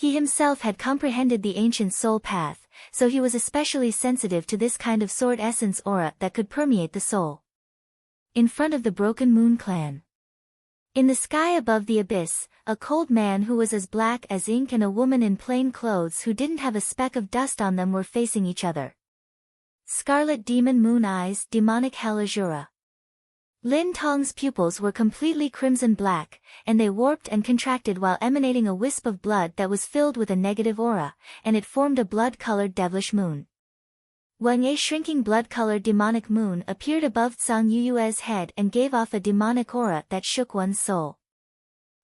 He himself had comprehended the ancient soul path, so he was especially sensitive to this kind of sword essence aura that could permeate the soul. In front of the Broken Moon clan. In the sky above the abyss, a cold man who was as black as ink and a woman in plain clothes who didn't have a speck of dust on them were facing each other. Scarlet demon moon eyes, demonic hell azura. Lin Tong's pupils were completely crimson black, and they warped and contracted while emanating a wisp of blood that was filled with a negative aura, and it formed a blood-colored devilish moon. When a shrinking blood-colored demonic moon appeared above Zhang Yue's head and gave off a demonic aura that shook one's soul.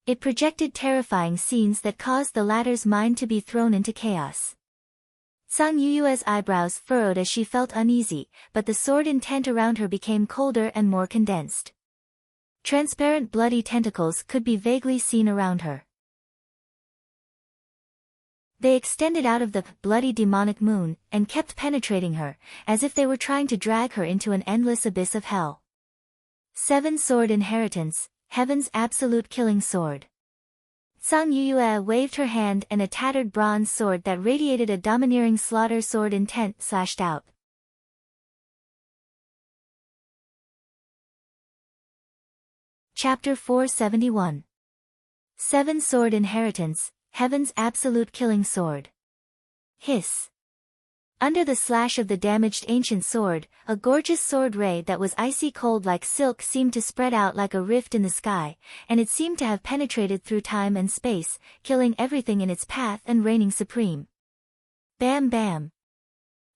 It projected terrifying scenes that caused the latter's mind to be thrown into chaos. Zhang Yue's eyebrows furrowed as she felt uneasy, but the sword intent around her became colder and more condensed. Transparent bloody tentacles could be vaguely seen around her. They extended out of the bloody demonic moon, and kept penetrating her, as if they were trying to drag her into an endless abyss of hell. 7 Sword Inheritance, Heaven's Absolute Killing Sword. Zhang Yue waved her hand and a tattered bronze sword that radiated a domineering slaughter sword intent slashed out. Chapter 471. 7 Sword Inheritance, Heaven's Absolute Killing Sword. Hiss. Under the slash of the damaged ancient sword, a gorgeous sword ray that was icy cold like silk seemed to spread out like a rift in the sky, and it seemed to have penetrated through time and space, killing everything in its path and reigning supreme. Bam bam.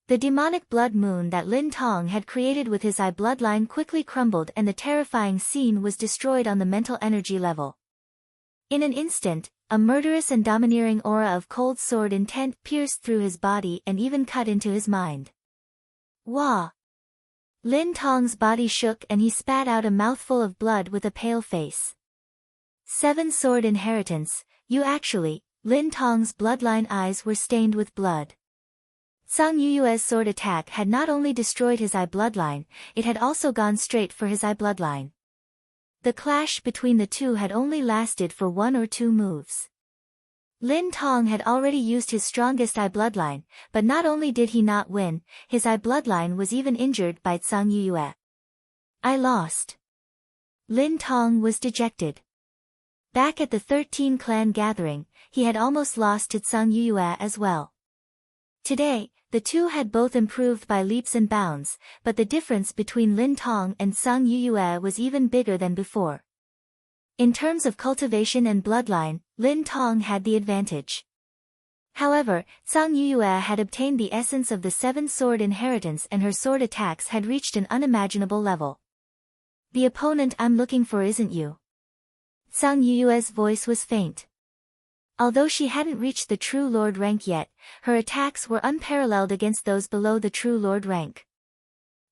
The demonic blood moon that Lin Tong had created with his eye bloodline quickly crumbled and the terrifying scene was destroyed on the mental energy level. In an instant, a murderous and domineering aura of cold sword intent pierced through his body and even cut into his mind. Wah! Lin Tong's body shook and he spat out a mouthful of blood with a pale face. 7 Sword Inheritance, you actually, Lin Tong's bloodline eyes were stained with blood. Zhang Yue's sword attack had not only destroyed his eye bloodline, it had also gone straight for his eye bloodline. The clash between the two had only lasted for 1 or 2 moves. Lin Tong had already used his strongest eye bloodline, but not only did he not win, his eye bloodline was even injured by Zhang Yue. I lost. Lin Tong was dejected. Back at the 13 clan gathering, he had almost lost to Zhang Yue as well. Today, the two had both improved by leaps and bounds, but the difference between Lin Tong and Zhang Yue was even bigger than before. In terms of cultivation and bloodline, Lin Tong had the advantage. However, Zhang Yue had obtained the essence of the 7 Sword Inheritance and her sword attacks had reached an unimaginable level. The opponent I'm looking for isn't you. Zhang Yue's voice was faint. Although she hadn't reached the True Lord rank yet, her attacks were unparalleled against those below the True Lord rank.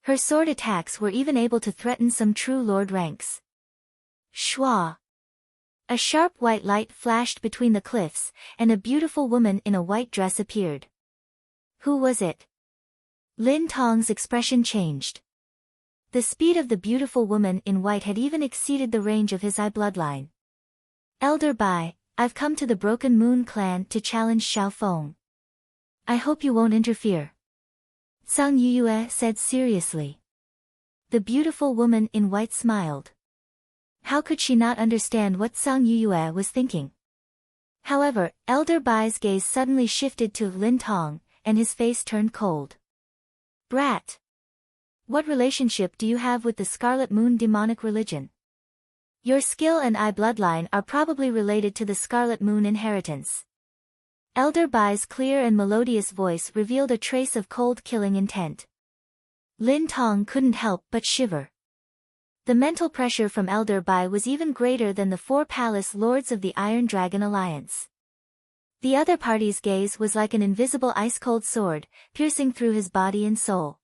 Her sword attacks were even able to threaten some True Lord ranks. Shwa! A sharp white light flashed between the cliffs, and a beautiful woman in a white dress appeared. Who was it? Lin Tong's expression changed. The speed of the beautiful woman in white had even exceeded the range of his eye bloodline. Elder Bai, I've come to the Broken Moon clan to challenge Xiaofeng. I hope you won't interfere. Zhang Yue said seriously. The beautiful woman in white smiled. How could she not understand what Zhang Yue was thinking? However, Elder Bai's gaze suddenly shifted to Lin Tong, and his face turned cold. Brat! What relationship do you have with the Scarlet Moon demonic religion? Your skill and eye bloodline are probably related to the Scarlet Moon inheritance. Elder Bai's clear and melodious voice revealed a trace of cold killing intent. Lin Tong couldn't help but shiver. The mental pressure from Elder Bai was even greater than the 4 palace lords of the Iron Dragon Alliance. The other party's gaze was like an invisible ice-cold sword, piercing through his body and soul.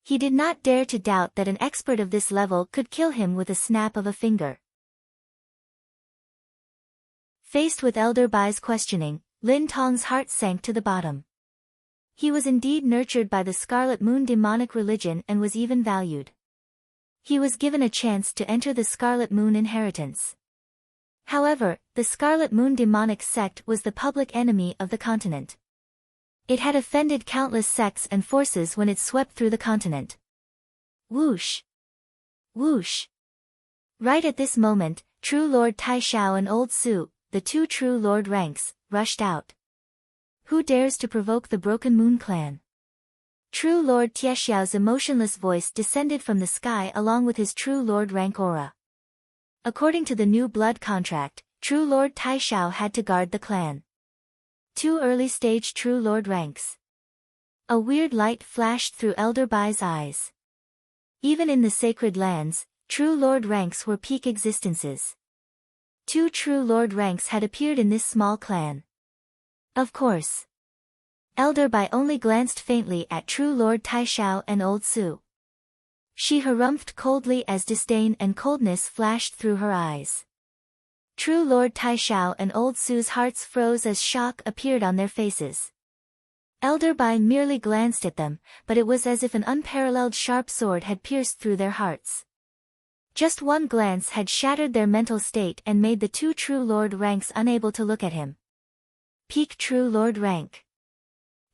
He did not dare to doubt that an expert of this level could kill him with a snap of a finger. Faced with Elder Bai's questioning, Lin Tong's heart sank to the bottom. He was indeed nurtured by the Scarlet Moon demonic religion and was even valued. He was given a chance to enter the Scarlet Moon inheritance. However, the Scarlet Moon demonic sect was the public enemy of the continent. It had offended countless sects and forces when it swept through the continent. Whoosh! Whoosh! Right at this moment, True Lord Taishao and Old Su, the two True Lord ranks, rushed out. Who dares to provoke the Broken Moon clan? True Lord Tiexiao's emotionless voice descended from the sky along with his True Lord rank aura. According to the new blood contract, True Lord Taishao had to guard the clan. Two early-stage True Lord ranks. A weird light flashed through Elder Bai's eyes. Even in the sacred lands, True Lord ranks were peak existences. Two True Lord ranks had appeared in this small clan. Of course. Elder Bai only glanced faintly at True Lord Taishao and Old Su. She harumphed coldly as disdain and coldness flashed through her eyes. True Lord Taishao and Old Su's hearts froze as shock appeared on their faces. Elder Bai merely glanced at them, but it was as if an unparalleled sharp sword had pierced through their hearts. Just one glance had shattered their mental state and made the two True Lord ranks unable to look at him. Peak True Lord rank.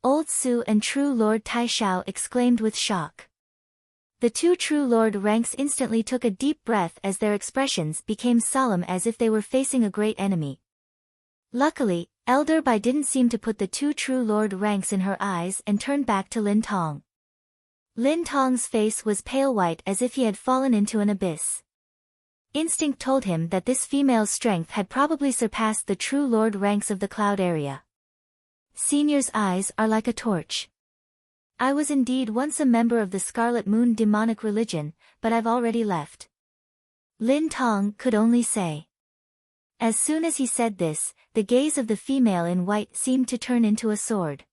Old Su and True Lord Taishao exclaimed with shock. The two True Lord ranks instantly took a deep breath as their expressions became solemn as if they were facing a great enemy. Luckily, Elder Bai didn't seem to put the two True Lord ranks in her eyes and turned back to Lin Tong. Lin Tong's face was pale white as if he had fallen into an abyss. Instinct told him that this female's strength had probably surpassed the True Lord ranks of the cloud area. Senior's eyes are like a torch. I was indeed once a member of the Scarlet Moon demonic religion, but I've already left. Lin Tong could only say. As soon as he said this, the gaze of the female in white seemed to turn into a sword.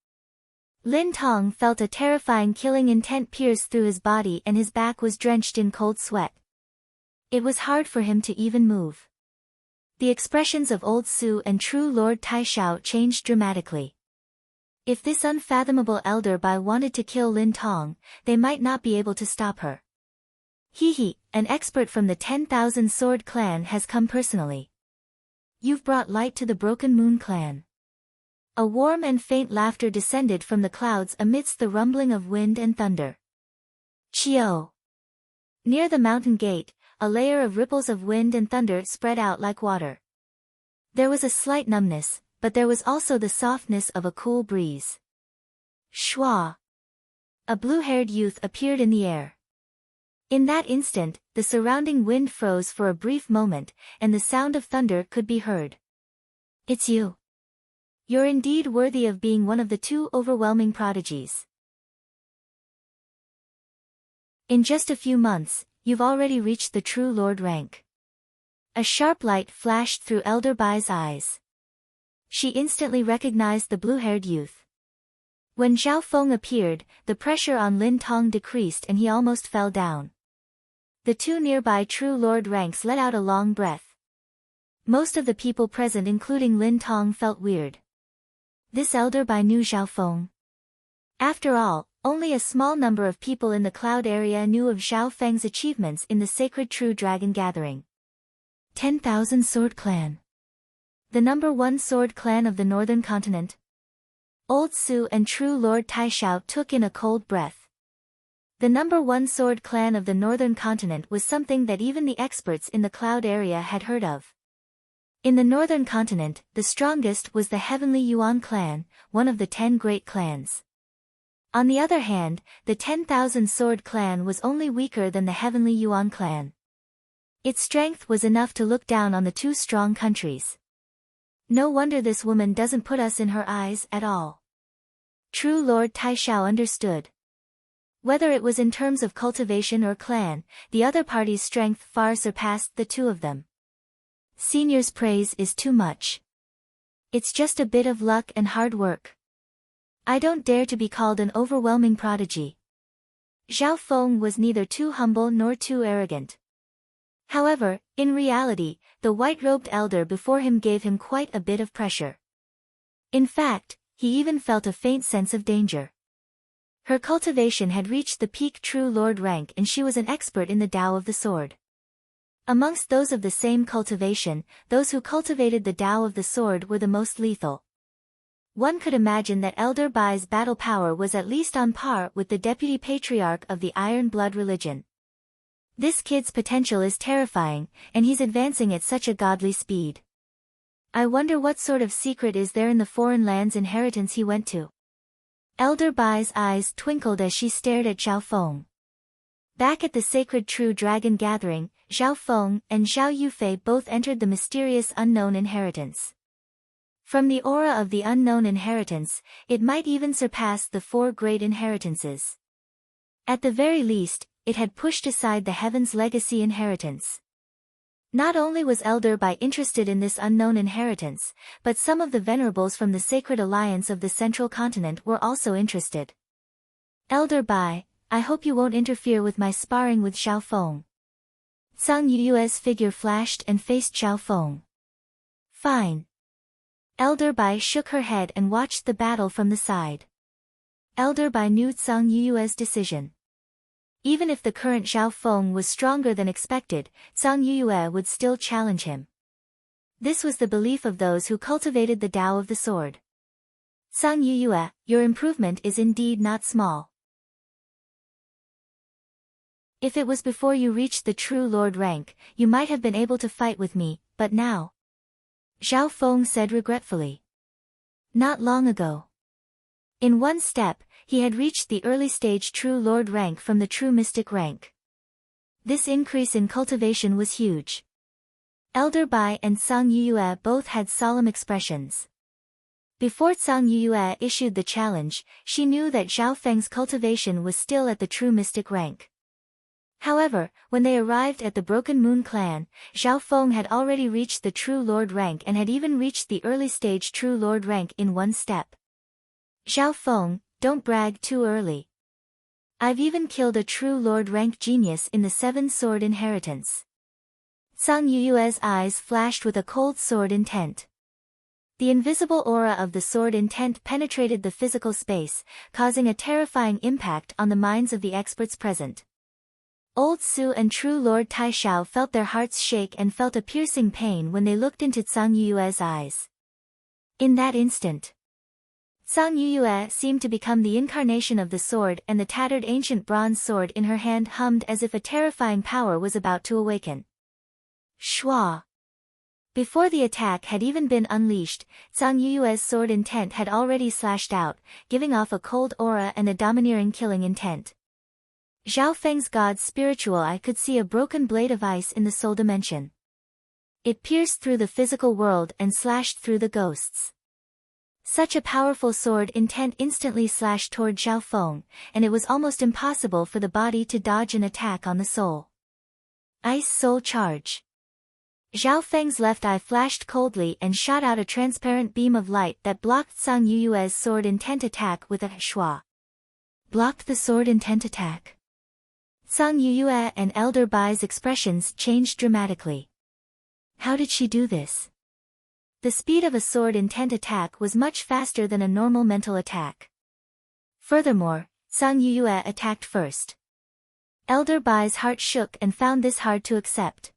Lin Tong felt a terrifying killing intent pierce through his body and his back was drenched in cold sweat. It was hard for him to even move. The expressions of Old Su and True Lord Taishao changed dramatically. If this unfathomable Elder Bai wanted to kill Lin Tong, they might not be able to stop her. He, an expert from the 10,000 Sword clan has come personally. You've brought light to the Broken Moon clan. A warm and faint laughter descended from the clouds amidst the rumbling of wind and thunder. Chio! Near the mountain gate, a layer of ripples of wind and thunder spread out like water. There was a slight numbness, but there was also the softness of a cool breeze. Shwa! A blue-haired youth appeared in the air. In that instant, the surrounding wind froze for a brief moment, and the sound of thunder could be heard. It's you. You're indeed worthy of being one of the two overwhelming prodigies. In just a few months, you've already reached the True Lord rank. A sharp light flashed through Elder Bai's eyes. She instantly recognized the blue-haired youth. When Zhao Feng appeared, the pressure on Lin Tong decreased and he almost fell down. The two nearby True Lord ranks let out a long breath. Most of the people present including Lin Tong felt weird. This Elder Bai knew Zhao Feng. After all, only a small number of people in the cloud area knew of Zhao Feng's achievements in the sacred True Dragon Gathering. 10,000 Sword Clan. The #1 sword clan of the northern continent. Old Su and True Lord Taishao took in a cold breath. The #1 sword clan of the northern continent was something that even the experts in the cloud area had heard of. In the northern continent, the strongest was the Heavenly Yuan clan, one of the 10 great clans. On the other hand, the 10,000 sword clan was only weaker than the Heavenly Yuan clan. Its strength was enough to look down on the two strong countries. No wonder this woman doesn't put us in her eyes at all. True Lord Taishao understood. Whether it was in terms of cultivation or clan, the other party's strength far surpassed the two of them. Senior's praise is too much. It's just a bit of luck and hard work. I don't dare to be called an overwhelming prodigy. Zhao Feng was neither too humble nor too arrogant. However, in reality, the white-robed elder before him gave him quite a bit of pressure. In fact, he even felt a faint sense of danger. Her cultivation had reached the peak True Lord rank and she was an expert in the Tao of the sword. Amongst those of the same cultivation, those who cultivated the Tao of the sword were the most lethal. One could imagine that Elder Bai's battle power was at least on par with the deputy patriarch of the Iron Blood religion. This kid's potential is terrifying, and he's advancing at such a godly speed. I wonder what sort of secret is there in the foreign land's inheritance he went to. Elder Bai's eyes twinkled as she stared at Zhao Feng. Back at the sacred True Dragon gathering, Zhao Feng and Zhao Yufei both entered the mysterious unknown inheritance. From the aura of the unknown inheritance, it might even surpass the 4 great inheritances. At the very least, it had pushed aside the Heaven's Legacy inheritance. Not only was Elder Bai interested in this unknown inheritance, but some of the venerables from the Sacred Alliance of the Central Continent were also interested. Elder Bai, I hope you won't interfere with my sparring with Zhao Feng. Zhang Yue's figure flashed and faced Zhao Feng. Fine. Elder Bai shook her head and watched the battle from the side. Elder Bai knew Zhang Yue's decision. Even if the current Zhao Feng was stronger than expected, Zhang Yue would still challenge him. This was the belief of those who cultivated the Tao of the sword. Zhang Yue, your improvement is indeed not small. If it was before you reached the true Lord rank, you might have been able to fight with me, but now. Zhao Feng said regretfully. Not long ago. In one step, he had reached the early stage True Lord rank from the True Mystic rank. This increase in cultivation was huge. Elder Bai and Zhang Yue both had solemn expressions. Before Zhang Yue issued the challenge, she knew that Zhao Feng's cultivation was still at the True Mystic rank. However, when they arrived at the Broken Moon clan, Zhao Feng had already reached the True Lord rank and had even reached the early stage True Lord rank in one step. Zhao Feng, don't brag too early. I've even killed a True Lord rank genius in the 7 sword inheritance. Zhang Yue's eyes flashed with a cold sword intent. The invisible aura of the sword intent penetrated the physical space, causing a terrifying impact on the minds of the experts present. Old Su and True Lord Tai Xiao felt their hearts shake and felt a piercing pain when they looked into Zhang Yue's eyes. In that instant, Zhang Yue seemed to become the incarnation of the sword, and the tattered ancient bronze sword in her hand hummed as if a terrifying power was about to awaken. Shua! Before the attack had even been unleashed, Zhang Yue's sword intent had already slashed out, giving off a cold aura and a domineering killing intent. Zhao Feng's god's spiritual eye could see a broken blade of ice in the soul dimension. It pierced through the physical world and slashed through the ghosts. Such a powerful sword intent instantly slashed toward Zhao Feng, and it was almost impossible for the body to dodge an attack on the soul. Ice Soul Charge. Zhao Feng's left eye flashed coldly and shot out a transparent beam of light that blocked Zhang Yue's sword intent attack with a shua. Blocked the sword intent attack. Zhang Yue and Elder Bai's expressions changed dramatically. How did she do this? The speed of a sword intent attack was much faster than a normal mental attack. Furthermore, Zhang Yue attacked first. Elder Bai's heart shook and found this hard to accept.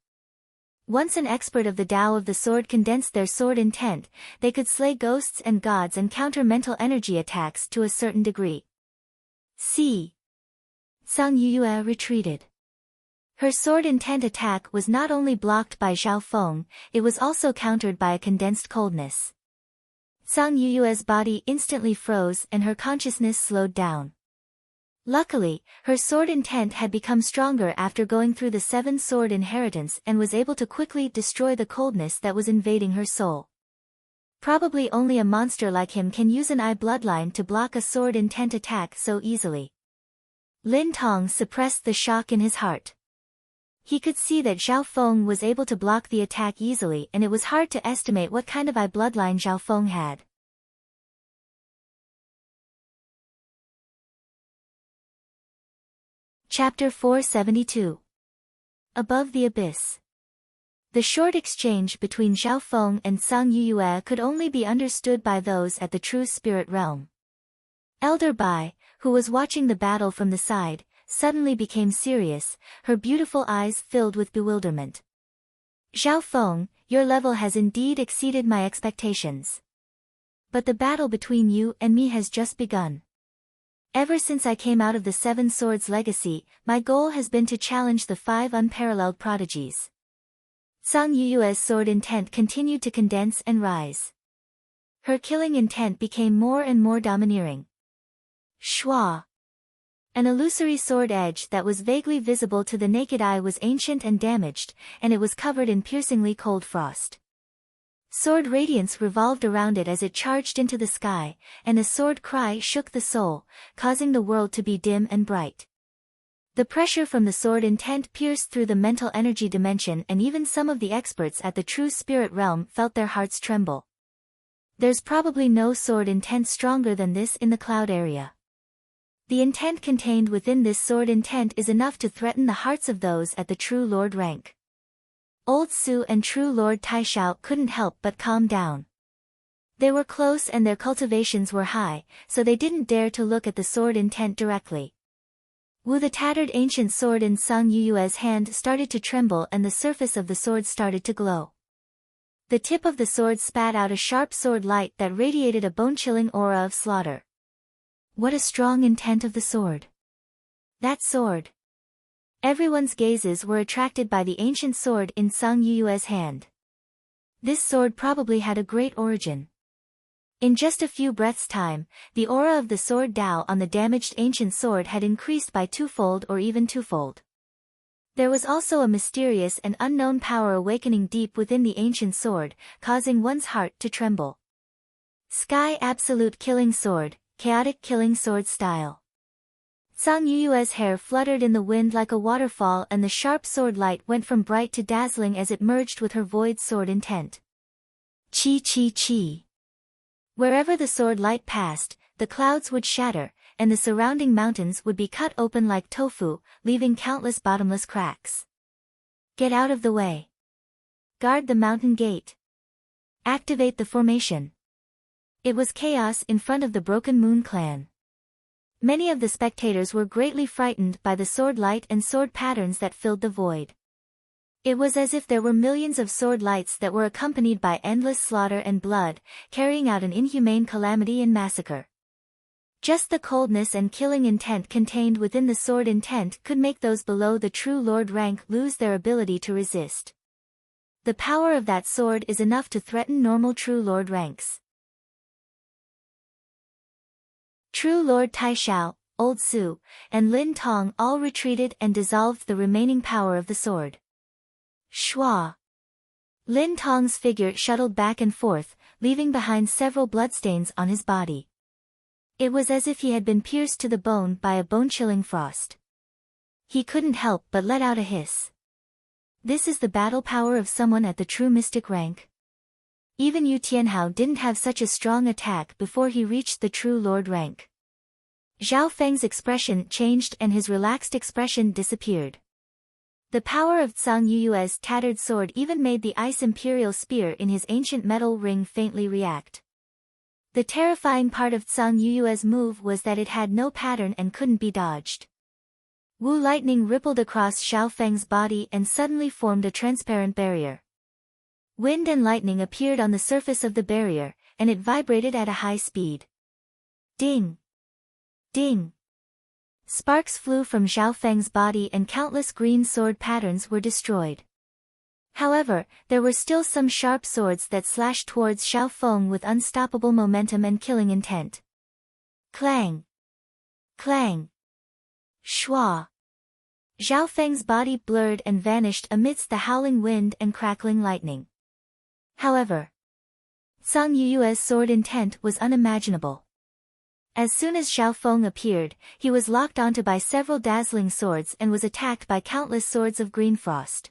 Once an expert of the Tao of the sword condensed their sword intent, they could slay ghosts and gods and counter mental energy attacks to a certain degree. See. Zhang Yue retreated. Her sword intent attack was not only blocked by Zhao Feng, it was also countered by a condensed coldness. Zhang Yue's body instantly froze and her consciousness slowed down. Luckily, her sword intent had become stronger after going through the 7 sword inheritance and was able to quickly destroy the coldness that was invading her soul. Probably only a monster like him can use an eye bloodline to block a sword intent attack so easily. Lin Tong suppressed the shock in his heart. He could see that Zhao Feng was able to block the attack easily, and it was hard to estimate what kind of eye bloodline Zhao Feng had. Chapter 472. Above the Abyss. The short exchange between Zhao Feng and Zhang Yue could only be understood by those at the true spirit realm. Elder Bai, who was watching the battle from the side, suddenly became serious, her beautiful eyes filled with bewilderment. Zhao Feng, your level has indeed exceeded my expectations. But the battle between you and me has just begun. Ever since I came out of the Seven Swords legacy, my goal has been to challenge the 5 unparalleled prodigies. Zhang Yuyue's sword intent continued to condense and rise. Her killing intent became more and more domineering. Shua. An illusory sword edge that was vaguely visible to the naked eye was ancient and damaged, and it was covered in piercingly cold frost. Sword radiance revolved around it as it charged into the sky, and a sword cry shook the soul, causing the world to be dim and bright. The pressure from the sword intent pierced through the mental energy dimension, and even some of the experts at the true spirit realm felt their hearts tremble. There's probably no sword intent stronger than this in the cloud area. The intent contained within this sword intent is enough to threaten the hearts of those at the True Lord rank. Old Su and True Lord Taishao couldn't help but calm down. They were close and their cultivations were high, so they didn't dare to look at the sword intent directly. Wu, the tattered ancient sword in Zhang Yuyue's hand, started to tremble and the surface of the sword started to glow. The tip of the sword spat out a sharp sword light that radiated a bone-chilling aura of slaughter. What a strong intent of the sword! That sword! Everyone's gazes were attracted by the ancient sword in Zhang Yuyue's hand. This sword probably had a great origin. In just a few breaths' time, the aura of the sword Dao on the damaged ancient sword had increased by 2-fold or even 2-fold. There was also a mysterious and unknown power awakening deep within the ancient sword, causing one's heart to tremble. Sky Absolute Killing Sword, Chaotic Killing Sword Style. Zhang Yuyue's hair fluttered in the wind like a waterfall, and the sharp sword light went from bright to dazzling as it merged with her void sword intent. Chi chi chi. Wherever the sword light passed, the clouds would shatter, and the surrounding mountains would be cut open like tofu, leaving countless bottomless cracks. Get out of the way. Guard the mountain gate. Activate the formation. It was chaos in front of the Broken Moon clan. Many of the spectators were greatly frightened by the sword light and sword patterns that filled the void. It was as if there were millions of sword lights that were accompanied by endless slaughter and blood, carrying out an inhumane calamity and massacre. Just the coldness and killing intent contained within the sword intent could make those below the True Lord rank lose their ability to resist. The power of that sword is enough to threaten normal True Lord ranks. True Lord Taishao, Old Su, and Lin Tong all retreated and dissolved the remaining power of the sword. Shua. Lin Tong's figure shuttled back and forth, leaving behind several bloodstains on his body. It was as if he had been pierced to the bone by a bone-chilling frost. He couldn't help but let out a hiss. This is the battle power of someone at the true mystic rank. Even Yu Tianhao didn't have such a strong attack before he reached the True Lord rank. Zhao Feng's expression changed and his relaxed expression disappeared. The power of Zhang Yuyue's tattered sword even made the ice imperial spear in his ancient metal ring faintly react. The terrifying part of Zhang Yuyue's move was that it had no pattern and couldn't be dodged. Wu lightning rippled across Zhao Feng's body and suddenly formed a transparent barrier. Wind and lightning appeared on the surface of the barrier, and it vibrated at a high speed. Ding! Ding! Sparks flew from Zhao Feng's body and countless green sword patterns were destroyed. However, there were still some sharp swords that slashed towards Zhao Feng with unstoppable momentum and killing intent. Clang! Clang! Shua! Zhao Feng's body blurred and vanished amidst the howling wind and crackling lightning. However, Zhang Yuyue's sword intent was unimaginable. As soon as Zhao Feng appeared, he was locked onto by several dazzling swords and was attacked by countless swords of green frost.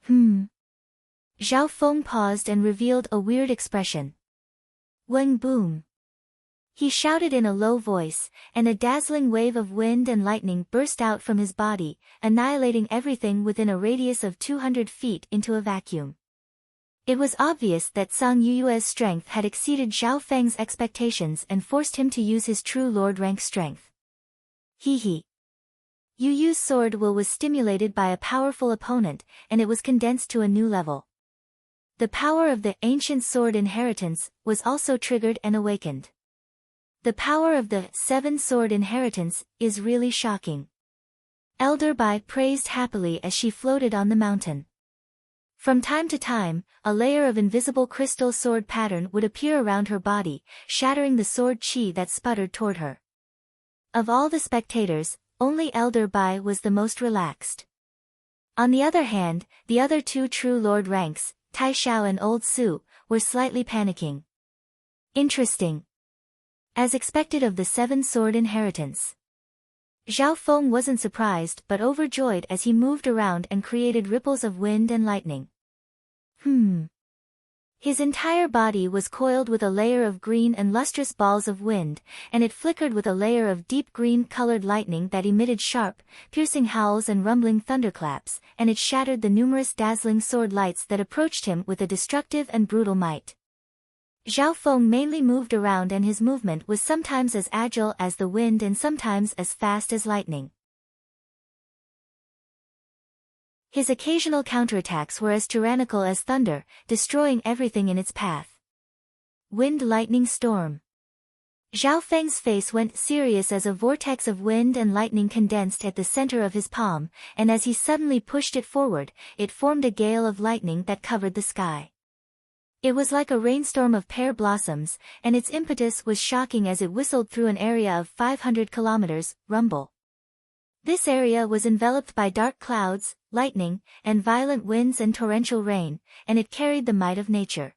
Zhao Feng paused and revealed a weird expression. Weng boom! He shouted in a low voice, and a dazzling wave of wind and lightning burst out from his body, annihilating everything within a radius of 200 feet into a vacuum. It was obvious that Zhang Yuyue's strength had exceeded Zhao Feng's expectations and forced him to use his True Lord rank strength. Hee hee. Yu Yu's sword will was stimulated by a powerful opponent, and it was condensed to a new level. The power of the ancient sword inheritance was also triggered and awakened. The power of the 7 sword inheritance is really shocking. Elder Bai praised happily as she floated on the mountain. From time to time, a layer of invisible crystal sword pattern would appear around her body, shattering the sword chi that sputtered toward her. Of all the spectators, only Elder Bai was the most relaxed. On the other hand, the other 2 true lord ranks, Tai Xiao and Old Su, were slightly panicking. Interesting. As expected of the 7 sword inheritance. Zhao Feng wasn't surprised but overjoyed as he moved around and created ripples of wind and lightning. His entire body was coiled with a layer of green and lustrous balls of wind, and it flickered with a layer of deep green-colored lightning that emitted sharp, piercing howls and rumbling thunderclaps, and it shattered the numerous dazzling sword lights that approached him with a destructive and brutal might. Zhao Feng mainly moved around and his movement was sometimes as agile as the wind and sometimes as fast as lightning. His occasional counterattacks were as tyrannical as thunder, destroying everything in its path. Wind lightning storm. Zhao Feng's face went serious as a vortex of wind and lightning condensed at the center of his palm, and as he suddenly pushed it forward, it formed a gale of lightning that covered the sky. It was like a rainstorm of pear blossoms, and its impetus was shocking as it whistled through an area of 500 kilometers, rumble. This area was enveloped by dark clouds, lightning, and violent winds and torrential rain, and it carried the might of nature.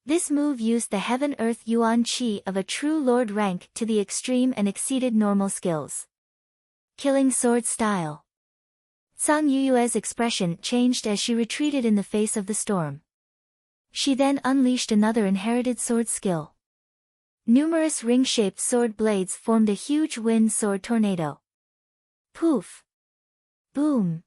This move used the heaven-earth yuan qi of a true lord rank to the extreme and exceeded normal skills. Killing sword style. Sang Yuyue's expression changed as she retreated in the face of the storm. She then unleashed another inherited sword skill. Numerous ring-shaped sword blades formed a huge wind sword tornado. Poof! Boom!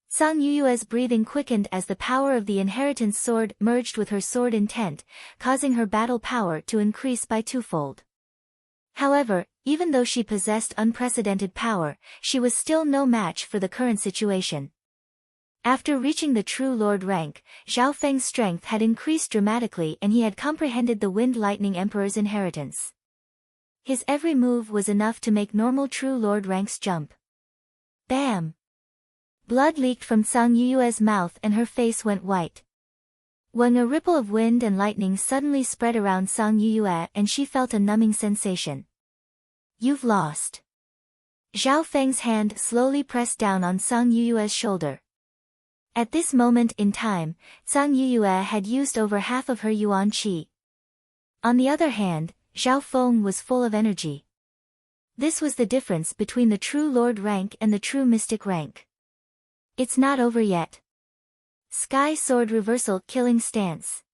Sang Yuyue's breathing quickened as the power of the inheritance sword merged with her sword intent, causing her battle power to increase by 2-fold. However, even though she possessed unprecedented power, she was still no match for the current situation. After reaching the true lord rank, Zhao Feng's strength had increased dramatically and he had comprehended the Wind Lightning Emperor's inheritance. His every move was enough to make normal true lord ranks jump. Bam! Blood leaked from Sang Yuyue's mouth and her face went white. When a ripple of wind and lightning suddenly spread around Sang Yuyue and she felt a numbing sensation. You've lost. Zhao Feng's hand slowly pressed down on Sang Yuyue's shoulder. At this moment in time, Sang Yuyue had used over half of her yuan qi. On the other hand, Zhao Feng was full of energy. This was the difference between the true lord rank and the true mystic rank. It's not over yet. Sky sword reversal killing stance.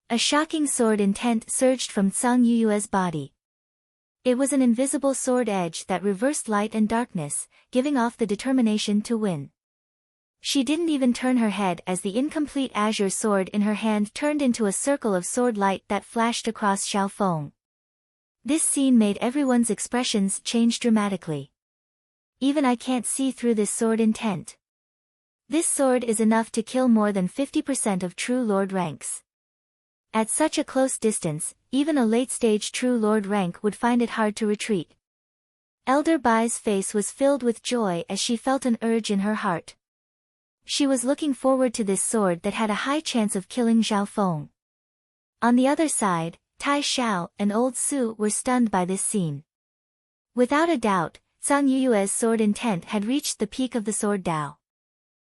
A shocking sword intent surged from Sang Yuyue's body. It was an invisible sword edge that reversed light and darkness, giving off the determination to win. She didn't even turn her head as the incomplete azure sword in her hand turned into a circle of sword light that flashed across Zhao Feng. This scene made everyone's expressions change dramatically. Even I can't see through this sword intent. This sword is enough to kill more than 50% of true lord ranks. At such a close distance, even a late-stage true lord rank would find it hard to retreat. Elder Bai's face was filled with joy as she felt an urge in her heart. She was looking forward to this sword that had a high chance of killing Zhao Feng. On the other side, Tai Xiao and Old Su were stunned by this scene. Without a doubt, Sang Yuyue's sword intent had reached the peak of the sword Dao.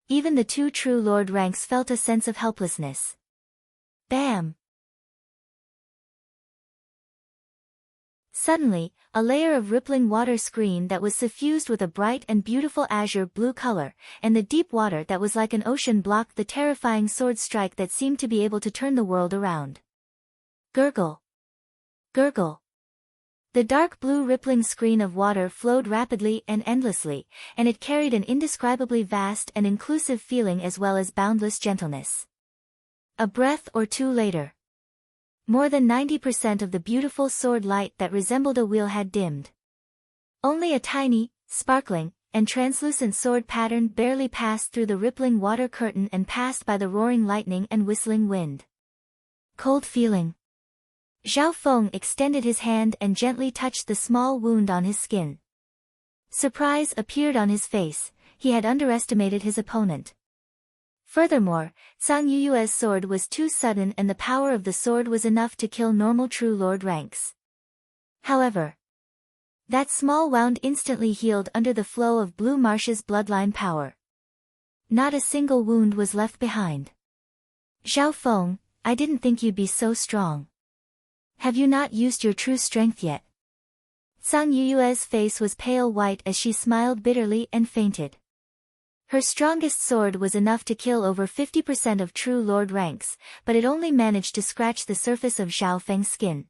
Even the 2 true lord ranks felt a sense of helplessness. Bam! Suddenly, a layer of rippling water screen that was suffused with a bright and beautiful azure blue color, and the deep water that was like an ocean blocked the terrifying sword strike that seemed to be able to turn the world around. Gurgle. Gurgle. The dark blue rippling screen of water flowed rapidly and endlessly, and it carried an indescribably vast and inclusive feeling as well as boundless gentleness. A breath or two later, more than 90% of the beautiful sword light that resembled a wheel had dimmed. Only a tiny, sparkling, and translucent sword pattern barely passed through the rippling water curtain and passed by the roaring lightning and whistling wind. Cold feeling. Zhao Feng extended his hand and gently touched the small wound on his skin. Surprise appeared on his face. He had underestimated his opponent. Furthermore, Zhang Yuyue's sword was too sudden and the power of the sword was enough to kill normal true lord ranks. However, that small wound instantly healed under the flow of Blue Marsh's bloodline power. Not a single wound was left behind. Zhao Feng, I didn't think you'd be so strong. Have you not used your true strength yet? Zhang Yuyue's face was pale white as she smiled bitterly and fainted. Her strongest sword was enough to kill over 50% of true lord ranks, but it only managed to scratch the surface of Zhao Feng's skin.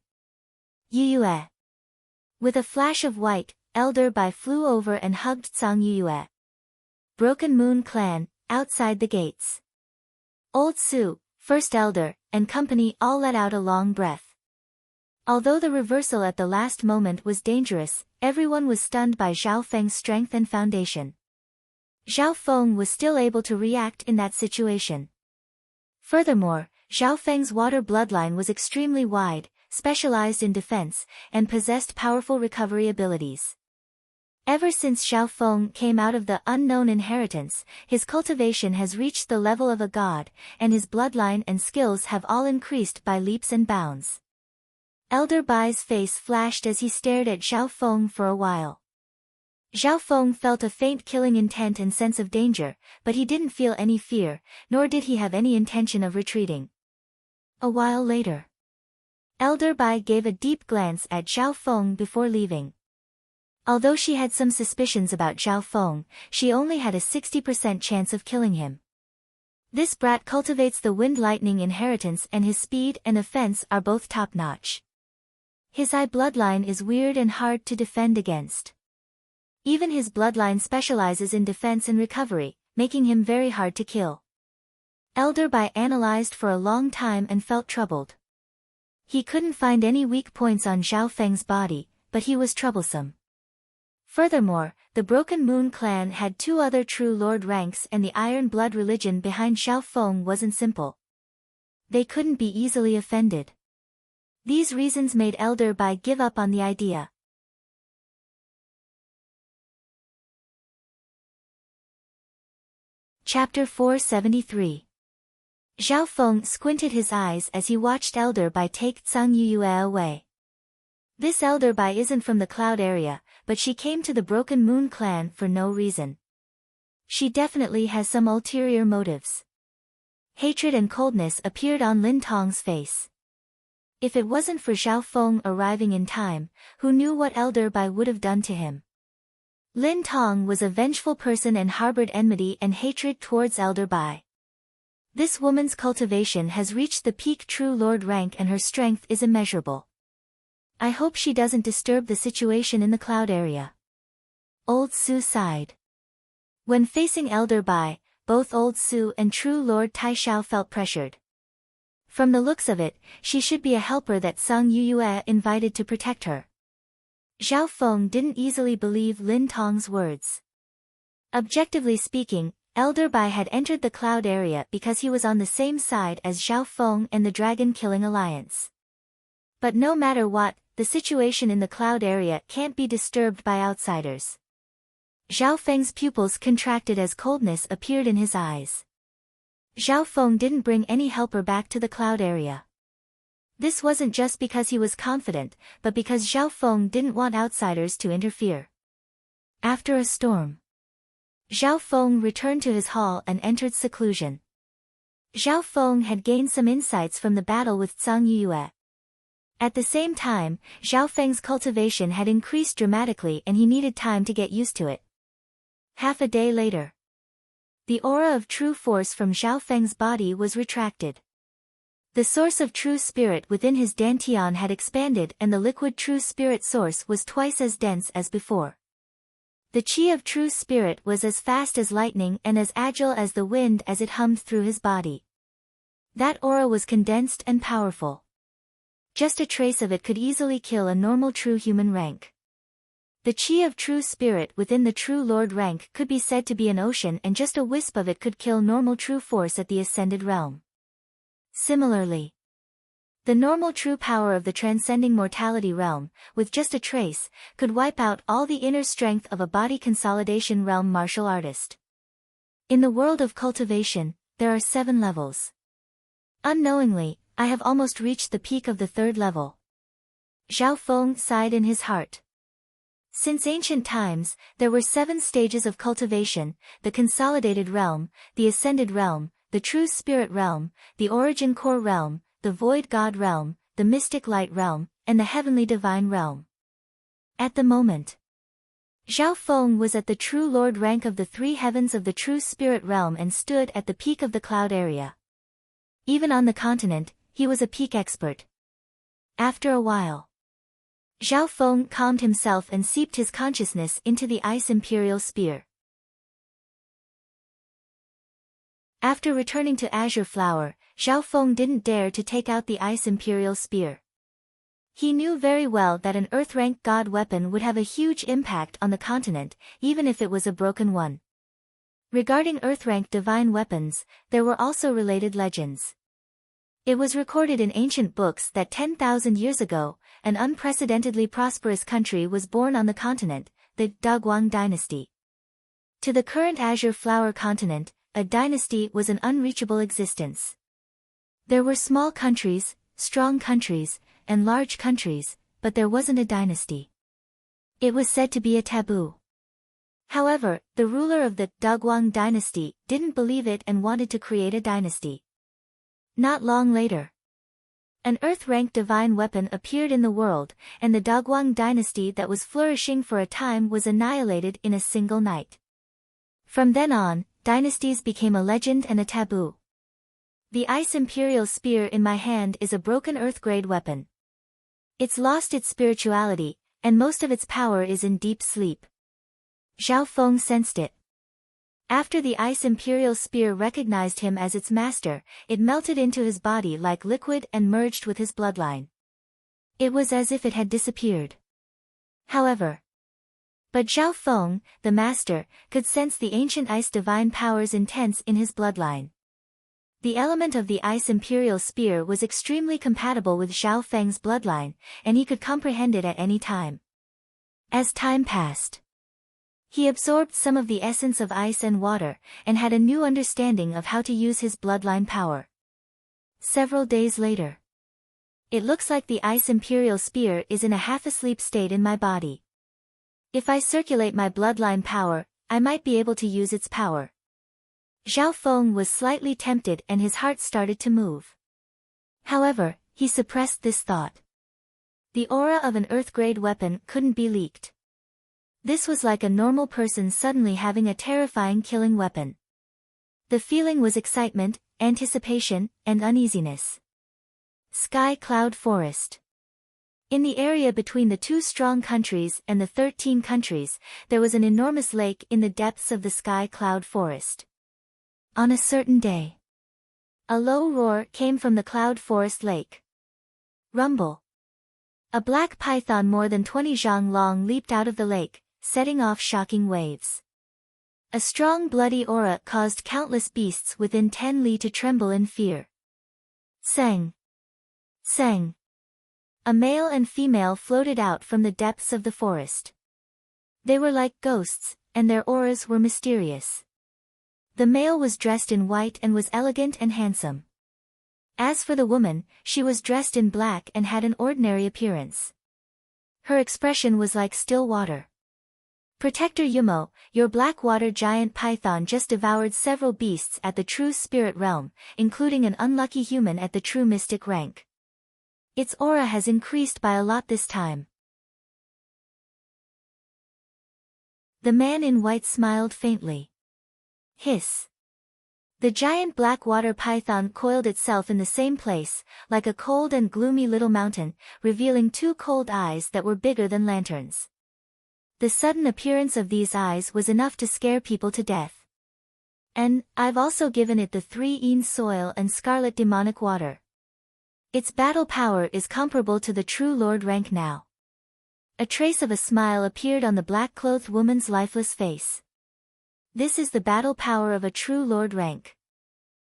Yuyue. With a flash of white, Elder Bai flew over and hugged Zhang Yuyue. Broken Moon Clan, outside the gates. Old Su, First Elder, and company all let out a long breath. Although the reversal at the last moment was dangerous, everyone was stunned by Zhao Feng's strength and foundation. Zhao Feng was still able to react in that situation. Furthermore, Zhao Feng's water bloodline was extremely wide, specialized in defense, and possessed powerful recovery abilities. Ever since Zhao Feng came out of the unknown inheritance, his cultivation has reached the level of a god, and his bloodline and skills have all increased by leaps and bounds. Elder Bai's face flashed as he stared at Zhao Feng for a while. Zhao Feng felt a faint killing intent and sense of danger, but he didn't feel any fear, nor did he have any intention of retreating. A while later, Elder Bai gave a deep glance at Zhao Feng before leaving. Although she had some suspicions about Zhao Feng, she only had a 60% chance of killing him. This brat cultivates the wind lightning inheritance and his speed and offense are both top-notch. His eye bloodline is weird and hard to defend against. Even his bloodline specializes in defense and recovery, making him very hard to kill. Elder Bai analyzed for a long time and felt troubled. He couldn't find any weak points on Zhao Feng's body, but he was troublesome. Furthermore, the Broken Moon clan had 2 other true lord ranks and the Iron Blood religion behind Zhao Feng wasn't simple. They couldn't be easily offended. These reasons made Elder Bai give up on the idea. Chapter 473. Zhao Feng squinted his eyes as he watched Elder Bai take Zhang Yuyue away. This Elder Bai isn't from the Cloud area, but she came to the Broken Moon clan for no reason. She definitely has some ulterior motives. Hatred and coldness appeared on Lin Tong's face. If it wasn't for Zhao Feng arriving in time, who knew what Elder Bai would have done to him? Lin Tong was a vengeful person and harbored enmity and hatred towards Elder Bai. This woman's cultivation has reached the peak true lord rank and her strength is immeasurable. I hope she doesn't disturb the situation in the Cloud area. Old Su sighed. When facing Elder Bai, both Old Su and true Lord Tai Xiao felt pressured. From the looks of it, she should be a helper that Zhang Yuyue invited to protect her. Zhao Feng didn't easily believe Lin Tong's words. Objectively speaking, Elder Bai had entered the Cloud area because he was on the same side as Zhao Feng and the Dragon Killing Alliance. But no matter what, the situation in the Cloud area can't be disturbed by outsiders. Zhao Feng's pupils contracted as coldness appeared in his eyes. Zhao Feng didn't bring any helper back to the Cloud area. This wasn't just because he was confident, but because Zhao Feng didn't want outsiders to interfere. After a storm, Zhao Feng returned to his hall and entered seclusion. Zhao Feng had gained some insights from the battle with Zhang Yuyue. At the same time, Zhao Feng's cultivation had increased dramatically and he needed time to get used to it. Half a day later, the aura of true force from Zhao Feng's body was retracted. The source of true spirit within his dantian had expanded and the liquid true spirit source was twice as dense as before. The chi of true spirit was as fast as lightning and as agile as the wind as it hummed through his body. That aura was condensed and powerful. Just a trace of it could easily kill a normal true human rank. The chi of true spirit within the true Lord rank could be said to be an ocean, and just a wisp of it could kill normal true force at the ascended realm. Similarly, the normal true power of the transcending mortality realm, with just a trace, could wipe out all the inner strength of a body consolidation realm martial artist. In the world of cultivation, there are 7 levels. Unknowingly, I have almost reached the peak of the 3rd level. Zhao Feng sighed in his heart. Since ancient times, there were 7 stages of cultivation: the consolidated realm, the ascended realm, the true spirit realm, the origin core realm, the void god realm, the mystic light realm, and the heavenly divine realm. At the moment, Zhao Feng was at the true lord rank of the 3 heavens of the true spirit realm and stood at the peak of the cloud area. Even on the continent, he was a peak expert. After a while, Zhao Feng calmed himself and seeped his consciousness into the ice imperial spear. After returning to Azure Flower, Zhao Feng didn't dare to take out the ice imperial spear. He knew very well that an earth-rank god weapon would have a huge impact on the continent, even if it was a broken one. Regarding earth-rank divine weapons, there were also related legends. It was recorded in ancient books that 10,000 years ago, an unprecedentedly prosperous country was born on the continent, the Daguang dynasty. To the current Azure Flower continent, a dynasty was an unreachable existence. There were small countries, strong countries, and large countries, but there wasn't a dynasty. It was said to be a taboo. However, the ruler of the Daguang dynasty didn't believe it and wanted to create a dynasty. Not long later, an earth-rank divine weapon appeared in the world, and the Daguang dynasty that was flourishing for a time was annihilated in a single night. From then on, dynasties became a legend and a taboo. The Ice Imperial Spear in my hand is a broken earth-grade weapon. It's lost its spirituality, and most of its power is in deep sleep. Zhao Feng sensed it. After the Ice Imperial Spear recognized him as its master, it melted into his body like liquid and merged with his bloodline. It was as if it had disappeared. But Zhao Feng, the master, could sense the ancient ice divine powers intense in his bloodline. The element of the Ice Imperial Spear was extremely compatible with Zhao Feng's bloodline, and he could comprehend it at any time. As time passed, he absorbed some of the essence of ice and water, and had a new understanding of how to use his bloodline power. Several days later, it looks like the Ice Imperial Spear is in a half-asleep state in my body. If I circulate my bloodline power, I might be able to use its power. Zhao Feng was slightly tempted and his heart started to move. However, he suppressed this thought. The aura of an earth-grade weapon couldn't be leaked. This was like a normal person suddenly having a terrifying killing weapon. The feeling was excitement, anticipation, and uneasiness. Sky Cloud Forest. In the area between the 2 strong countries and the 13 countries, there was an enormous lake in the depths of the Sky Cloud Forest. On a certain day, a low roar came from the Cloud Forest Lake. Rumble. A black python more than 20 zhang long leaped out of the lake, setting off shocking waves. A strong bloody aura caused countless beasts within 10 li to tremble in fear. Sang. Sang. A male and female floated out from the depths of the forest. They were like ghosts, and their auras were mysterious. The male was dressed in white and was elegant and handsome. As for the woman, she was dressed in black and had an ordinary appearance. Her expression was like still water. Protector Yumo, your black water giant python just devoured several beasts at the true spirit realm, including an unlucky human at the true mystic rank. Its aura has increased by a lot this time. The man in white smiled faintly. Hiss. The giant black water python coiled itself in the same place, like a cold and gloomy little mountain, revealing 2 cold eyes that were bigger than lanterns. The sudden appearance of these eyes was enough to scare people to death. And I've also given it the 3 Een soil and scarlet demonic water. Its battle power is comparable to the true lord rank now. A trace of a smile appeared on the black-clothed woman's lifeless face. This is the battle power of a true lord rank.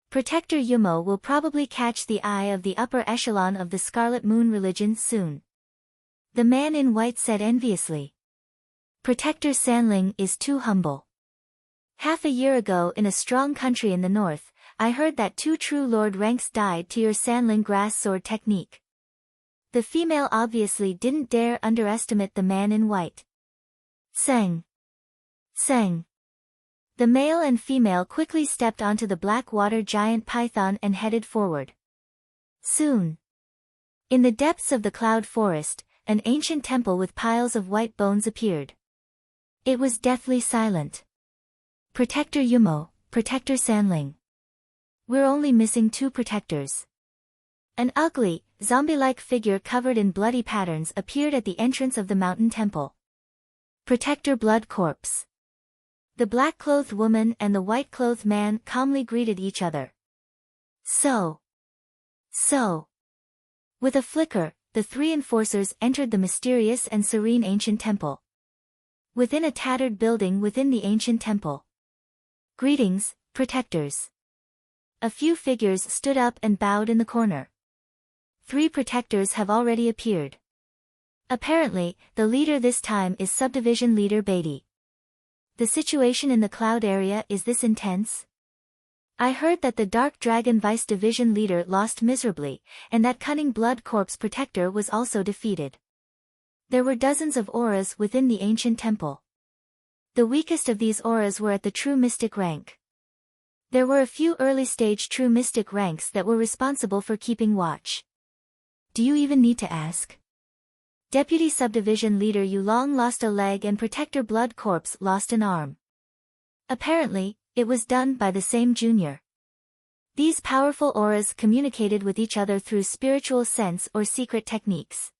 Protector Yumo will probably catch the eye of the upper echelon of the Scarlet Moon religion soon. The man in white said enviously. Protector Sanling is too humble. Half a year ago in a strong country in the north, I heard that 2 true lord ranks died to your Sanling grass sword technique. The female obviously didn't dare underestimate the man in white. Tseng. Tseng. The male and female quickly stepped onto the black water giant python and headed forward. Soon. In the depths of the cloud forest, an ancient temple with piles of white bones appeared. It was deathly silent. Protector Yumo, Protector Sanling. We're only missing 2 protectors. An ugly, zombie-like figure covered in bloody patterns appeared at the entrance of the mountain temple. Protector Blood Corpse. The black-clothed woman and the white-clothed man calmly greeted each other. So. With a flicker, the 3 enforcers entered the mysterious and serene ancient temple. Within a tattered building within the ancient temple. Greetings, protectors. A few figures stood up and bowed in the corner. 3 protectors have already appeared. Apparently, the leader this time is Subdivision Leader Beatty. The situation in the cloud area is this intense? I heard that the Dark Dragon Vice Division leader lost miserably, and that cunning Blood Corpse protector was also defeated. There were dozens of auras within the ancient temple. The weakest of these auras were at the true mystic rank. There were a few early-stage true mystic ranks that were responsible for keeping watch. Do you even need to ask? Deputy Subdivision Leader Yulong lost a leg and Protector Blood Corpse lost an arm. Apparently, it was done by the same junior. These powerful auras communicated with each other through spiritual sense or secret techniques.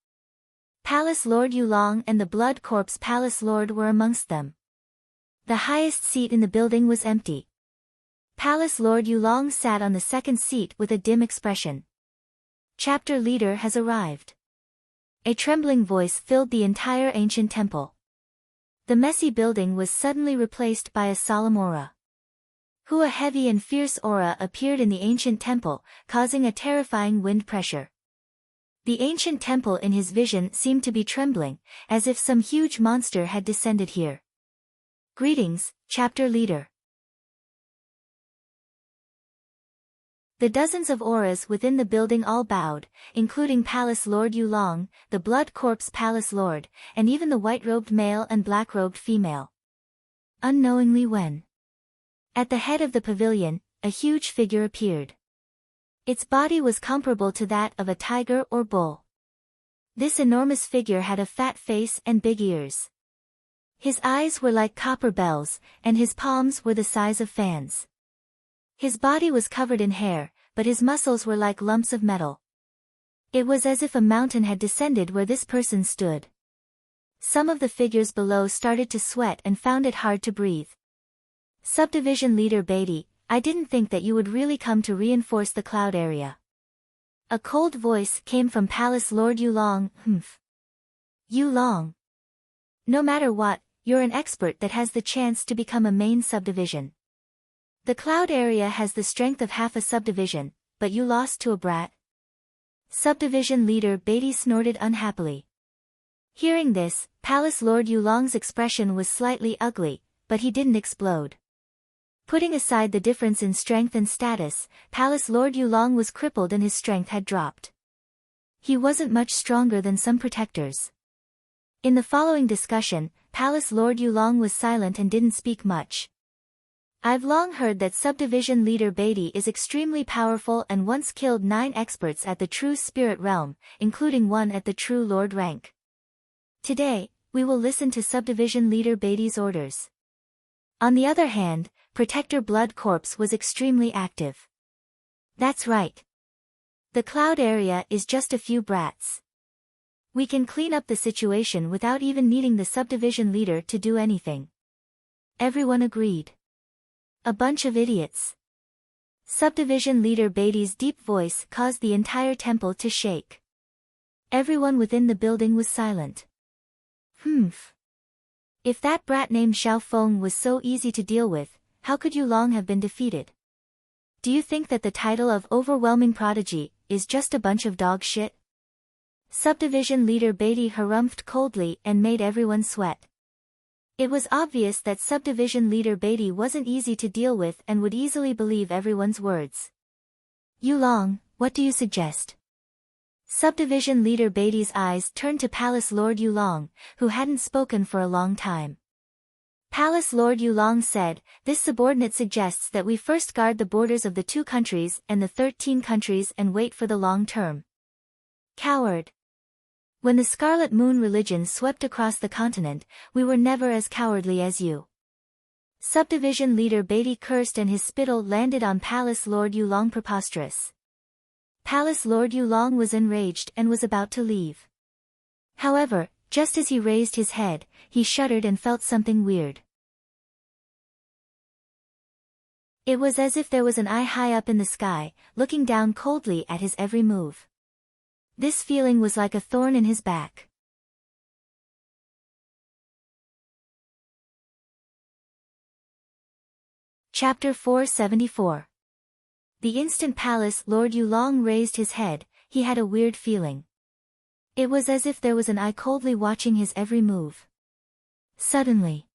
Palace Lord Yulong and the Blood Corpse Palace Lord were amongst them. The highest seat in the building was empty. Palace Lord Yulong sat on the second seat with a dim expression. Chapter Leader has arrived. A trembling voice filled the entire ancient temple. The messy building was suddenly replaced by a solemn aura. A heavy and fierce aura appeared in the ancient temple, causing a terrifying wind pressure. The ancient temple in his vision seemed to be trembling, as if some huge monster had descended here. Greetings, Chapter Leader. The dozens of auras within the building all bowed, including Palace Lord Yulong, the Blood Corpse Palace Lord, and even the white-robed male and black-robed female. Unknowingly when. At the head of the pavilion, a huge figure appeared. Its body was comparable to that of a tiger or bull. This enormous figure had a fat face and big ears. His eyes were like copper bells, and his palms were the size of fans. His body was covered in hair, but his muscles were like lumps of metal. It was as if a mountain had descended where this person stood. Some of the figures below started to sweat and found it hard to breathe. Subdivision Leader Beatty, I didn't think that you would really come to reinforce the cloud area. A cold voice came from Palace Lord Yulong. Yulong. No matter what, you're an expert that has the chance to become a main subdivision. The cloud area has the strength of half a subdivision, but you lost to a brat. Subdivision Leader Beatty snorted unhappily. Hearing this, Palace Lord Yulong's expression was slightly ugly, but he didn't explode. Putting aside the difference in strength and status, Palace Lord Yulong was crippled and his strength had dropped. He wasn't much stronger than some protectors. In the following discussion, Palace Lord Yulong was silent and didn't speak much. I've long heard that Subdivision Leader Beatty is extremely powerful and once killed 9 experts at the True Spirit Realm, including one at the True Lord rank. Today, we will listen to Subdivision Leader Beatty's orders. On the other hand, Protector Blood Corpse was extremely active. That's right. The cloud area is just a few brats. We can clean up the situation without even needing the subdivision leader to do anything. Everyone agreed. A bunch of idiots. Subdivision Leader Beatty's deep voice caused the entire temple to shake. Everyone within the building was silent. Humph. If that brat named Xiao Feng was so easy to deal with, how could Yulong have been defeated? Do you think that the title of overwhelming prodigy is just a bunch of dog shit? Subdivision leader Beatty harumphed coldly and made everyone sweat. It was obvious that subdivision leader Beatty wasn't easy to deal with and would easily believe everyone's words. Yulong, what do you suggest? Subdivision leader Beatty's eyes turned to Palace Lord Yulong, who hadn't spoken for a long time. Palace Lord Yulong said, "This subordinate suggests that we first guard the borders of the 2 countries and the 13 countries and wait for the long term." Coward. When the Scarlet Moon religion swept across the continent, we were never as cowardly as you. Subdivision leader Beatty cursed and his spittle landed on Palace Lord Yulong. Preposterous. Palace Lord Yulong was enraged and was about to leave. However, just as he raised his head, he shuddered and felt something weird. It was as if there was an eye high up in the sky, looking down coldly at his every move. This feeling was like a thorn in his back. Chapter 474. The instant Palace Lord Yulong raised his head, he had a weird feeling. It was as if there was an eye coldly watching his every move. Suddenly,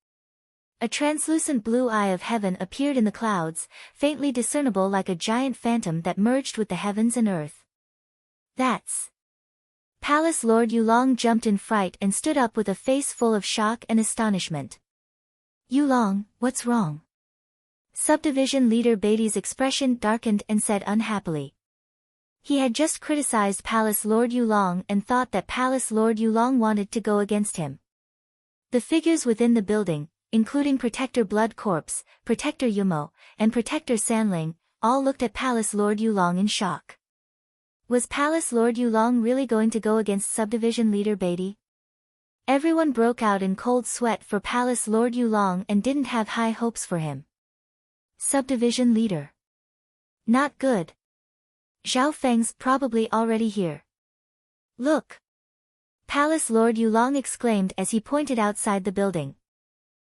a translucent blue eye of heaven appeared in the clouds, faintly discernible like a giant phantom that merged with the heavens and earth. That's... Palace Lord Yulong jumped in fright and stood up with a face full of shock and astonishment. Yulong, what's wrong? Subdivision leader Beatty's expression darkened and said unhappily. He had just criticized Palace Lord Yulong and thought that Palace Lord Yulong wanted to go against him. The figures within the building, including Protector Blood Corpse, Protector Yumo, and Protector Sanling, all looked at Palace Lord Yulong in shock. Was Palace Lord Yulong really going to go against Subdivision leader Beatty? Everyone broke out in cold sweat for Palace Lord Yulong and didn't have high hopes for him. Subdivision leader. Not good. Xiao Feng's probably already here. Look! Palace Lord Yulong exclaimed as he pointed outside the building.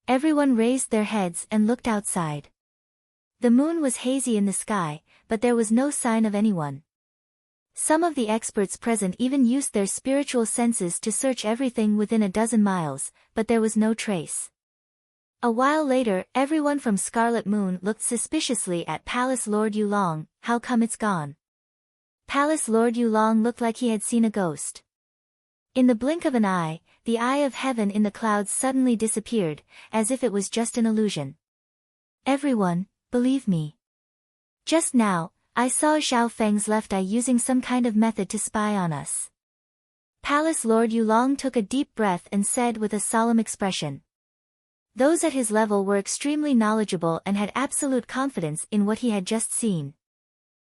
Everyone raised their heads and looked outside. The moon was hazy in the sky, but there was no sign of anyone. Some of the experts present even used their spiritual senses to search everything within a dozen miles, but there was no trace. A while later, everyone from Scarlet Moon looked suspiciously at Palace Lord Yulong. How come it's gone? Palace Lord Yulong looked like he had seen a ghost. In the blink of an eye, the eye of heaven in the clouds suddenly disappeared, as if it was just an illusion. Everyone, believe me. Just now, I saw Xiao Feng's left eye using some kind of method to spy on us. Palace Lord Yulong took a deep breath and said with a solemn expression. Those at his level were extremely knowledgeable and had absolute confidence in what he had just seen.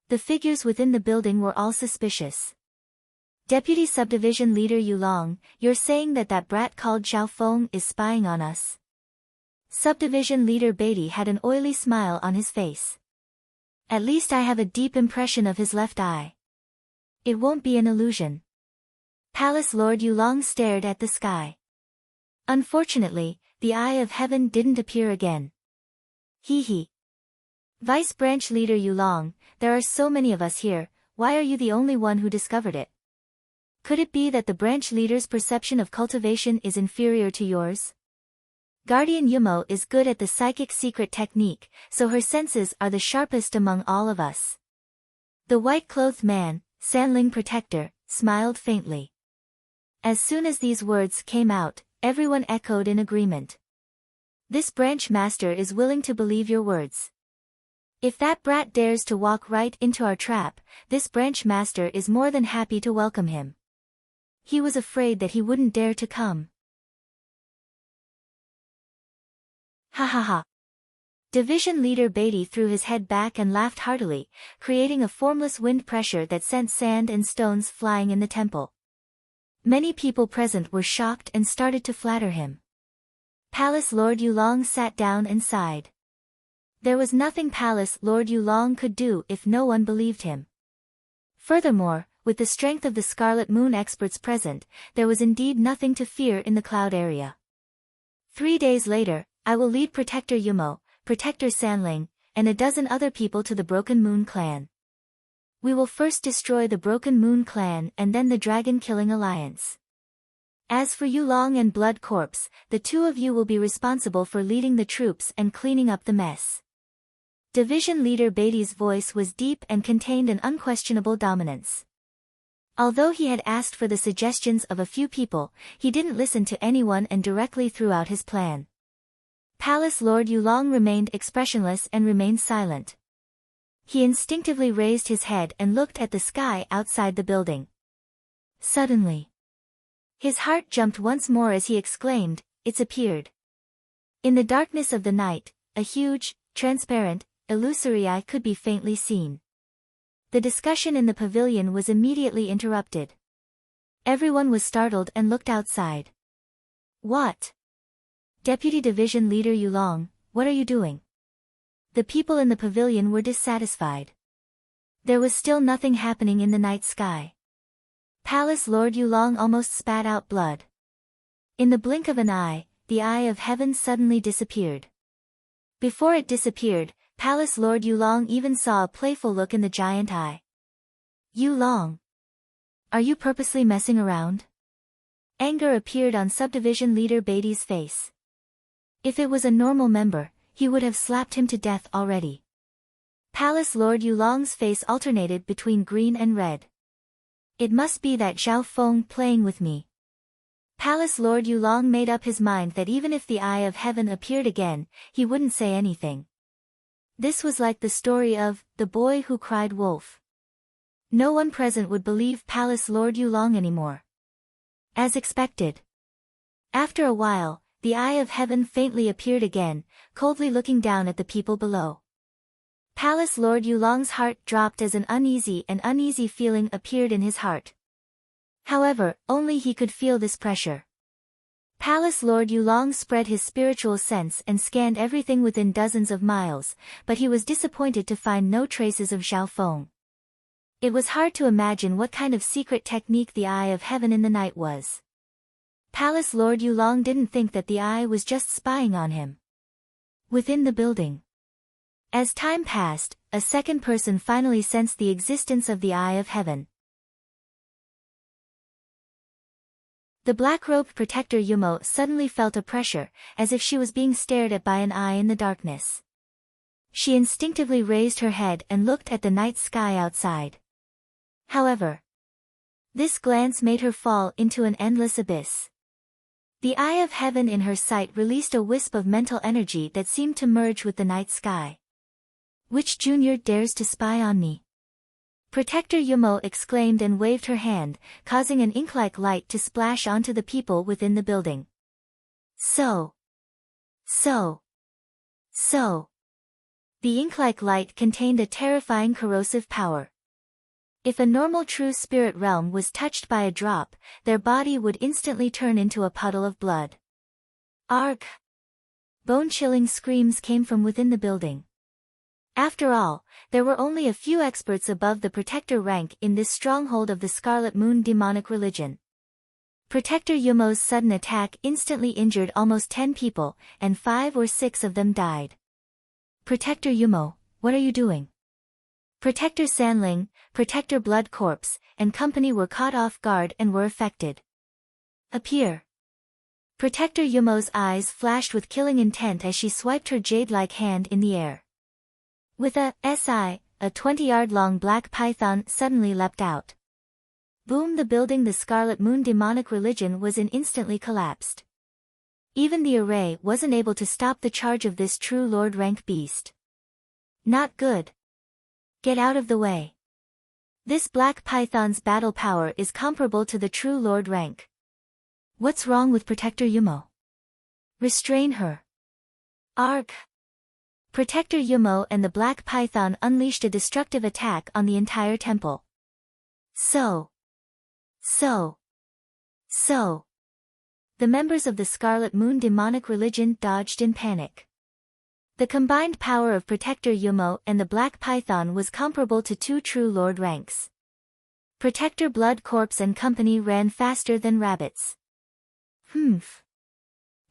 The figures within the building were all suspicious. Deputy Subdivision Leader Yulong, you're saying that that brat called Xiao Feng is spying on us? Subdivision Leader Beatty had an oily smile on his face. At least I have a deep impression of his left eye. It won't be an illusion. Palace Lord Yulong stared at the sky. Unfortunately, the eye of heaven didn't appear again. Hee hee. Vice Branch Leader Yulong, there are so many of us here, why are you the only one who discovered it? Could it be that the branch leader's perception of cultivation is inferior to yours? Guardian Yumo is good at the psychic secret technique, so her senses are the sharpest among all of us. The white-clothed man, Sanling Protector, smiled faintly. As soon as these words came out, everyone echoed in agreement. This branch master is willing to believe your words. If that brat dares to walk right into our trap, this branch master is more than happy to welcome him. He was afraid that he wouldn't dare to come. Ha ha ha. Division Leader Beatty threw his head back and laughed heartily, creating a formless wind pressure that sent sand and stones flying in the temple. Many people present were shocked and started to flatter him. Palace Lord Yulong sat down and sighed. There was nothing Palace Lord Yulong could do if no one believed him. Furthermore, with the strength of the Scarlet Moon experts present, there was indeed nothing to fear in the cloud area. 3 days later, I will lead Protector Yumo, Protector Sanling, and a dozen other people to the Broken Moon clan. We will first destroy the Broken Moon clan and then the Dragon-Killing Alliance. As for Yulong and Blood Corpse, the two of you will be responsible for leading the troops and cleaning up the mess. Division Leader Beatty's voice was deep and contained an unquestionable dominance. Although he had asked for the suggestions of a few people, he didn't listen to anyone and directly threw out his plan. Palace Lord Yulong remained expressionless and remained silent. He instinctively raised his head and looked at the sky outside the building. Suddenly, his heart jumped once more as he exclaimed, "It's appeared." In the darkness of the night, a huge, transparent, illusory eye could be faintly seen. The discussion in the pavilion was immediately interrupted. Everyone was startled and looked outside. What? Deputy Division Leader Yulong, what are you doing? The people in the pavilion were dissatisfied. There was still nothing happening in the night sky. Palace Lord Yulong almost spat out blood. In the blink of an eye, the eye of heaven suddenly disappeared. Before it disappeared, Palace Lord Yulong even saw a playful look in the giant eye. Yulong, are you purposely messing around? Anger appeared on Subdivision Leader Beatty's face. If it was a normal member, he would have slapped him to death already. Palace Lord Yulong's face alternated between green and red. It must be that Zhao Feng playing with me. Palace Lord Yulong made up his mind that even if the Eye of Heaven appeared again, he wouldn't say anything. This was like the story of the boy who cried wolf. No one present would believe Palace Lord Yulong anymore. As expected. After a while, the Eye of Heaven faintly appeared again, coldly looking down at the people below. Palace Lord Yulong's heart dropped as an uneasy feeling appeared in his heart. However, only he could feel this pressure. Palace Lord Yulong spread his spiritual sense and scanned everything within dozens of miles, but he was disappointed to find no traces of Zhao Feng. It was hard to imagine what kind of secret technique the Eye of Heaven in the night was. Palace Lord Yulong didn't think that the eye was just spying on him. Within the building. As time passed, a second person finally sensed the existence of the Eye of Heaven. The black-robed Protector Yumo suddenly felt a pressure, as if she was being stared at by an eye in the darkness. She instinctively raised her head and looked at the night sky outside. However, this glance made her fall into an endless abyss. The Eye of Heaven in her sight released a wisp of mental energy that seemed to merge with the night sky. Which junior dares to spy on me? Protector Yumo exclaimed and waved her hand, causing an ink-like light to splash onto the people within the building. So. The ink-like light contained a terrifying corrosive power. If a normal true spirit realm was touched by a drop, their body would instantly turn into a puddle of blood. Arg! Bone-chilling screams came from within the building. After all, there were only a few experts above the Protector rank in this stronghold of the Scarlet Moon demonic religion. Protector Yumo's sudden attack instantly injured almost 10 people, and 5 or 6 of them died. Protector Yumo, what are you doing? Protector Sanling, Protector Blood Corpse, and company were caught off guard and were affected. Appear. Protector Yumo's eyes flashed with killing intent as she swiped her jade-like hand in the air. With a SI, a 20-yard-long black python suddenly leapt out. Boom! The building the Scarlet Moon demonic religion was in instantly collapsed. Even the array wasn't able to stop the charge of this true Lord rank beast. Not good. Get out of the way. This black python's battle power is comparable to the true Lord rank. What's wrong with Protector Yumo? Restrain her. Arg! Protector Yumo and the black python unleashed a destructive attack on the entire temple. So. The members of the Scarlet Moon demonic religion dodged in panic. The combined power of Protector Yumo and the black python was comparable to 2 true Lord ranks. Protector Blood Corpse and company ran faster than rabbits. Humph.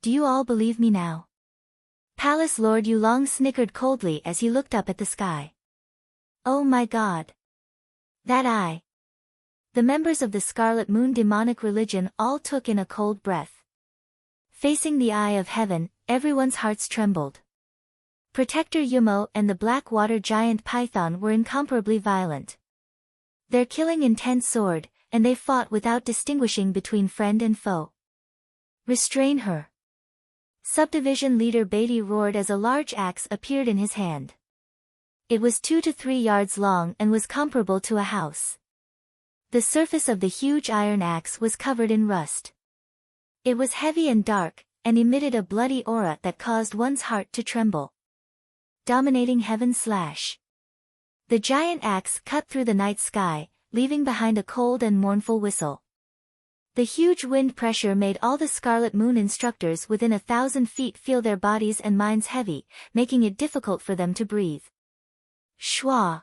Do you all believe me now? Palace Lord Yulong snickered coldly as he looked up at the sky. Oh my God. That eye. The members of the Scarlet Moon demonic religion all took in a cold breath. Facing the eye of heaven, everyone's hearts trembled. Protector Yumo and the Black Water Giant Python were incomparably violent. Their killing intent soared, and they fought without distinguishing between friend and foe. Restrain her. Subdivision leader Beatty roared as a large axe appeared in his hand. It was 2 to 3 yards long and was comparable to a house. The surface of the huge iron axe was covered in rust. It was heavy and dark, and emitted a bloody aura that caused one's heart to tremble. Dominating heaven slash. The giant axe cut through the night sky, leaving behind a cold and mournful whistle. The huge wind pressure made all the Scarlet Moon instructors within 1,000 feet feel their bodies and minds heavy, making it difficult for them to breathe. Schwa.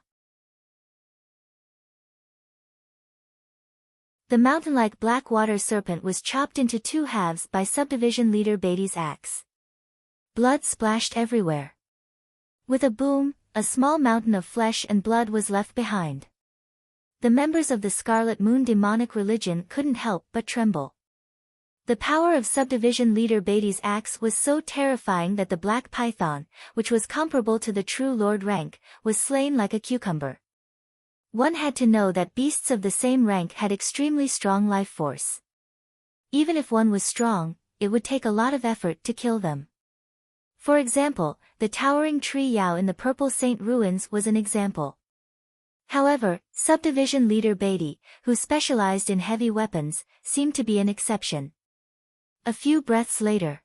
The mountain-like black water serpent was chopped into 2 halves by subdivision leader Beatty's axe. Blood splashed everywhere. With a boom, a small mountain of flesh and blood was left behind. The members of the Scarlet Moon demonic religion couldn't help but tremble. The power of subdivision leader Beatty's axe was so terrifying that the black python, which was comparable to the true lord rank, was slain like a cucumber. One had to know that beasts of the same rank had extremely strong life force. Even if one was strong, it would take a lot of effort to kill them. For example, the towering tree Yao in the Purple Saint ruins was an example. However, subdivision leader Beatty, who specialized in heavy weapons, seemed to be an exception. A few breaths later.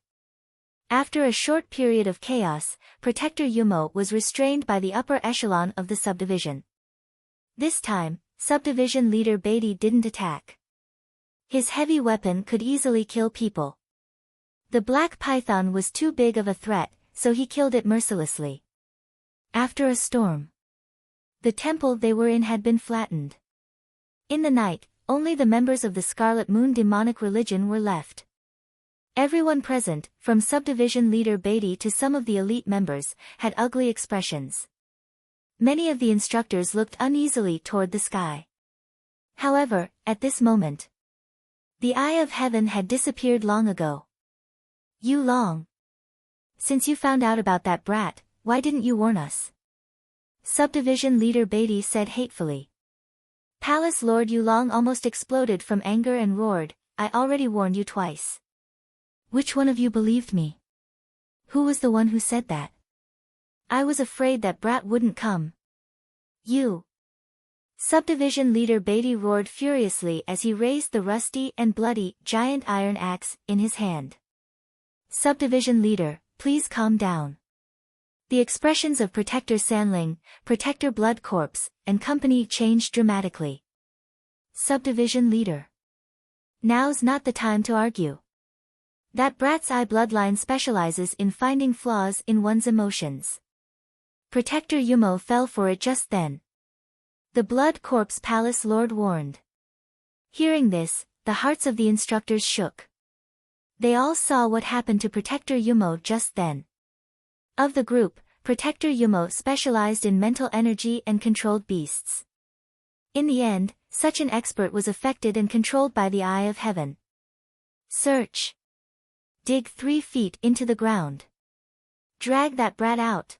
After a short period of chaos, Protector Yumo was restrained by the upper echelon of the subdivision. This time, subdivision leader Beatty didn't attack. His heavy weapon could easily kill people. The black python was too big of a threat, so he killed it mercilessly. After a storm. The temple they were in had been flattened. In the night, only the members of the Scarlet Moon demonic religion were left. Everyone present, from subdivision leader Beatty to some of the elite members, had ugly expressions. Many of the instructors looked uneasily toward the sky. However, at this moment, the eye of heaven had disappeared long ago. You Long. Since you found out about that brat, why didn't you warn us? Subdivision leader Beatty said hatefully. Palace Lord Yulong almost exploded from anger and roared, I already warned you twice. Which one of you believed me? Who was the one who said that? I was afraid that brat wouldn't come. You. Subdivision leader Beatty roared furiously as he raised the rusty and bloody giant iron axe in his hand. Subdivision leader, please calm down. The expressions of Protector Sanling, Protector Blood Corpse, and company changed dramatically. Subdivision leader. Now's not the time to argue. That brat's eye bloodline specializes in finding flaws in one's emotions. Protector Yumo fell for it just then. The Blood Corpse Palace Lord warned. Hearing this, the hearts of the instructors shook. They all saw what happened to Protector Yumo just then. Of the group, Protector Yumo specialized in mental energy and controlled beasts. In the end, such an expert was affected and controlled by the eye of heaven. Search. Dig 3 feet into the ground. Drag that brat out.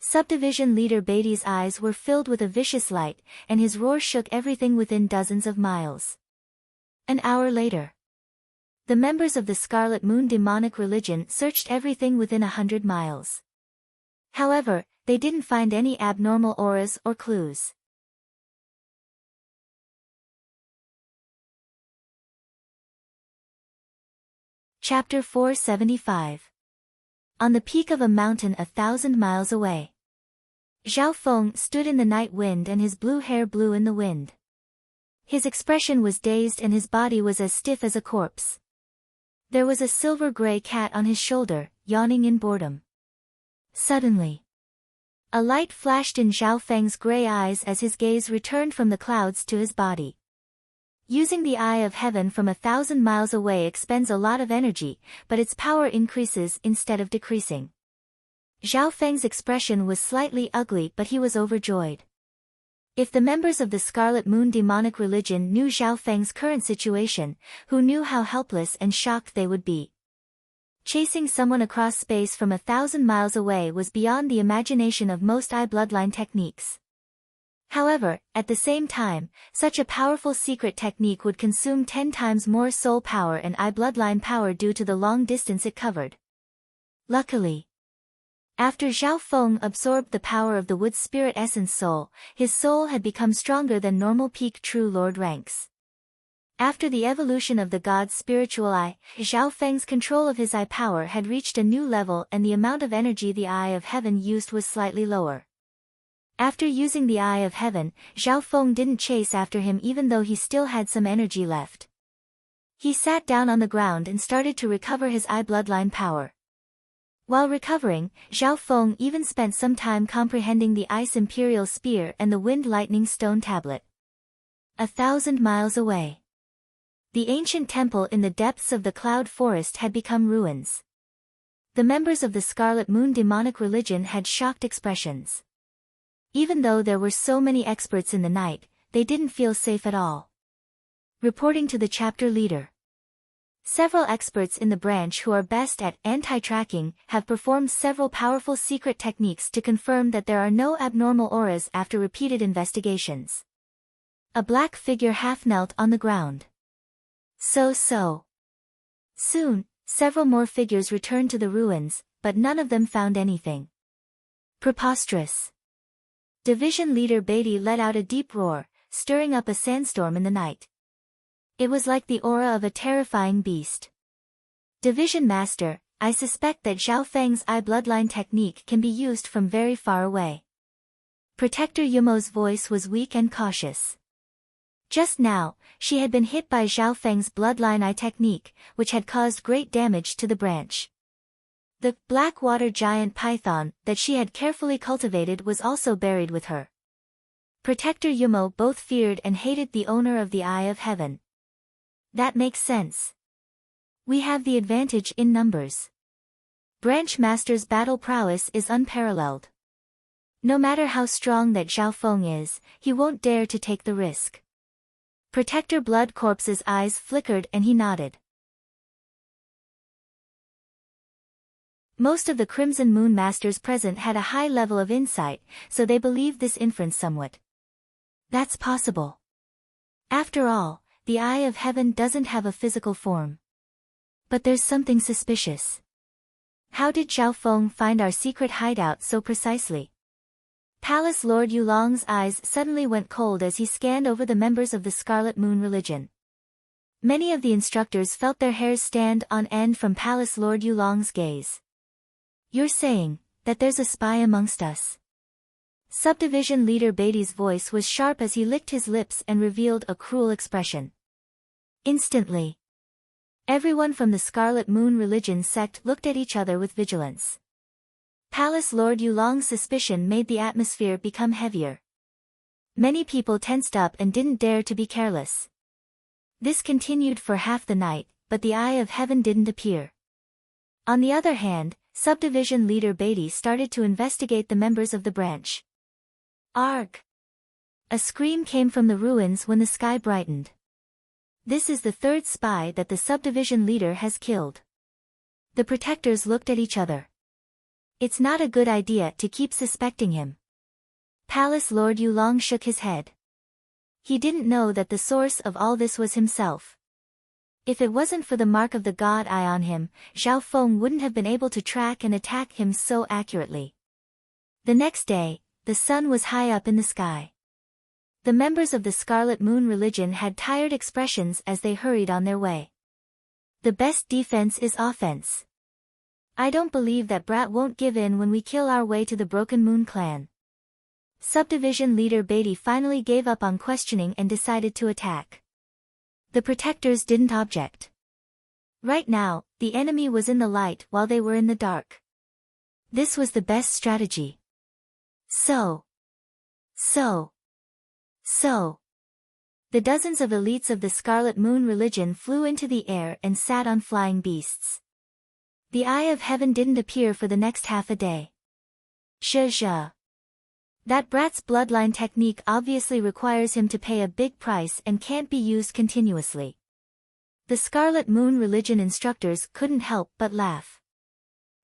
Subdivision leader Beatty's eyes were filled with a vicious light, and his roar shook everything within dozens of miles. An hour later. The members of the Scarlet Moon demonic religion searched everything within 100 miles. However, they didn't find any abnormal auras or clues. Chapter 475. On the peak of a mountain 1,000 miles away. Zhao Feng stood in the night wind and his blue hair blew in the wind. His expression was dazed and his body was as stiff as a corpse. There was a silver-gray cat on his shoulder, yawning in boredom. Suddenly, A light flashed in Zhao Feng's gray eyes as his gaze returned from the clouds to his body. Using the eye of heaven from 1,000 miles away expends a lot of energy, but its power increases instead of decreasing. Zhao Feng's expression was slightly ugly, but he was overjoyed. If the members of the Scarlet Moon demonic religion knew Zhao Feng's current situation, who knew how helpless and shocked they would be. Chasing someone across space from 1,000 miles away was beyond the imagination of most eye bloodline techniques. However, at the same time, such a powerful secret technique would consume 10 times more soul power and eye bloodline power due to the long distance it covered. Luckily, after Zhao Feng absorbed the power of the wood spirit essence soul, his soul had become stronger than normal peak true lord ranks. After the evolution of the god's spiritual eye, Zhao Feng's control of his eye power had reached a new level and the amount of energy the eye of heaven used was slightly lower. After using the eye of heaven, Zhao Feng didn't chase after him even though he still had some energy left. He sat down on the ground and started to recover his eye bloodline power. While recovering, Zhao Feng even spent some time comprehending the Ice Imperial Spear and the Wind Lightning Stone Tablet. 1,000 miles away. The ancient temple in the depths of the cloud forest had become ruins. The members of the Scarlet Moon demonic religion had shocked expressions. Even though there were so many experts in the night, they didn't feel safe at all. Reporting to the chapter leader. Several experts in the branch who are best at anti-tracking have performed several powerful secret techniques to confirm that there are no abnormal auras after repeated investigations. A black figure half knelt on the ground. So. Soon, several more figures returned to the ruins, but none of them found anything. Preposterous. Division leader Beatty let out a deep roar, stirring up a sandstorm in the night. It was like the aura of a terrifying beast. Division master, I suspect that Zhao Feng's eye bloodline technique can be used from very far away. Protector Yumo's voice was weak and cautious. Just now, she had been hit by Zhao Feng's bloodline eye technique, which had caused great damage to the branch. The black water giant python that she had carefully cultivated was also buried with her. Protector Yumo both feared and hated the owner of the Eye of Heaven. That makes sense. We have the advantage in numbers. Branch Master's battle prowess is unparalleled. No matter how strong that Zhao Feng is, he won't dare to take the risk. Protector Blood Corpse's eyes flickered and he nodded. Most of the Crimson Moon Masters present had a high level of insight, so they believed this inference somewhat. That's possible. After all, the Eye of Heaven doesn't have a physical form. But there's something suspicious. How did Zhao Feng find our secret hideout so precisely? Palace Lord Yulong's eyes suddenly went cold as he scanned over the members of the Scarlet Moon religion. Many of the instructors felt their hairs stand on end from Palace Lord Yulong's gaze. You're saying that there's a spy amongst us? Subdivision leader Beatty's voice was sharp as he licked his lips and revealed a cruel expression. Instantly, everyone from the Scarlet Moon religion sect looked at each other with vigilance. Palace Lord Yulong's suspicion made the atmosphere become heavier. Many people tensed up and didn't dare to be careless. This continued for half the night, but the Eye of Heaven didn't appear. On the other hand, subdivision leader Beatty started to investigate the members of the branch. Arg! A scream came from the ruins when the sky brightened. This is the third spy that the subdivision leader has killed. The protectors looked at each other. It's not a good idea to keep suspecting him. Palace Lord Yulong shook his head. He didn't know that the source of all this was himself. If it wasn't for the mark of the God Eye on him, Zhao Feng wouldn't have been able to track and attack him so accurately. The next day, the sun was high up in the sky. The members of the Scarlet Moon religion had tired expressions as they hurried on their way. The best defense is offense. I don't believe that brat won't give in when we kill our way to the Broken Moon clan. Subdivision leader Beatty finally gave up on questioning and decided to attack. The protectors didn't object. Right now, the enemy was in the light while they were in the dark. This was the best strategy. So. The dozens of elites of the Scarlet Moon religion flew into the air and sat on flying beasts. The eye of heaven didn't appear for the next half a day. Zhe. That brat's bloodline technique obviously requires him to pay a big price and can't be used continuously. The Scarlet Moon religion instructors couldn't help but laugh.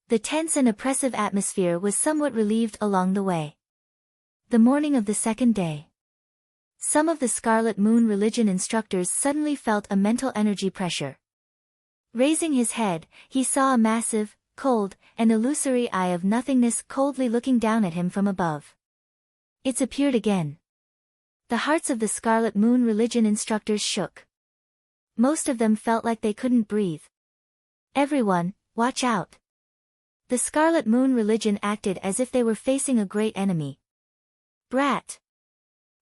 The tense and oppressive atmosphere was somewhat relieved along the way. The morning of the second day. Some of the Scarlet Moon religion instructors suddenly felt a mental energy pressure. Raising his head, he saw a massive, cold, and illusory eye of nothingness coldly looking down at him from above. It's appeared again. The hearts of the Scarlet Moon religion instructors shook. Most of them felt like they couldn't breathe. Everyone, watch out. The Scarlet Moon religion acted as if they were facing a great enemy. Brat.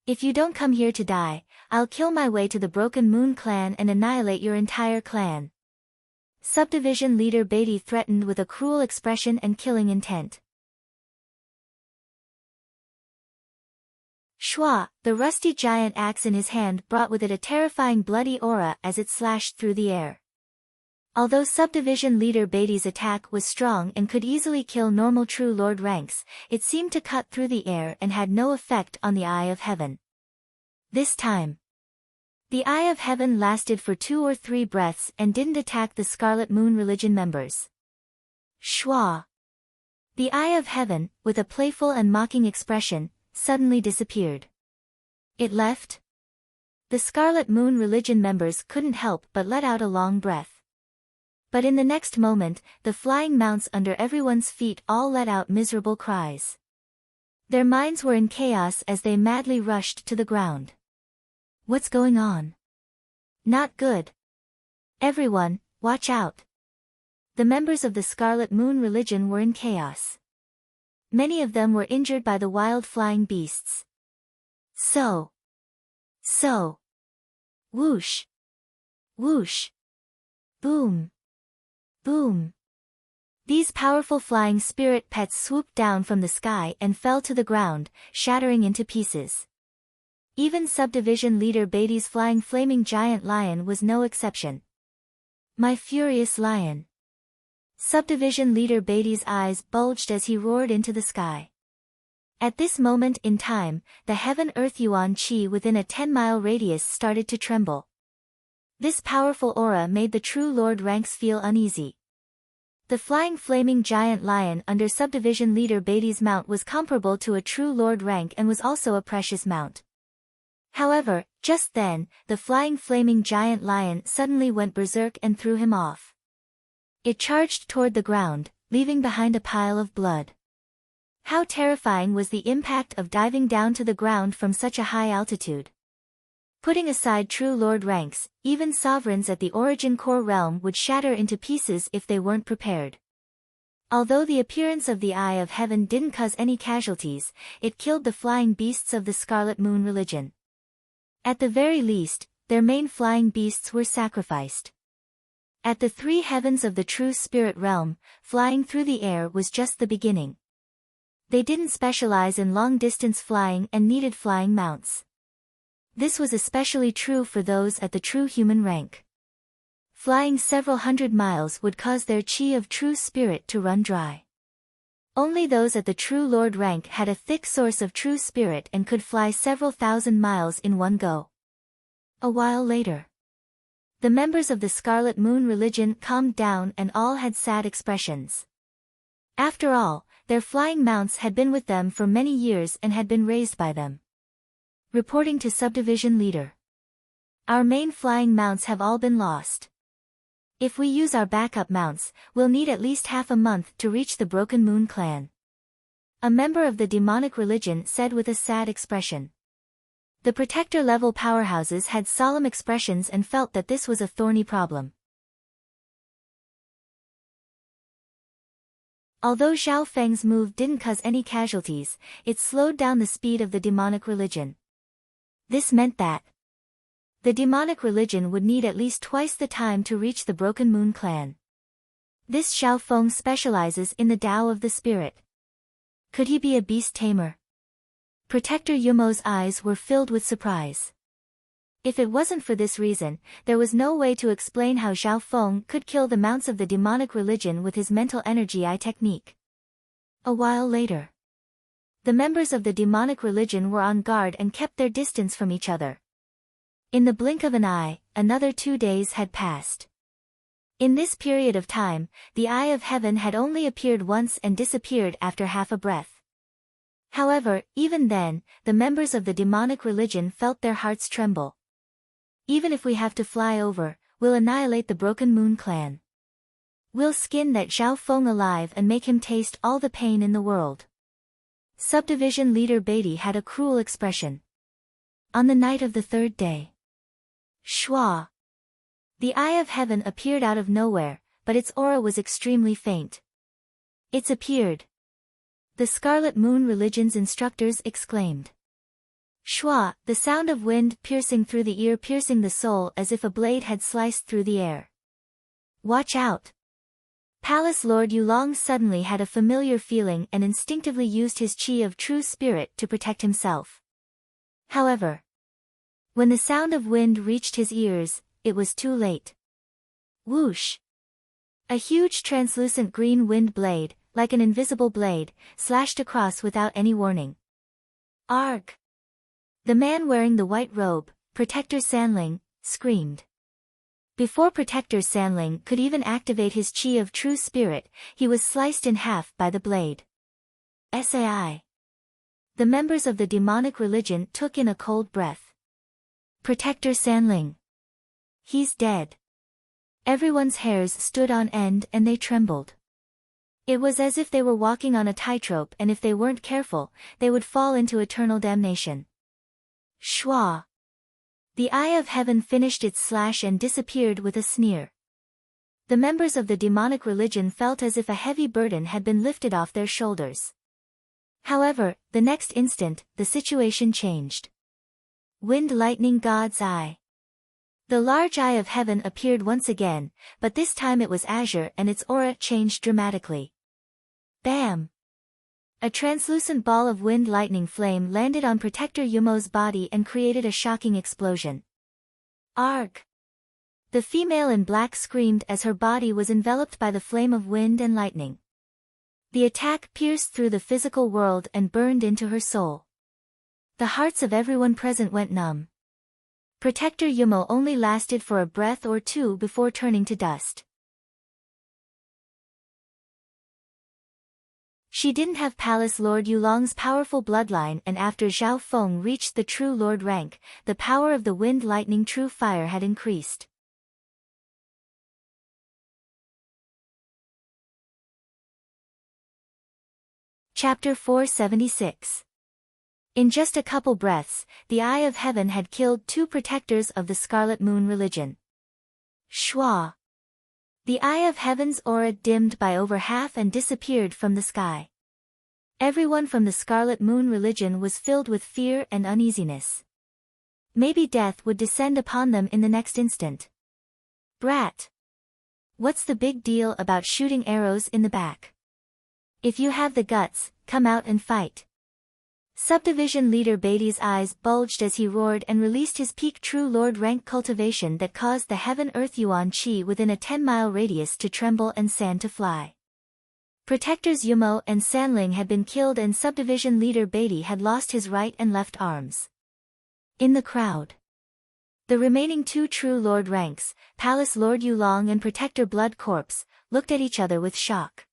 If you don't come here to die, I'll kill my way to the Broken Moon clan and annihilate your entire clan. Subdivision leader Beatty threatened with a cruel expression and killing intent. Shua, the rusty giant axe in his hand brought with it a terrifying bloody aura as it slashed through the air. Although subdivision leader Beatty's attack was strong and could easily kill normal True Lord ranks, it seemed to cut through the air and had no effect on the Eye of Heaven. This time, the Eye of Heaven lasted for 2 or 3 breaths and didn't attack the Scarlet Moon religion members. Shua. The Eye of Heaven, with a playful and mocking expression, suddenly disappeared. It left? The Scarlet Moon religion members couldn't help but let out a long breath. But in the next moment, the flying mounts under everyone's feet all let out miserable cries. Their minds were in chaos as they madly rushed to the ground. What's going on? Not good. Everyone, watch out. The members of the Scarlet Moon religion were in chaos. Many of them were injured by the wild flying beasts. So. Whoosh. Whoosh. Boom. Boom. These powerful flying spirit pets swooped down from the sky and fell to the ground, shattering into pieces. Even subdivision leader Beatty's flying flaming giant lion was no exception. My furious lion. Subdivision leader Beatty's eyes bulged as he roared into the sky. At this moment in time, the Heaven-Earth Yuan Qi within a 10-mile radius started to tremble. This powerful aura made the True Lord ranks feel uneasy. The flying flaming giant lion under subdivision leader Beatty's mount was comparable to a True Lord rank and was also a precious mount. However, just then, the flying flaming giant lion suddenly went berserk and threw him off. It charged toward the ground, leaving behind a pile of blood. How terrifying was the impact of diving down to the ground from such a high altitude. Putting aside True Lord ranks, even sovereigns at the Origin Core realm would shatter into pieces if they weren't prepared. Although the appearance of the Eye of Heaven didn't cause any casualties, it killed the flying beasts of the Scarlet Moon religion. At the very least, their main flying beasts were sacrificed. At the 3 heavens of the True Spirit realm, flying through the air was just the beginning. They didn't specialize in long-distance flying and needed flying mounts. This was especially true for those at the true human rank. Flying several hundred miles would cause their chi of true spirit to run dry. Only those at the True Lord rank had a thick source of true spirit and could fly several thousand miles in one go. A while later, the members of the Scarlet Moon religion calmed down and all had sad expressions. After all, their flying mounts had been with them for many years and had been raised by them. Reporting to subdivision leader. Our main flying mounts have all been lost. If we use our backup mounts, we'll need at least half a month to reach the Broken Moon clan. A member of the demonic religion said with a sad expression. The protector-level powerhouses had solemn expressions and felt that this was a thorny problem. Although Zhao Feng's move didn't cause any casualties, it slowed down the speed of the demonic religion. This meant that the demonic religion would need at least twice the time to reach the Broken Moon clan. This Zhao Feng specializes in the Tao of the Spirit. Could he be a beast tamer? Protector Yumo's eyes were filled with surprise. If it wasn't for this reason, there was no way to explain how Zhao Feng could kill the mounts of the demonic religion with his mental energy eye technique. A while later, the members of the demonic religion were on guard and kept their distance from each other. In the blink of an eye, another 2 days had passed. In this period of time, the Eye of Heaven had only appeared once and disappeared after half a breath. However, even then, the members of the demonic religion felt their hearts tremble. Even if we have to fly over, we'll annihilate the Broken Moon clan. We'll skin that Zhao Feng alive and make him taste all the pain in the world. Subdivision leader Beatty had a cruel expression. On the night of the 3rd day, Shua. The Eye of Heaven appeared out of nowhere, but its aura was extremely faint. It's appeared. The Scarlet Moon Religion's instructors exclaimed. Shua, the sound of wind piercing through the ear, piercing the soul as if a blade had sliced through the air. Watch out! Palace Lord Yulong suddenly had a familiar feeling and instinctively used his chi of true spirit to protect himself. However, when the sound of wind reached his ears, it was too late. Whoosh! A huge translucent green wind blade, like an invisible blade, slashed across without any warning. Arg! The man wearing the white robe, Protector Sanling, screamed. Before Protector Sanling could even activate his chi of true spirit, he was sliced in half by the blade. Sai. The members of the demonic religion took in a cold breath. Protector Sanling. He's dead. Everyone's hairs stood on end and they trembled. It was as if they were walking on a tightrope, and if they weren't careful, they would fall into eternal damnation. Shua. The Eye of Heaven finished its slash and disappeared with a sneer. The members of the demonic religion felt as if a heavy burden had been lifted off their shoulders. However, the next instant, the situation changed. Wind Lightning God's Eye. The large Eye of Heaven appeared once again, but this time it was azure and its aura changed dramatically. Bam! A translucent ball of wind lightning flame landed on Protector Yumo's body and created a shocking explosion. Arg! The female in black screamed as her body was enveloped by the flame of wind and lightning. The attack pierced through the physical world and burned into her soul. The hearts of everyone present went numb. Protector Yumo only lasted for a breath or two before turning to dust. She didn't have Palace Lord Yulong's powerful bloodline, and after Zhao Feng reached the True Lord rank, the power of the Wind Lightning True Fire had increased. Chapter 476. In just a couple breaths, the Eye of Heaven had killed 2 protectors of the Scarlet Moon Religion. Shua. The Eye of Heaven's aura dimmed by over half and disappeared from the sky. Everyone from the Scarlet Moon Religion was filled with fear and uneasiness. Maybe death would descend upon them in the next instant. Brat! What's the big deal about shooting arrows in the back? If you have the guts, come out and fight. Subdivision leader Beatty's eyes bulged as he roared and released his peak True Lord rank cultivation that caused the Heaven-Earth Yuan Chi within a 10-mile radius to tremble and sand to fly. Protectors Yumo and Sanling had been killed and subdivision leader Beatty had lost his right and left arms. In the crowd, the remaining 2 True Lord ranks, Palace Lord Yulong and Protector Blood Corpse, looked at each other with shock.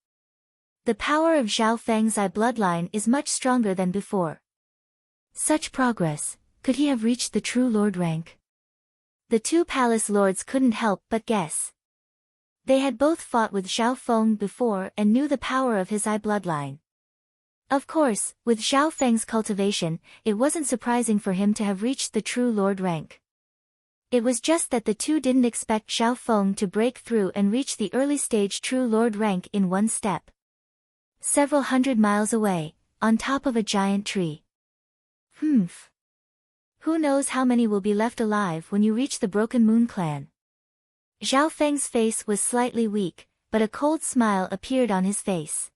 The power of Zhao Feng's Eye bloodline is much stronger than before. Such progress, could he have reached the True Lord rank? The 2 Palace Lords couldn't help but guess. They had both fought with Zhao Feng before and knew the power of his Eye bloodline. Of course, with Zhao Feng's cultivation, it wasn't surprising for him to have reached the True Lord rank. It was just that the 2 didn't expect Zhao Feng to break through and reach the early stage True Lord rank in one step. Several hundred miles away, on top of a giant tree. Who knows how many will be left alive when you reach the Broken Moon clan? Zhao Feng's face was slightly weak, but a cold smile appeared on his face.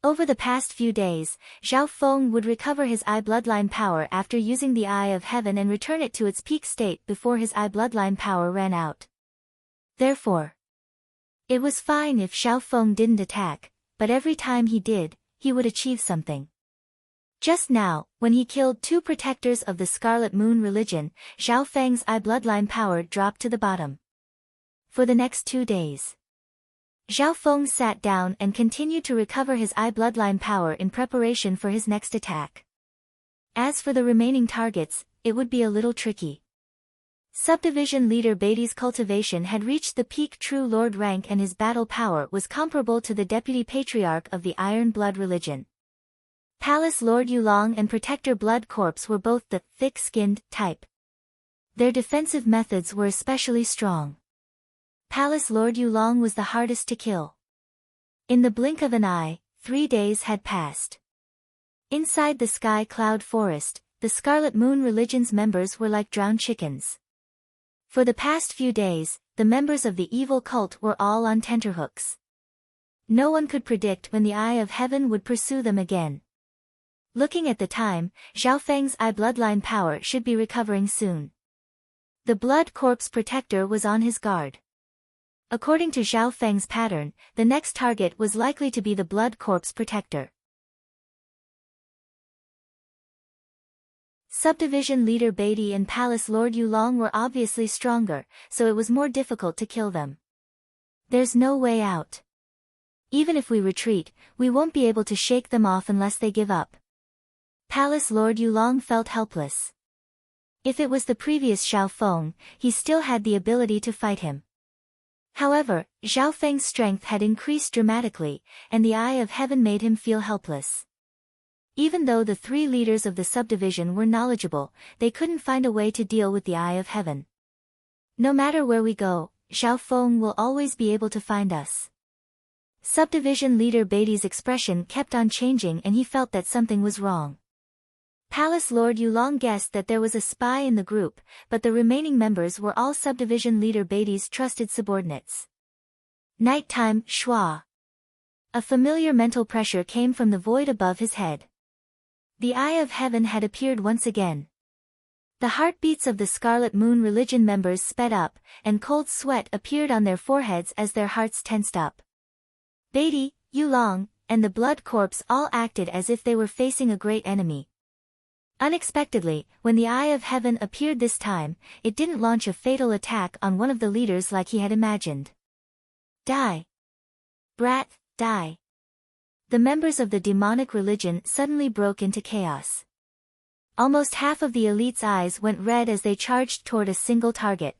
Over the past few days, Zhao Feng would recover his eye bloodline power after using the Eye of Heaven and return it to its peak state before his eye bloodline power ran out. Therefore, it was fine if Zhao Feng didn't attack, but every time he did, he would achieve something. Just now, when he killed 2 protectors of the Scarlet Moon religion, Zhao Feng's eye bloodline power dropped to the bottom. For the next 2 days, Zhao Feng sat down and continued to recover his eye bloodline power in preparation for his next attack. As for the remaining targets, it would be a little tricky. Subdivision leader Beatty's cultivation had reached the peak True Lord rank and his battle power was comparable to the Deputy Patriarch of the Iron Blood religion. Palace Lord Yulong and Protector Blood Corpse were both the thick-skinned type. Their defensive methods were especially strong. Palace Lord Yulong was the hardest to kill. In the blink of an eye, 3 days had passed. Inside the Sky Cloud Forest, the Scarlet Moon religion's members were like drowned chickens. For the past few days, the members of the evil cult were all on tenterhooks. No one could predict when the Eye of Heaven would pursue them again. Looking at the time, Zhao Feng's eye bloodline power should be recovering soon. The Blood Corpse Protector was on his guard. According to Zhao Feng's pattern, the next target was likely to be the Blood Corpse Protector. Subdivision leader Beatty and Palace Lord Yulong were obviously stronger, so it was more difficult to kill them. There's no way out. Even if we retreat, we won't be able to shake them off unless they give up. Palace Lord Yulong felt helpless. If it was the previous Zhao Feng, he still had the ability to fight him. However, Zhao Feng's strength had increased dramatically, and the Eye of Heaven made him feel helpless. Even though the 3 leaders of the subdivision were knowledgeable, they couldn't find a way to deal with the Eye of Heaven. No matter where we go, Zhao Feng will always be able to find us. Subdivision leader Beatty's expression kept on changing and he felt that something was wrong. Palace Lord Yulong guessed that there was a spy in the group, but the remaining members were all subdivision leader Beatty's trusted subordinates. Nighttime, Schwa. A familiar mental pressure came from the void above his head. The Eye of Heaven had appeared once again. The heartbeats of the Scarlet Moon religion members sped up, and cold sweat appeared on their foreheads as their hearts tensed up. Beatty, Yulong, and the Blood Corpse all acted as if they were facing a great enemy. Unexpectedly, when the Eye of Heaven appeared this time, it didn't launch a fatal attack on one of the leaders like he had imagined. Die! Brat, die! The members of the demonic religion suddenly broke into chaos. Almost half of the elite's eyes went red as they charged toward a single target.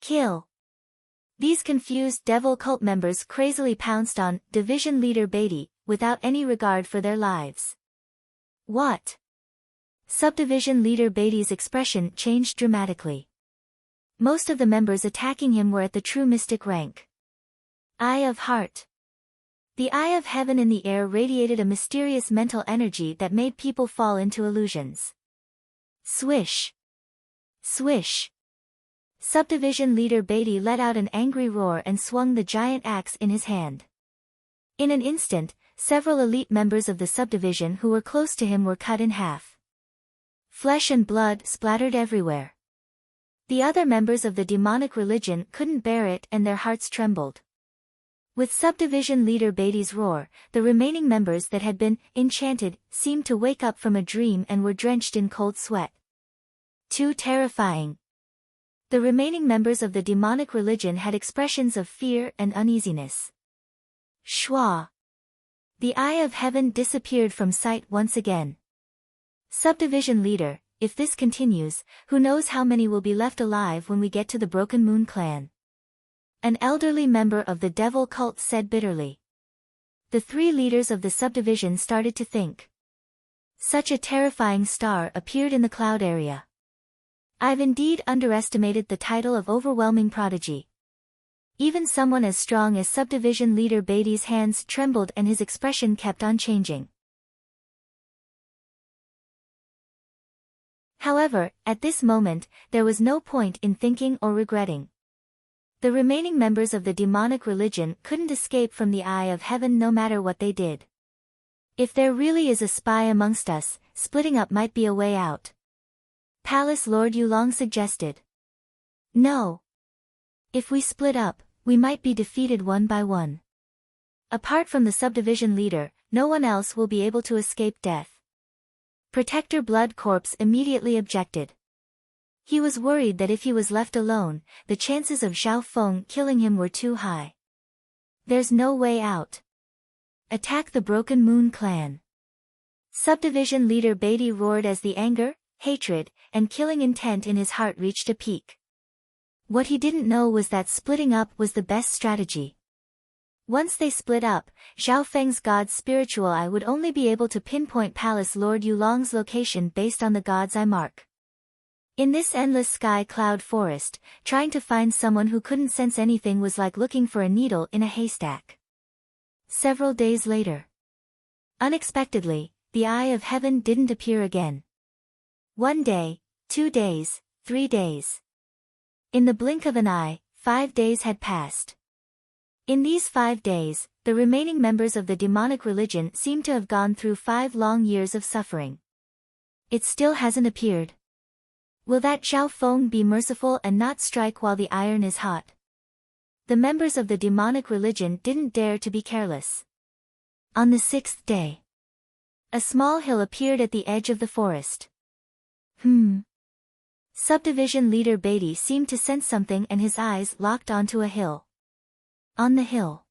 Kill! These confused devil cult members crazily pounced on division leader Beatty, without any regard for their lives. What? Subdivision leader Beatty's expression changed dramatically. Most of the members attacking him were at the true mystic rank. Eye of Heart. The Eye of Heaven in the air radiated a mysterious mental energy that made people fall into illusions. Swish! Swish! Subdivision leader Beatty let out an angry roar and swung the giant axe in his hand. In an instant, several elite members of the subdivision who were close to him were cut in half. Flesh and blood splattered everywhere. The other members of the demonic religion couldn't bear it and their hearts trembled. With subdivision leader Beatty's roar, the remaining members that had been enchanted seemed to wake up from a dream and were drenched in cold sweat. Too terrifying. The remaining members of the demonic religion had expressions of fear and uneasiness. Schwa! The Eye of Heaven disappeared from sight once again. Subdivision leader, if this continues, who knows how many will be left alive when we get to the Broken Moon clan? An elderly member of the devil cult said bitterly. The 3 leaders of the subdivision started to think. Such a terrifying star appeared in the cloud area. I've indeed underestimated the title of overwhelming prodigy. Even someone as strong as subdivision leader Beatty's hands trembled and his expression kept on changing. However, at this moment, there was no point in thinking or regretting. The remaining members of the demonic religion couldn't escape from the Eye of Heaven no matter what they did. If there really is a spy amongst us, splitting up might be a way out. Palace Lord Yulong suggested. No. If we split up, we might be defeated one by one. Apart from the subdivision leader, no one else will be able to escape death. Protector Blood Corpse immediately objected. He was worried that if he was left alone, the chances of Xiao Feng killing him were too high. There's no way out. Attack the Broken Moon clan. Subdivision leader Beatty roared as the anger, hatred, and killing intent in his heart reached a peak. What he didn't know was that splitting up was the best strategy. Once they split up, Xiao Feng's god's spiritual eye would only be able to pinpoint Palace Lord Yulong's location based on the god's eye mark. In this endless sky cloud forest, trying to find someone who couldn't sense anything was like looking for a needle in a haystack. Several days later. Unexpectedly, the eye of heaven didn't appear again. 1 day, 2 days, 3 days. In the blink of an eye, 5 days had passed. In these 5 days, the remaining members of the demonic religion seemed to have gone through 5 long years of suffering. It still hasn't appeared. Will that Xiao Feng be merciful and not strike while the iron is hot? The members of the demonic religion didn't dare to be careless. On the 6th day, a small hill appeared at the edge of the forest. Subdivision leader Beatty seemed to sense something and his eyes locked onto a hill. On the hill,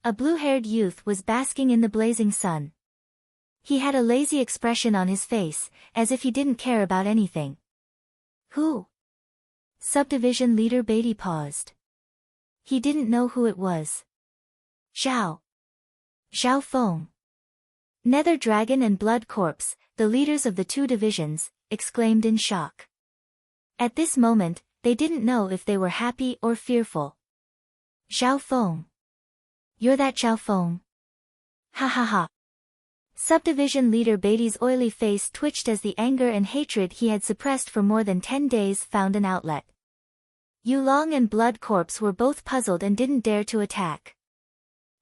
a blue-haired youth was basking in the blazing sun. He had a lazy expression on his face, as if he didn't care about anything. Who? Subdivision leader Beatty paused. He didn't know who it was. Xiao Feng. Nether Dragon and Blood Corpse, the leaders of the 2 divisions, exclaimed in shock. At this moment, they didn't know if they were happy or fearful. Xiao Feng. You're that Xiao Feng? Ha ha ha. Subdivision leader Beatty's oily face twitched as the anger and hatred he had suppressed for more than 10 days found an outlet. Yulong and Blood Corpse were both puzzled and didn't dare to attack.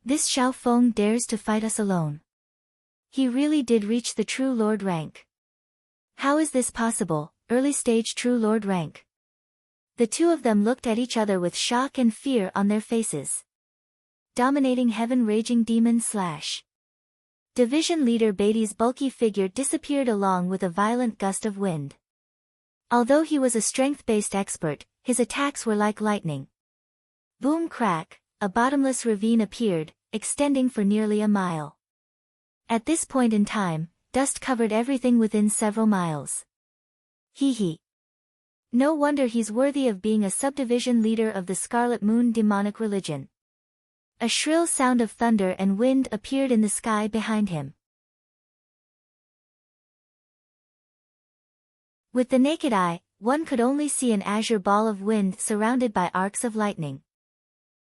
This Xiao Feng dares to fight us alone. He really did reach the True Lord rank. How is this possible, early stage True Lord rank? The 2 of them looked at each other with shock and fear on their faces. Dominating heaven raging demon / Division leader Beatty's bulky figure disappeared along with a violent gust of wind. Although he was a strength-based expert, his attacks were like lightning. Boom crack, a bottomless ravine appeared, extending for nearly a mile. At this point in time, dust covered everything within several miles. Hee hee. No wonder he's worthy of being a subdivision leader of the Scarlet Moon demonic religion. A shrill sound of thunder and wind appeared in the sky behind him. With the naked eye, one could only see an azure ball of wind surrounded by arcs of lightning.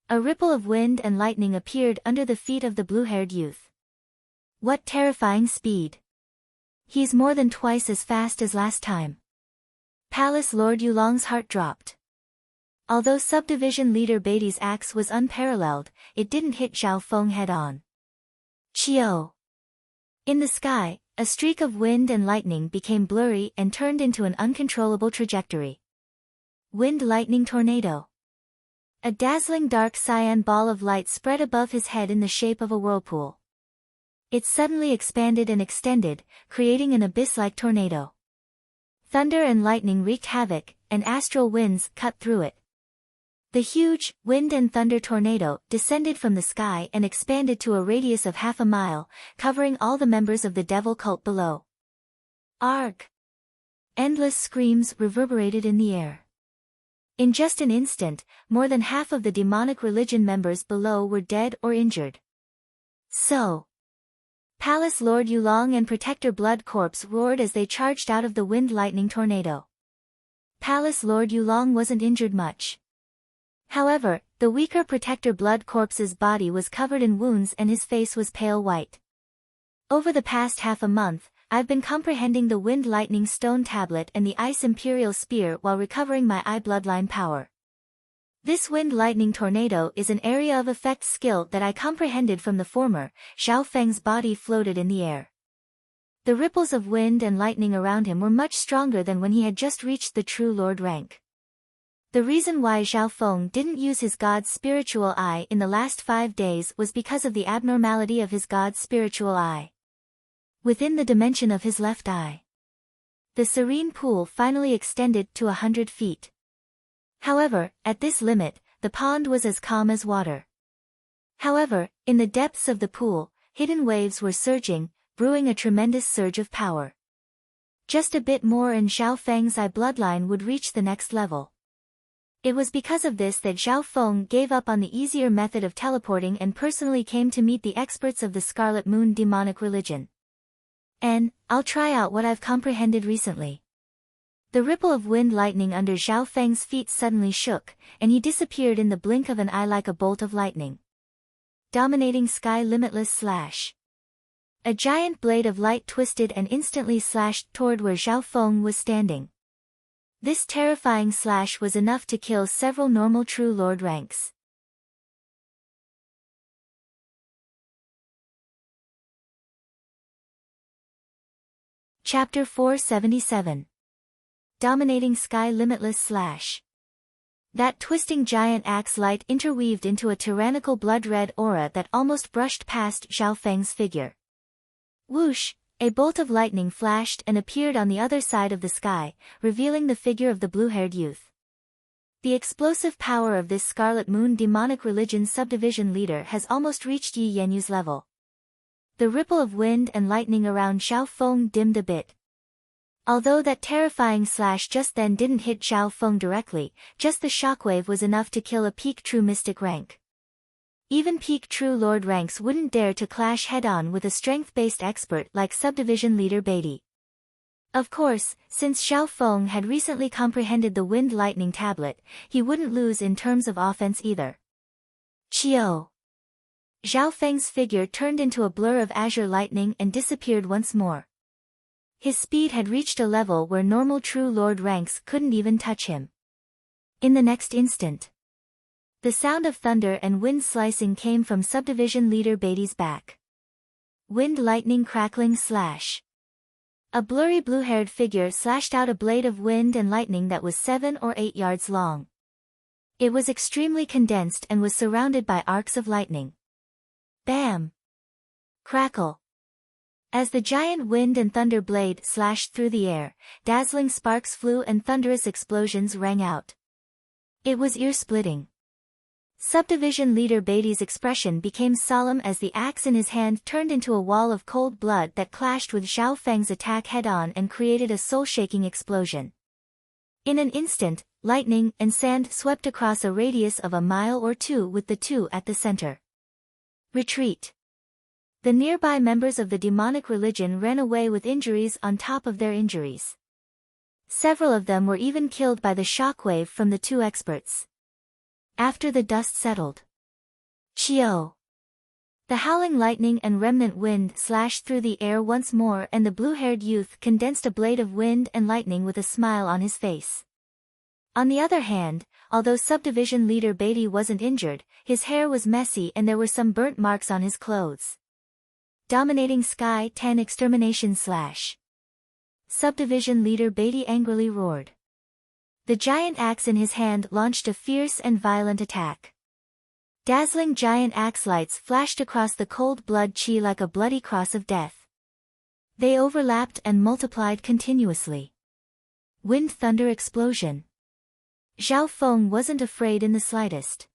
A ripple of wind and lightning appeared under the feet of the blue-haired youth. What terrifying speed! He's more than twice as fast as last time. Palace Lord Yulong's heart dropped. Although subdivision leader Beatty's axe was unparalleled, it didn't hit Xiao Feng head-on. Chio! In the sky, a streak of wind and lightning became blurry and turned into an uncontrollable trajectory. Wind-lightning tornado. A dazzling dark cyan ball of light spread above his head in the shape of a whirlpool. It suddenly expanded and extended, creating an abyss-like tornado. Thunder and lightning wreaked havoc, and astral winds cut through it. The huge, wind and thunder tornado descended from the sky and expanded to a radius of half a mile, covering all the members of the devil cult below. Arg! Endless screams reverberated in the air. In just an instant, more than half of the demonic religion members below were dead or injured. So, Palace Lord Yulong and Protector Blood Corpse roared as they charged out of the wind-lightning tornado. Palace Lord Yulong wasn't injured much. However, the weaker Protector Blood Corpse's body was covered in wounds and his face was pale white. Over the past half a month, I've been comprehending the Wind Lightning Stone Tablet and the Ice Imperial Spear while recovering my eye bloodline power. This wind-lightning tornado is an area of effect skill that I comprehended from the former. Xiao Feng's body floated in the air. The ripples of wind and lightning around him were much stronger than when he had just reached the true lord rank. The reason why Xiao Feng didn't use his god's spiritual eye in the last 5 days was because of the abnormality of his god's spiritual eye. Within the dimension of his left eye, the serene pool finally extended to 100 feet. However, at this limit, the pond was as calm as water. However, in the depths of the pool, hidden waves were surging, brewing a tremendous surge of power. Just a bit more and Xiao Feng's eye bloodline would reach the next level. It was because of this that Xiao Feng gave up on the easier method of teleporting and personally came to meet the experts of the Scarlet Moon demonic religion. And I'll try out what I've comprehended recently. The ripple of wind lightning under Xiao Feng's feet suddenly shook, and he disappeared in the blink of an eye like a bolt of lightning. Dominating sky limitless slash. A giant blade of light twisted and instantly slashed toward where Xiao Feng was standing. This terrifying slash was enough to kill several normal true lord ranks. Chapter 477. Dominating sky limitless slash. That twisting giant axe light interweaved into a tyrannical blood-red aura that almost brushed past Xiao Feng's figure. Whoosh! A bolt of lightning flashed and appeared on the other side of the sky, revealing the figure of the blue-haired youth. The explosive power of this Scarlet Moon demonic religion subdivision leader has almost reached Yi Yenyu's level. The ripple of wind and lightning around Xiao Feng dimmed a bit. Although that terrifying slash just then didn't hit Xiao Feng directly, just the shockwave was enough to kill a peak true mystic rank. Even peak true lord ranks wouldn't dare to clash head-on with a strength-based expert like subdivision leader Beatty. Of course, since Xiao Feng had recently comprehended the wind lightning tablet, he wouldn't lose in terms of offense either. Chio! Xiao Feng's figure turned into a blur of azure lightning and disappeared once more. His speed had reached a level where normal true lord ranks couldn't even touch him. In the next instant, the sound of thunder and wind slicing came from subdivision leader Beatty's back. Wind lightning crackling slash. A blurry blue-haired figure slashed out a blade of wind and lightning that was 7 or 8 yards long. It was extremely condensed and was surrounded by arcs of lightning. Bam! Crackle! As the giant wind and thunder blade slashed through the air, dazzling sparks flew and thunderous explosions rang out. It was ear-splitting. Subdivision leader Beatty's expression became solemn as the axe in his hand turned into a wall of cold blood that clashed with Xiao Feng's attack head-on and created a soul-shaking explosion. In an instant, lightning and sand swept across a radius of 1 mile or 2 with the two at the center. Retreat! The nearby members of the demonic religion ran away with injuries on top of their injuries. Several of them were even killed by the shockwave from the two experts. After the dust settled, Chio! The howling lightning and remnant wind slashed through the air once more and the blue-haired youth condensed a blade of wind and lightning with a smile on his face. On the other hand, although subdivision leader Beatty wasn't injured, his hair was messy and there were some burnt marks on his clothes. Dominating sky 10 extermination slash. Subdivision leader Beatty angrily roared. The giant axe in his hand launched a fierce and violent attack. Dazzling giant axe lights flashed across the cold blood chi like a bloody cross of death. They overlapped and multiplied continuously. Wind thunder explosion. Xiao Feng wasn't afraid in the slightest.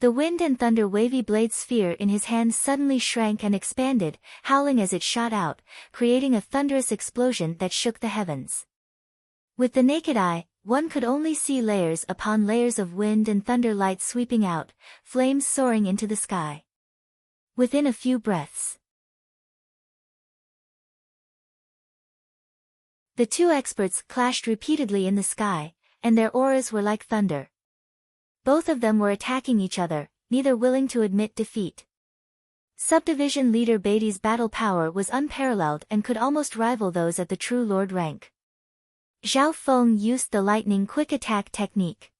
The wind and thunder wavy blade sphere in his hand suddenly shrank and expanded, howling as it shot out, creating a thunderous explosion that shook the heavens. With the naked eye, one could only see layers upon layers of wind and thunder light sweeping out, flames soaring into the sky. Within a few breaths, the two experts clashed repeatedly in the sky, and their auras were like thunder. Both of them were attacking each other, neither willing to admit defeat. Subdivision leader Beatty's battle power was unparalleled and could almost rival those at the true lord rank. Xiao Feng used the lightning quick attack technique.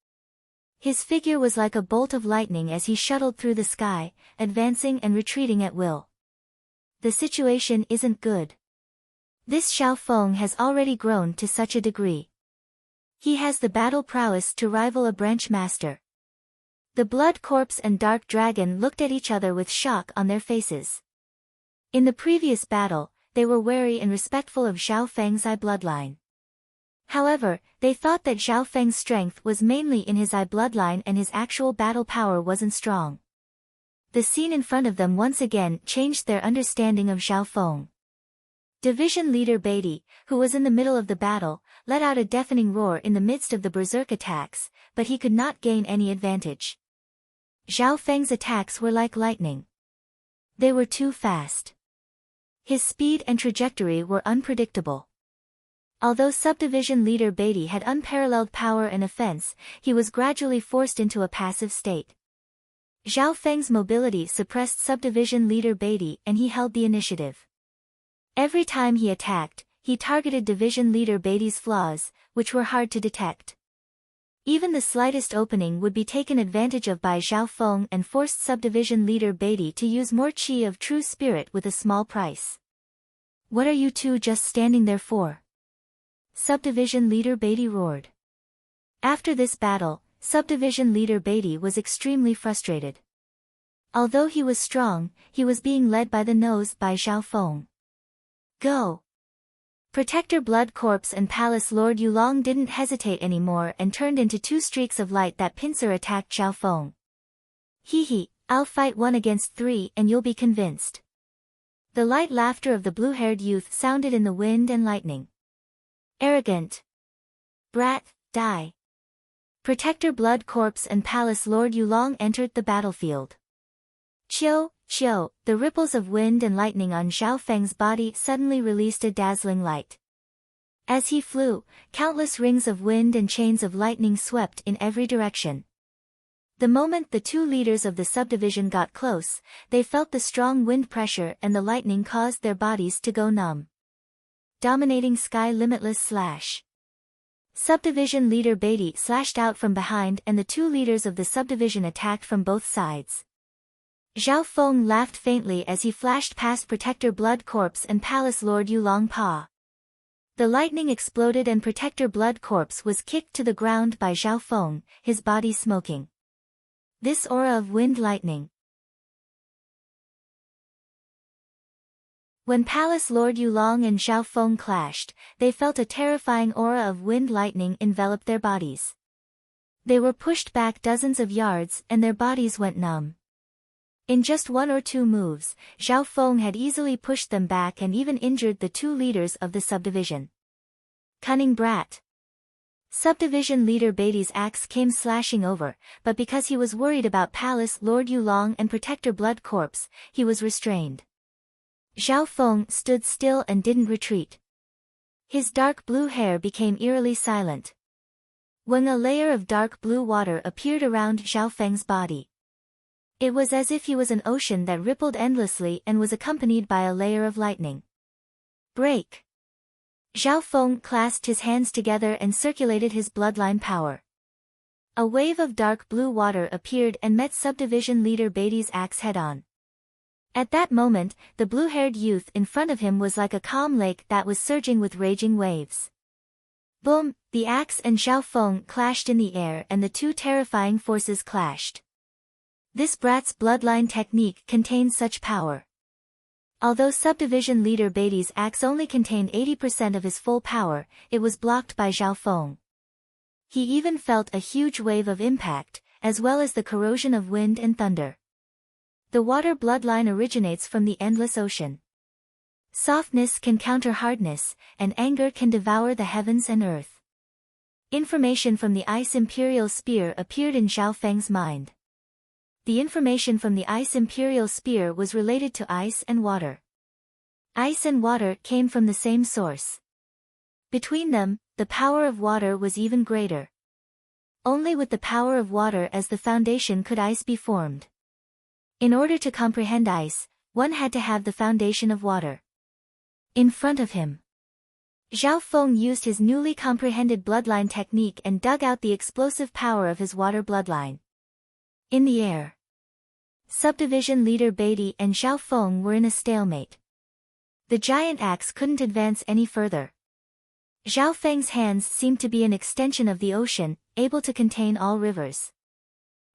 His figure was like a bolt of lightning as he shuttled through the sky, advancing and retreating at will. The situation isn't good. This Xiao Feng has already grown to such a degree. He has the battle prowess to rival a branch master. The Blood Corpse and Dark Dragon looked at each other with shock on their faces. In the previous battle, they were wary and respectful of Xiao Feng's eye bloodline. However, they thought that Xiao Feng's strength was mainly in his eye bloodline and his actual battle power wasn't strong. The scene in front of them once again changed their understanding of Xiao Feng. Division leader Beatty, who was in the middle of the battle, let out a deafening roar in the midst of the berserk attacks, but he could not gain any advantage. Xiao Feng's attacks were like lightning. They were too fast. His speed and trajectory were unpredictable. Although subdivision leader Beatty had unparalleled power and offense, he was gradually forced into a passive state. Xiao Feng's mobility suppressed subdivision leader Beatty and he held the initiative. Every time he attacked, he targeted division leader Beatty's flaws, which were hard to detect. Even the slightest opening would be taken advantage of by Xiao Feng and forced subdivision leader Beatty to use more chi of true spirit with a small price. "What are you two just standing there for?" Subdivision leader Beatty roared. After this battle, subdivision leader Beatty was extremely frustrated. Although he was strong, he was being led by the nose by Xiao Feng. "Go!" Protector Blood Corpse and Palace Lord Yulong didn't hesitate anymore and turned into two streaks of light that pincer attacked Xiao Feng. "Hee, I'll fight 1 against 3 and you'll be convinced." The light laughter of the blue-haired youth sounded in the wind and lightning. "Arrogant brat, die." Protector Blood Corpse and Palace Lord Yulong entered the battlefield. Chio, the ripples of wind and lightning on Xiao Feng's body suddenly released a dazzling light. As he flew, countless rings of wind and chains of lightning swept in every direction. The moment the two leaders of the subdivision got close, they felt the strong wind pressure and the lightning caused their bodies to go numb. Dominating Sky Limitless Slash. Subdivision leader Beatty slashed out from behind and the two leaders of the subdivision attacked from both sides. Xiao Feng laughed faintly as he flashed past Protector Blood Corpse and Palace Lord Yulong Pa. The lightning exploded and Protector Blood Corpse was kicked to the ground by Xiao Feng, his body smoking. This aura of wind lightning. When Palace Lord Yulong and Xiao Feng clashed, they felt a terrifying aura of wind lightning envelop their bodies. They were pushed back dozens of yards and their bodies went numb. In just 1 or 2 moves, Xiao Feng had easily pushed them back and even injured the two leaders of the subdivision. Cunning brat. Subdivision leader Beatty's axe came slashing over, but because he was worried about Palace Lord Yulong and Protector Blood Corpse, he was restrained. Xiao Feng stood still and didn't retreat. His dark blue hair became eerily silent. When a layer of dark blue water appeared around Xiao Feng's body. It was as if he was an ocean that rippled endlessly and was accompanied by a layer of lightning. Break. Xiao Feng clasped his hands together and circulated his bloodline power. A wave of dark blue water appeared and met subdivision leader Beatty's axe head-on. At that moment, the blue-haired youth in front of him was like a calm lake that was surging with raging waves. Boom! The axe and Xiao Feng clashed in the air and the two terrifying forces clashed. This brat's bloodline technique contained such power. Although subdivision leader Beatty's axe only contained 80% of his full power, it was blocked by Xiao Feng. He even felt a huge wave of impact, as well as the corrosion of wind and thunder. The water bloodline originates from the endless ocean. Softness can counter hardness, and anger can devour the heavens and earth. Information from the Ice Imperial Spear appeared in Xiao Feng's mind. The information from the Ice Imperial Spear was related to ice and water. Ice and water came from the same source. Between them, the power of water was even greater. Only with the power of water as the foundation could ice be formed. In order to comprehend ice, one had to have the foundation of water. In front of him. Zhao Feng used his newly comprehended bloodline technique and dug out the explosive power of his water bloodline. In the air, subdivision leader Beatty and Zhao Feng were in a stalemate. The giant axe couldn't advance any further. Zhao Feng's hands seemed to be an extension of the ocean, able to contain all rivers.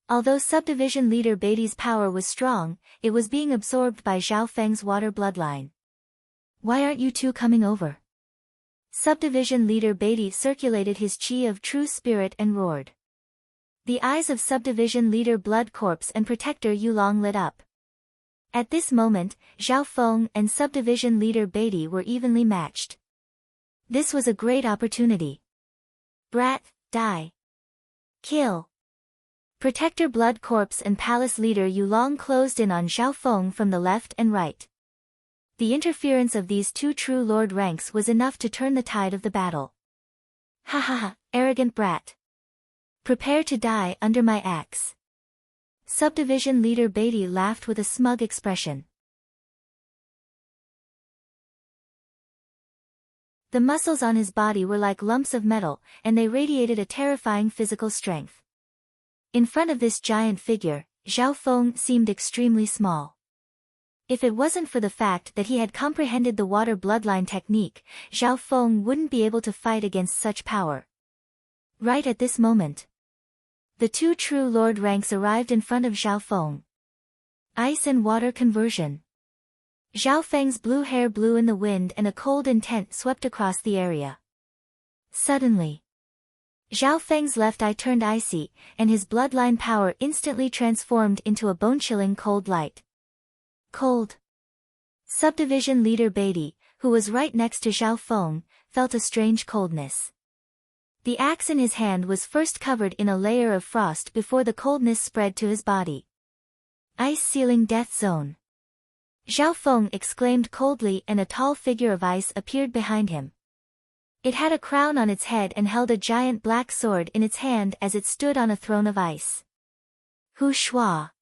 Although subdivision leader Beatty's power was strong, it was being absorbed by Zhao Feng's water bloodline. "Why aren't you two coming over?" Subdivision leader Beatty circulated his chi of true spirit and roared. The eyes of subdivision leader Blood Corpse and protector Yulong lit up. At this moment, Zhao Feng and subdivision leader Beatty were evenly matched. This was a great opportunity. "Brat, die. Kill." Protector Blood Corpse and palace leader Yulong closed in on Zhao Feng from the left and right. The interference of these two true lord ranks was enough to turn the tide of the battle. "Ha ha ha, arrogant brat. Prepare to die under my axe." Subdivision leader Beatty laughed with a smug expression. The muscles on his body were like lumps of metal, and they radiated a terrifying physical strength. In front of this giant figure, Zhao Feng seemed extremely small. If it wasn't for the fact that he had comprehended the water bloodline technique, Zhao Feng wouldn't be able to fight against such power. Right at this moment, the two true lord ranks arrived in front of Zhao Feng. Ice and water conversion. Zhao Feng's blue hair blew in the wind and a cold intent swept across the area. Suddenly, Zhao Feng's left eye turned icy, and his bloodline power instantly transformed into a bone-chilling cold light. Cold. Subdivision leader Beatty, who was right next to Zhao Feng, felt a strange coldness. The axe in his hand was first covered in a layer of frost before the coldness spread to his body. "Ice sealing death zone." Zhao Feng exclaimed coldly, and a tall figure of ice appeared behind him. It had a crown on its head and held a giant black sword in its hand as it stood on a throne of ice. Hu Shua.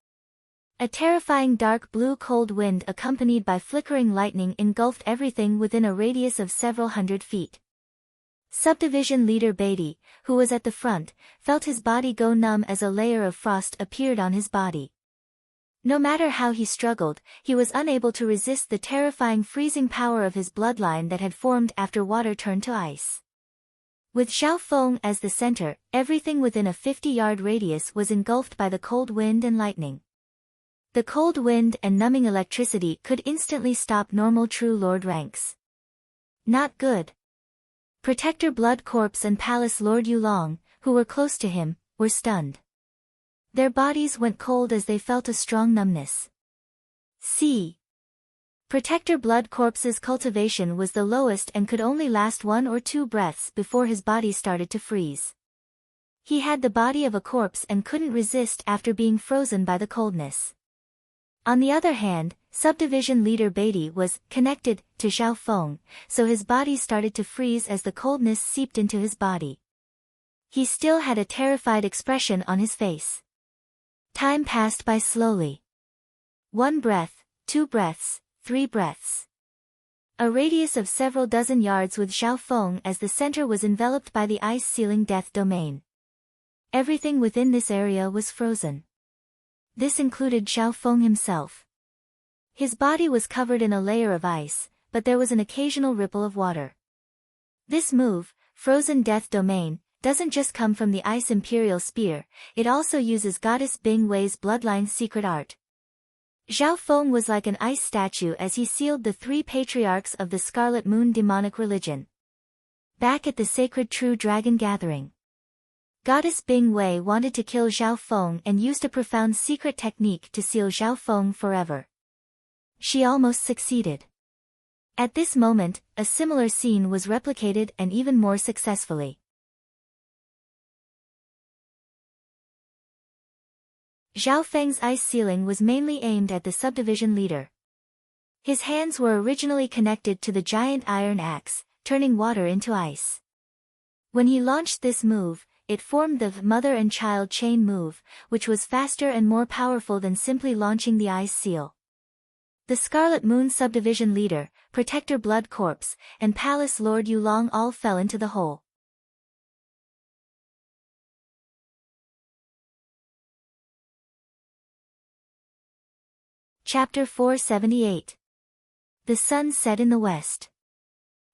A terrifying dark blue cold wind accompanied by flickering lightning engulfed everything within a radius of several hundred feet. Subdivision leader Beatty, who was at the front, felt his body go numb as a layer of frost appeared on his body. No matter how he struggled, he was unable to resist the terrifying freezing power of his bloodline that had formed after water turned to ice. With Zhao Feng as the center, everything within a 50-yard radius was engulfed by the cold wind and lightning. The cold wind and numbing electricity could instantly stop normal true lord ranks. Not good. Protector Blood Corpse and Palace Lord Yulong, who were close to him, were stunned. Their bodies went cold as they felt a strong numbness. C. Protector Blood Corpse's cultivation was the lowest and could only last 1 or 2 breaths before his body started to freeze. He had the body of a corpse and couldn't resist after being frozen by the coldness. On the other hand, subdivision leader Beatty was connected to Zhao Feng, so his body started to freeze as the coldness seeped into his body. He still had a terrified expression on his face. Time passed by slowly. 1 breath, 2 breaths, 3 breaths. A radius of several dozen yards with Zhao Feng as the center was enveloped by the ice-sealing death domain. Everything within this area was frozen. This included Zhao Feng himself. His body was covered in a layer of ice, but there was an occasional ripple of water. This move, Frozen Death Domain, doesn't just come from the Ice Imperial Spear, it also uses Goddess Bing Wei's bloodline secret art. Zhao Feng was like an ice statue as he sealed the 3 patriarchs of the Scarlet Moon demonic religion. Back at the sacred True Dragon Gathering, Goddess Bing Wei wanted to kill Zhao Feng and used a profound secret technique to seal Zhao Feng forever. She almost succeeded. At this moment, a similar scene was replicated and even more successfully. Zhao Feng's ice sealing was mainly aimed at the subdivision leader. His hands were originally connected to the giant iron axe, turning water into ice. When he launched this move, it formed the mother and child chain move, which was faster and more powerful than simply launching the ice seal. The Scarlet Moon Subdivision Leader, Protector Blood Corpse, and Palace Lord Yulong all fell into the hole. Chapter 478. The sun set in the west.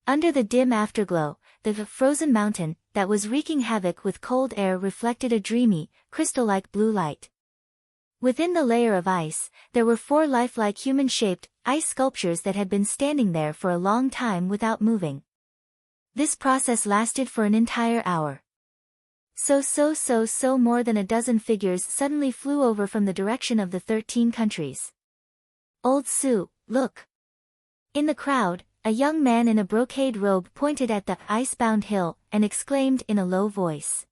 Under the dim afterglow, the frozen mountain, that was wreaking havoc with cold air, reflected a dreamy, crystal-like blue light. Within the layer of ice, there were 4 lifelike human-shaped, ice sculptures that had been standing there for a long time without moving. This process lasted for an entire hour. So more than a dozen figures suddenly flew over from the direction of the 13 countries. "Old Su, look!" In the crowd, a young man in a brocade robe pointed at the ice-bound hill and exclaimed in a low voice.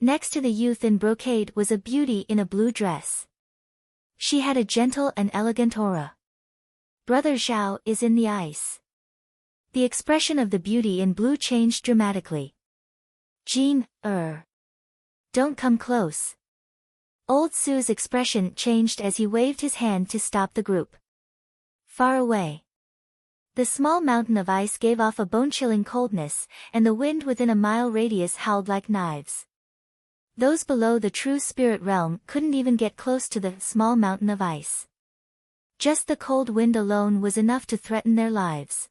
Next to the youth in brocade was a beauty in a blue dress. She had a gentle and elegant aura. "Brother Zhao is in the ice." The expression of the beauty in blue changed dramatically. "Jean, don't come close." Old Su's expression changed as he waved his hand to stop the group. Far away, the small mountain of ice gave off a bone-chilling coldness, and the wind within a mile radius howled like knives. Those below the true spirit realm couldn't even get close to the small mountain of ice. Just the cold wind alone was enough to threaten their lives.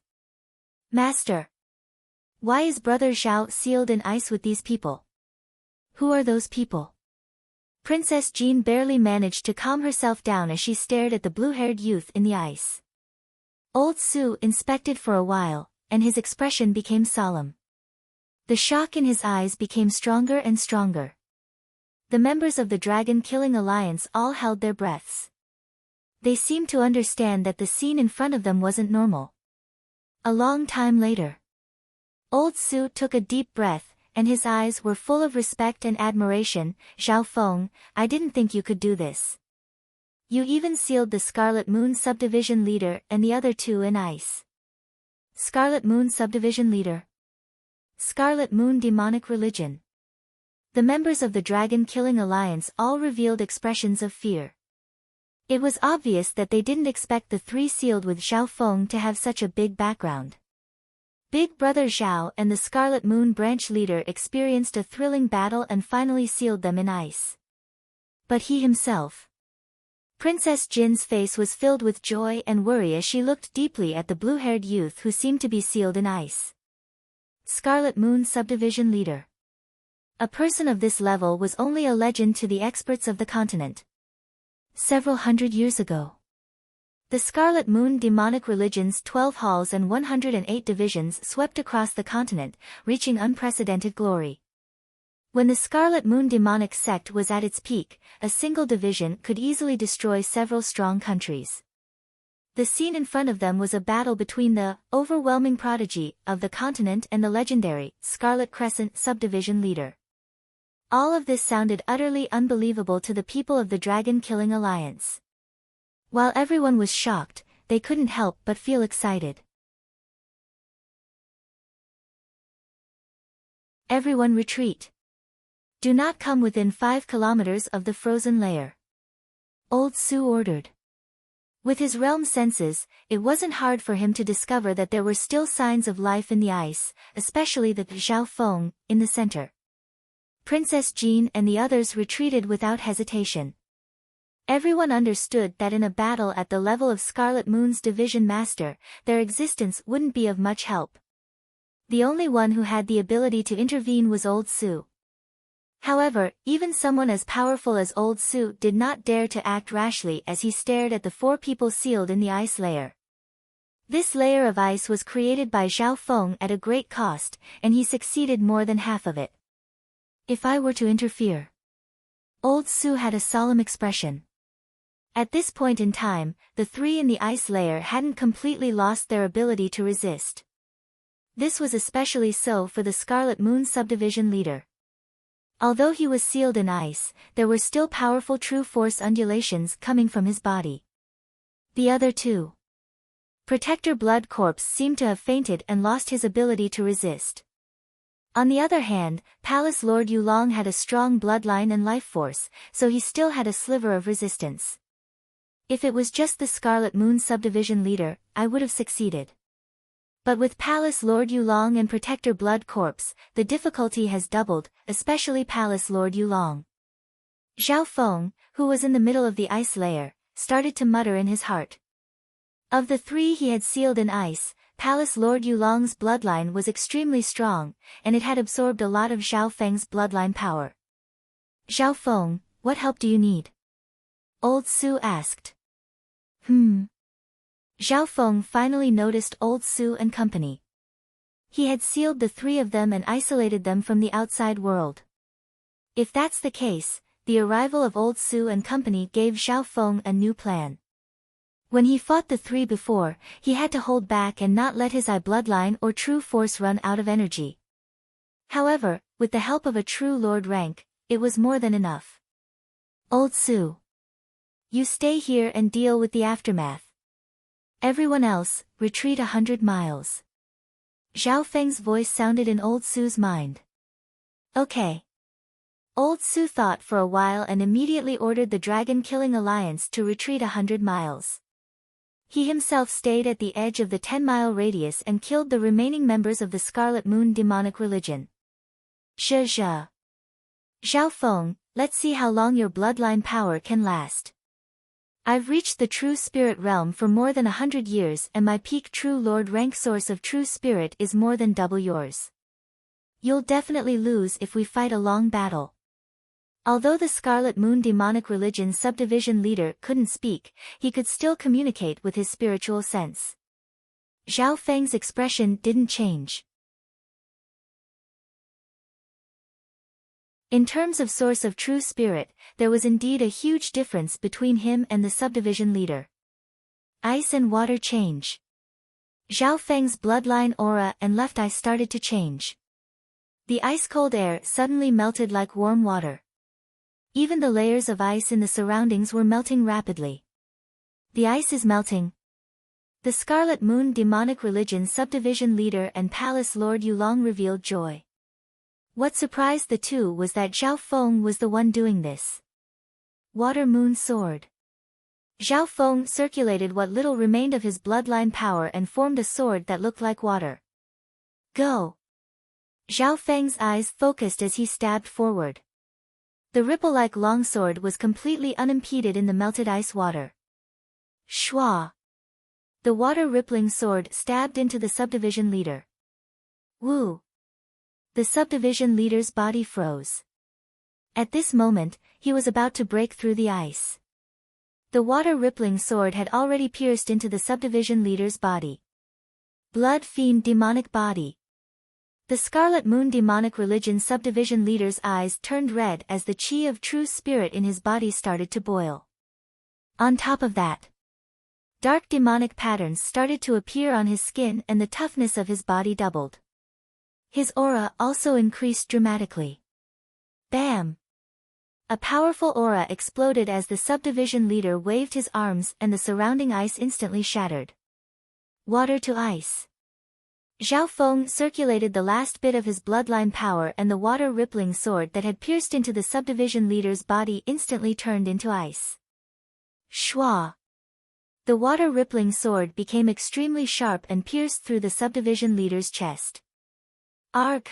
"Master, why is Brother Zhao sealed in ice with these people? Who are those people?" Princess Jean barely managed to calm herself down as she stared at the blue-haired youth in the ice. Old Su inspected for a while, and his expression became solemn. The shock in his eyes became stronger and stronger. The members of the Dragon Killing Alliance all held their breaths. They seemed to understand that the scene in front of them wasn't normal. A long time later, Old Su took a deep breath, and his eyes were full of respect and admiration. "Zhao Feng, I didn't think you could do this. You even sealed the Scarlet Moon Subdivision Leader and the other 2 in ice." Scarlet Moon Subdivision Leader. Scarlet Moon Demonic Religion. The members of the Dragon Killing Alliance all revealed expressions of fear. It was obvious that they didn't expect the 3 sealed with Zhao Feng to have such a big background. Big Brother Zhao and the Scarlet Moon Branch Leader experienced a thrilling battle and finally sealed them in ice. But he himself. Princess Jin's face was filled with joy and worry as she looked deeply at the blue-haired youth who seemed to be sealed in ice. Scarlet Moon Subdivision Leader. A person of this level was only a legend to the experts of the continent. Several hundred years ago, the Scarlet Moon Demonic Religion's 12 halls and 108 divisions swept across the continent, reaching unprecedented glory. When the Scarlet Moon Demonic Sect was at its peak, a single division could easily destroy several strong countries. The scene in front of them was a battle between the overwhelming prodigy of the continent and the legendary Scarlet Crescent Subdivision Leader. All of this sounded utterly unbelievable to the people of the Dragon Killing Alliance. While everyone was shocked, they couldn't help but feel excited. "Everyone retreat. Do not come within 5 kilometers of the frozen layer," Old Su ordered. With his realm senses, it wasn't hard for him to discover that there were still signs of life in the ice, especially the Zhao Feng, in the center. Princess Jean and the others retreated without hesitation. Everyone understood that in a battle at the level of Scarlet Moon's Division Master, their existence wouldn't be of much help. The only one who had the ability to intervene was Old Su. However, even someone as powerful as Old Su did not dare to act rashly as he stared at the 4 people sealed in the ice layer. This layer of ice was created by Zhao Feng at a great cost, and he succeeded more than half of it. "If I were to interfere..." Old Su had a solemn expression. At this point in time, the 3 in the ice layer hadn't completely lost their ability to resist. This was especially so for the Scarlet Moon Subdivision Leader. Although he was sealed in ice, there were still powerful true force undulations coming from his body. The other 2. Protector Blood Corpse seemed to have fainted and lost his ability to resist. On the other hand, Palace Lord Yulong had a strong bloodline and life force, so he still had a sliver of resistance. If it was just the Scarlet Moon subdivision leader, I would have succeeded. But with Palace Lord Yulong and Protector Blood Corpse, the difficulty has doubled, especially Palace Lord Yulong. Zhao Feng, who was in the middle of the ice layer, started to mutter in his heart. Of the three he had sealed in ice, Palace Lord Yulong's bloodline was extremely strong, and it had absorbed a lot of Zhao Feng's bloodline power. Zhao Feng, what help do you need? Old Su asked. Zhao Feng finally noticed Old Su and company. He had sealed the three of them and isolated them from the outside world. If that's the case, the arrival of Old Su and company gave Zhao Feng a new plan. When he fought the three before, he had to hold back and not let his eye bloodline or true force run out of energy. However, with the help of a true lord rank, it was more than enough. Old Su, you stay here and deal with the aftermath. Everyone else, retreat 100 miles. Zhao Feng's voice sounded in Old Su's mind. Okay. Old Su thought for a while and immediately ordered the Dragon-Killing Alliance to retreat 100 miles. He himself stayed at the edge of the 10-mile radius and killed the remaining members of the Scarlet Moon demonic religion. Zhe. Zhao Feng, let's see how long your bloodline power can last. I've reached the true spirit realm for more than 100 years and my peak true lord rank source of true spirit is more than double yours. You'll definitely lose if we fight a long battle. Although the Scarlet Moon demonic religion subdivision leader couldn't speak, he could still communicate with his spiritual sense. Zhao Feng's expression didn't change. In terms of source of true spirit, there was indeed a huge difference between him and the subdivision leader. Ice and water change. Zhao Feng's bloodline aura and left eye started to change. The ice-cold air suddenly melted like warm water. Even the layers of ice in the surroundings were melting rapidly. The ice is melting. The Scarlet Moon demonic religion subdivision leader and Palace Lord Yulong revealed joy. What surprised the two was that Zhao Feng was the one doing this. Water Moon Sword. Zhao Feng circulated what little remained of his bloodline power and formed a sword that looked like water. Go! Zhao Feng's eyes focused as he stabbed forward. The ripple-like longsword was completely unimpeded in the melted ice water. Shwa! The water-rippling sword stabbed into the subdivision leader. Woo! The subdivision leader's body froze. At this moment, he was about to break through the ice. The water-rippling sword had already pierced into the subdivision leader's body. Blood Fiend demonic body. The Scarlet Moon demonic religion subdivision leader's eyes turned red as the chi of true spirit in his body started to boil. On top of that, dark demonic patterns started to appear on his skin and the toughness of his body doubled. His aura also increased dramatically. Bam! A powerful aura exploded as the subdivision leader waved his arms and the surrounding ice instantly shattered. Water to ice. Zhao Feng circulated the last bit of his bloodline power and the water-rippling sword that had pierced into the subdivision leader's body instantly turned into ice. Shwa! The water-rippling sword became extremely sharp and pierced through the subdivision leader's chest. Arg!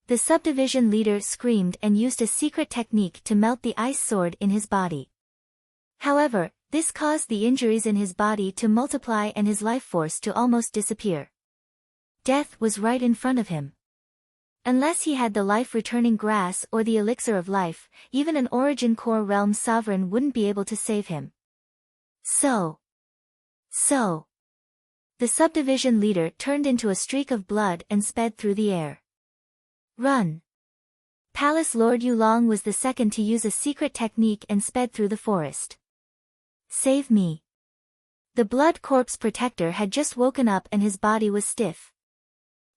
The subdivision leader screamed and used a secret technique to melt the ice sword in his body. However, this caused the injuries in his body to multiply and his life force to almost disappear. Death was right in front of him. Unless he had the life-returning grass or the elixir of life, even an origin core realm sovereign wouldn't be able to save him. So. The subdivision leader turned into a streak of blood and sped through the air. Run! Palace Lord Yulong was the second to use a secret technique and sped through the forest. Save me! The Blood Corpse Protector had just woken up and his body was stiff.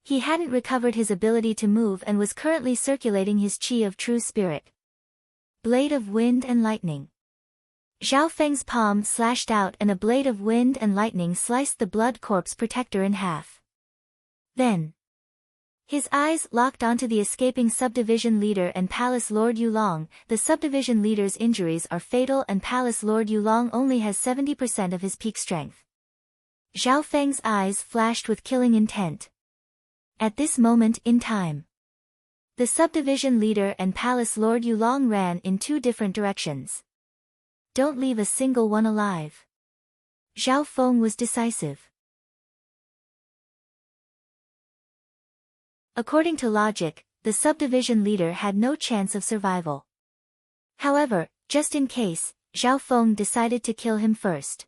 He hadn't recovered his ability to move and was currently circulating his chi of true spirit. Blade of Wind and Lightning. Zhao Feng's palm slashed out and a blade of wind and lightning sliced the Blood Corpse Protector in half. Then, His eyes locked onto the escaping subdivision leader and Palace Lord Yulong. The subdivision leader's injuries are fatal and Palace Lord Yulong only has 70% of his peak strength. Zhao Feng's eyes flashed with killing intent. At this moment in time, the subdivision leader and Palace Lord Yulong ran in two different directions. Don't leave a single one alive. Zhao Feng was decisive. According to logic, the subdivision leader had no chance of survival. However, just in case, Zhao Feng decided to kill him first.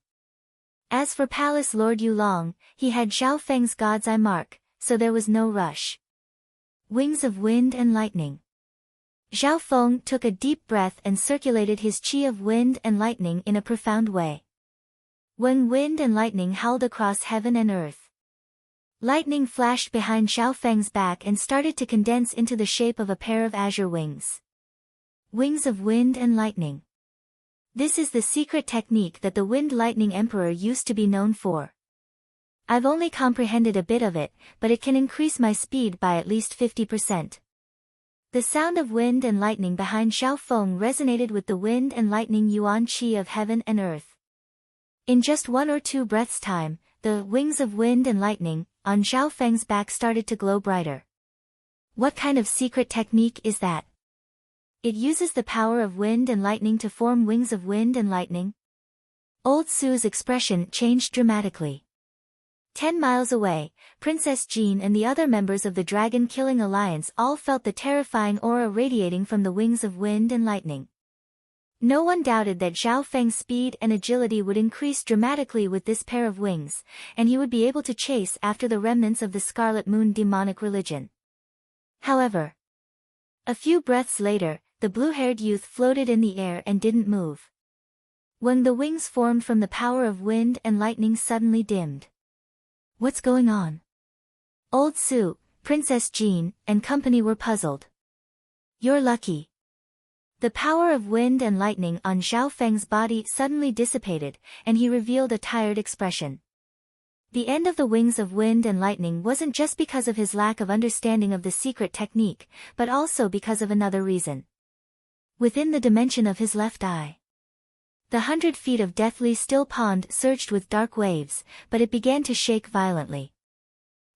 As for Palace Lord Yulong, he had Zhao Feng's God's Eye mark, so there was no rush. Wings of wind and lightning. Zhao Feng took a deep breath and circulated his chi of wind and lightning in a profound way. When wind and lightning howled across heaven and earth, lightning flashed behind Zhao Feng's back and started to condense into the shape of a pair of azure wings. Wings of wind and lightning. This is the secret technique that the Wind Lightning Emperor used to be known for. I've only comprehended a bit of it, but it can increase my speed by at least 50%. The sound of wind and lightning behind Zhao Feng resonated with the wind and lightning yuan qi of heaven and earth. In just 1 or 2 breaths' time, the wings of wind and lightning on Zhao Feng's back started to glow brighter. What kind of secret technique is that? It uses the power of wind and lightning to form wings of wind and lightning? Old Su's expression changed dramatically. 10 miles away, Princess Jean and the other members of the Dragon Killing Alliance all felt the terrifying aura radiating from the wings of wind and lightning. No one doubted that Zhao Feng's speed and agility would increase dramatically with this pair of wings, and he would be able to chase after the remnants of the Scarlet Moon demonic religion. However, a few breaths later, the blue-haired youth floated in the air and didn't move. When the wings formed from the power of wind and lightning suddenly dimmed. What's going on? Old Su, Princess Jean, and company were puzzled. You're lucky. The power of wind and lightning on Zhao Feng's body suddenly dissipated, and he revealed a tired expression. The end of the wings of wind and lightning wasn't just because of his lack of understanding of the secret technique, but also because of another reason. Within the dimension of his left eye, the 100 feet of deathly still pond surged with dark waves, but it began to shake violently.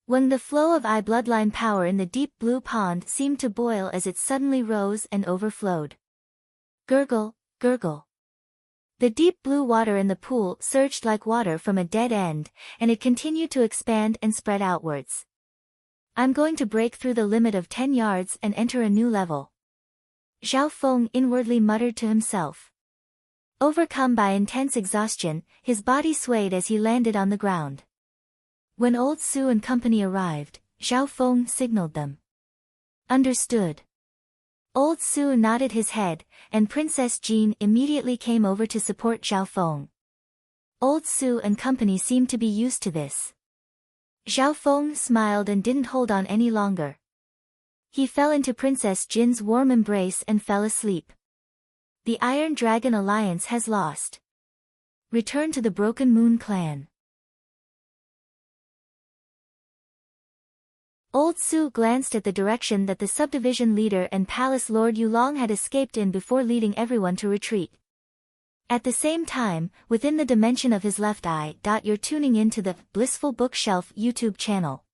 When the flow of eye bloodline power in the deep blue pond seemed to boil as it suddenly rose and overflowed. Gurgle, gurgle. The deep blue water in the pool surged like water from a dead end, and it continued to expand and spread outwards. I'm going to break through the limit of 10 yards and enter a new level. Zhao Feng inwardly muttered to himself. Overcome by intense exhaustion, his body swayed as he landed on the ground. When Old Su and company arrived, Zhao Feng signaled them. Understood. Old Su nodded his head, and Princess Jean immediately came over to support Zhao Feng. Old Su and company seemed to be used to this. Zhao Feng smiled and didn't hold on any longer. He fell into Princess Jin's warm embrace and fell asleep. The Iron Dragon Alliance has lost. Return to the Broken Moon Clan. Old Su glanced at the direction that the subdivision leader and Palace Lord Yulong had escaped in before leading everyone to retreat. At the same time, within the dimension of his left eye. You're tuning in to the Blissful Bookshelf YouTube channel.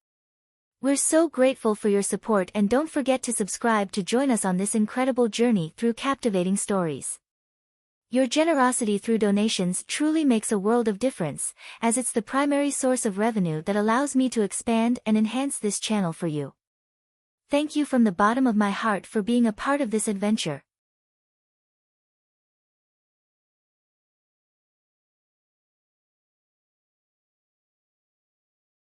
We're so grateful for your support, and don't forget to subscribe to join us on this incredible journey through captivating stories. Your generosity through donations truly makes a world of difference, as it's the primary source of revenue that allows me to expand and enhance this channel for you. Thank you from the bottom of my heart for being a part of this adventure.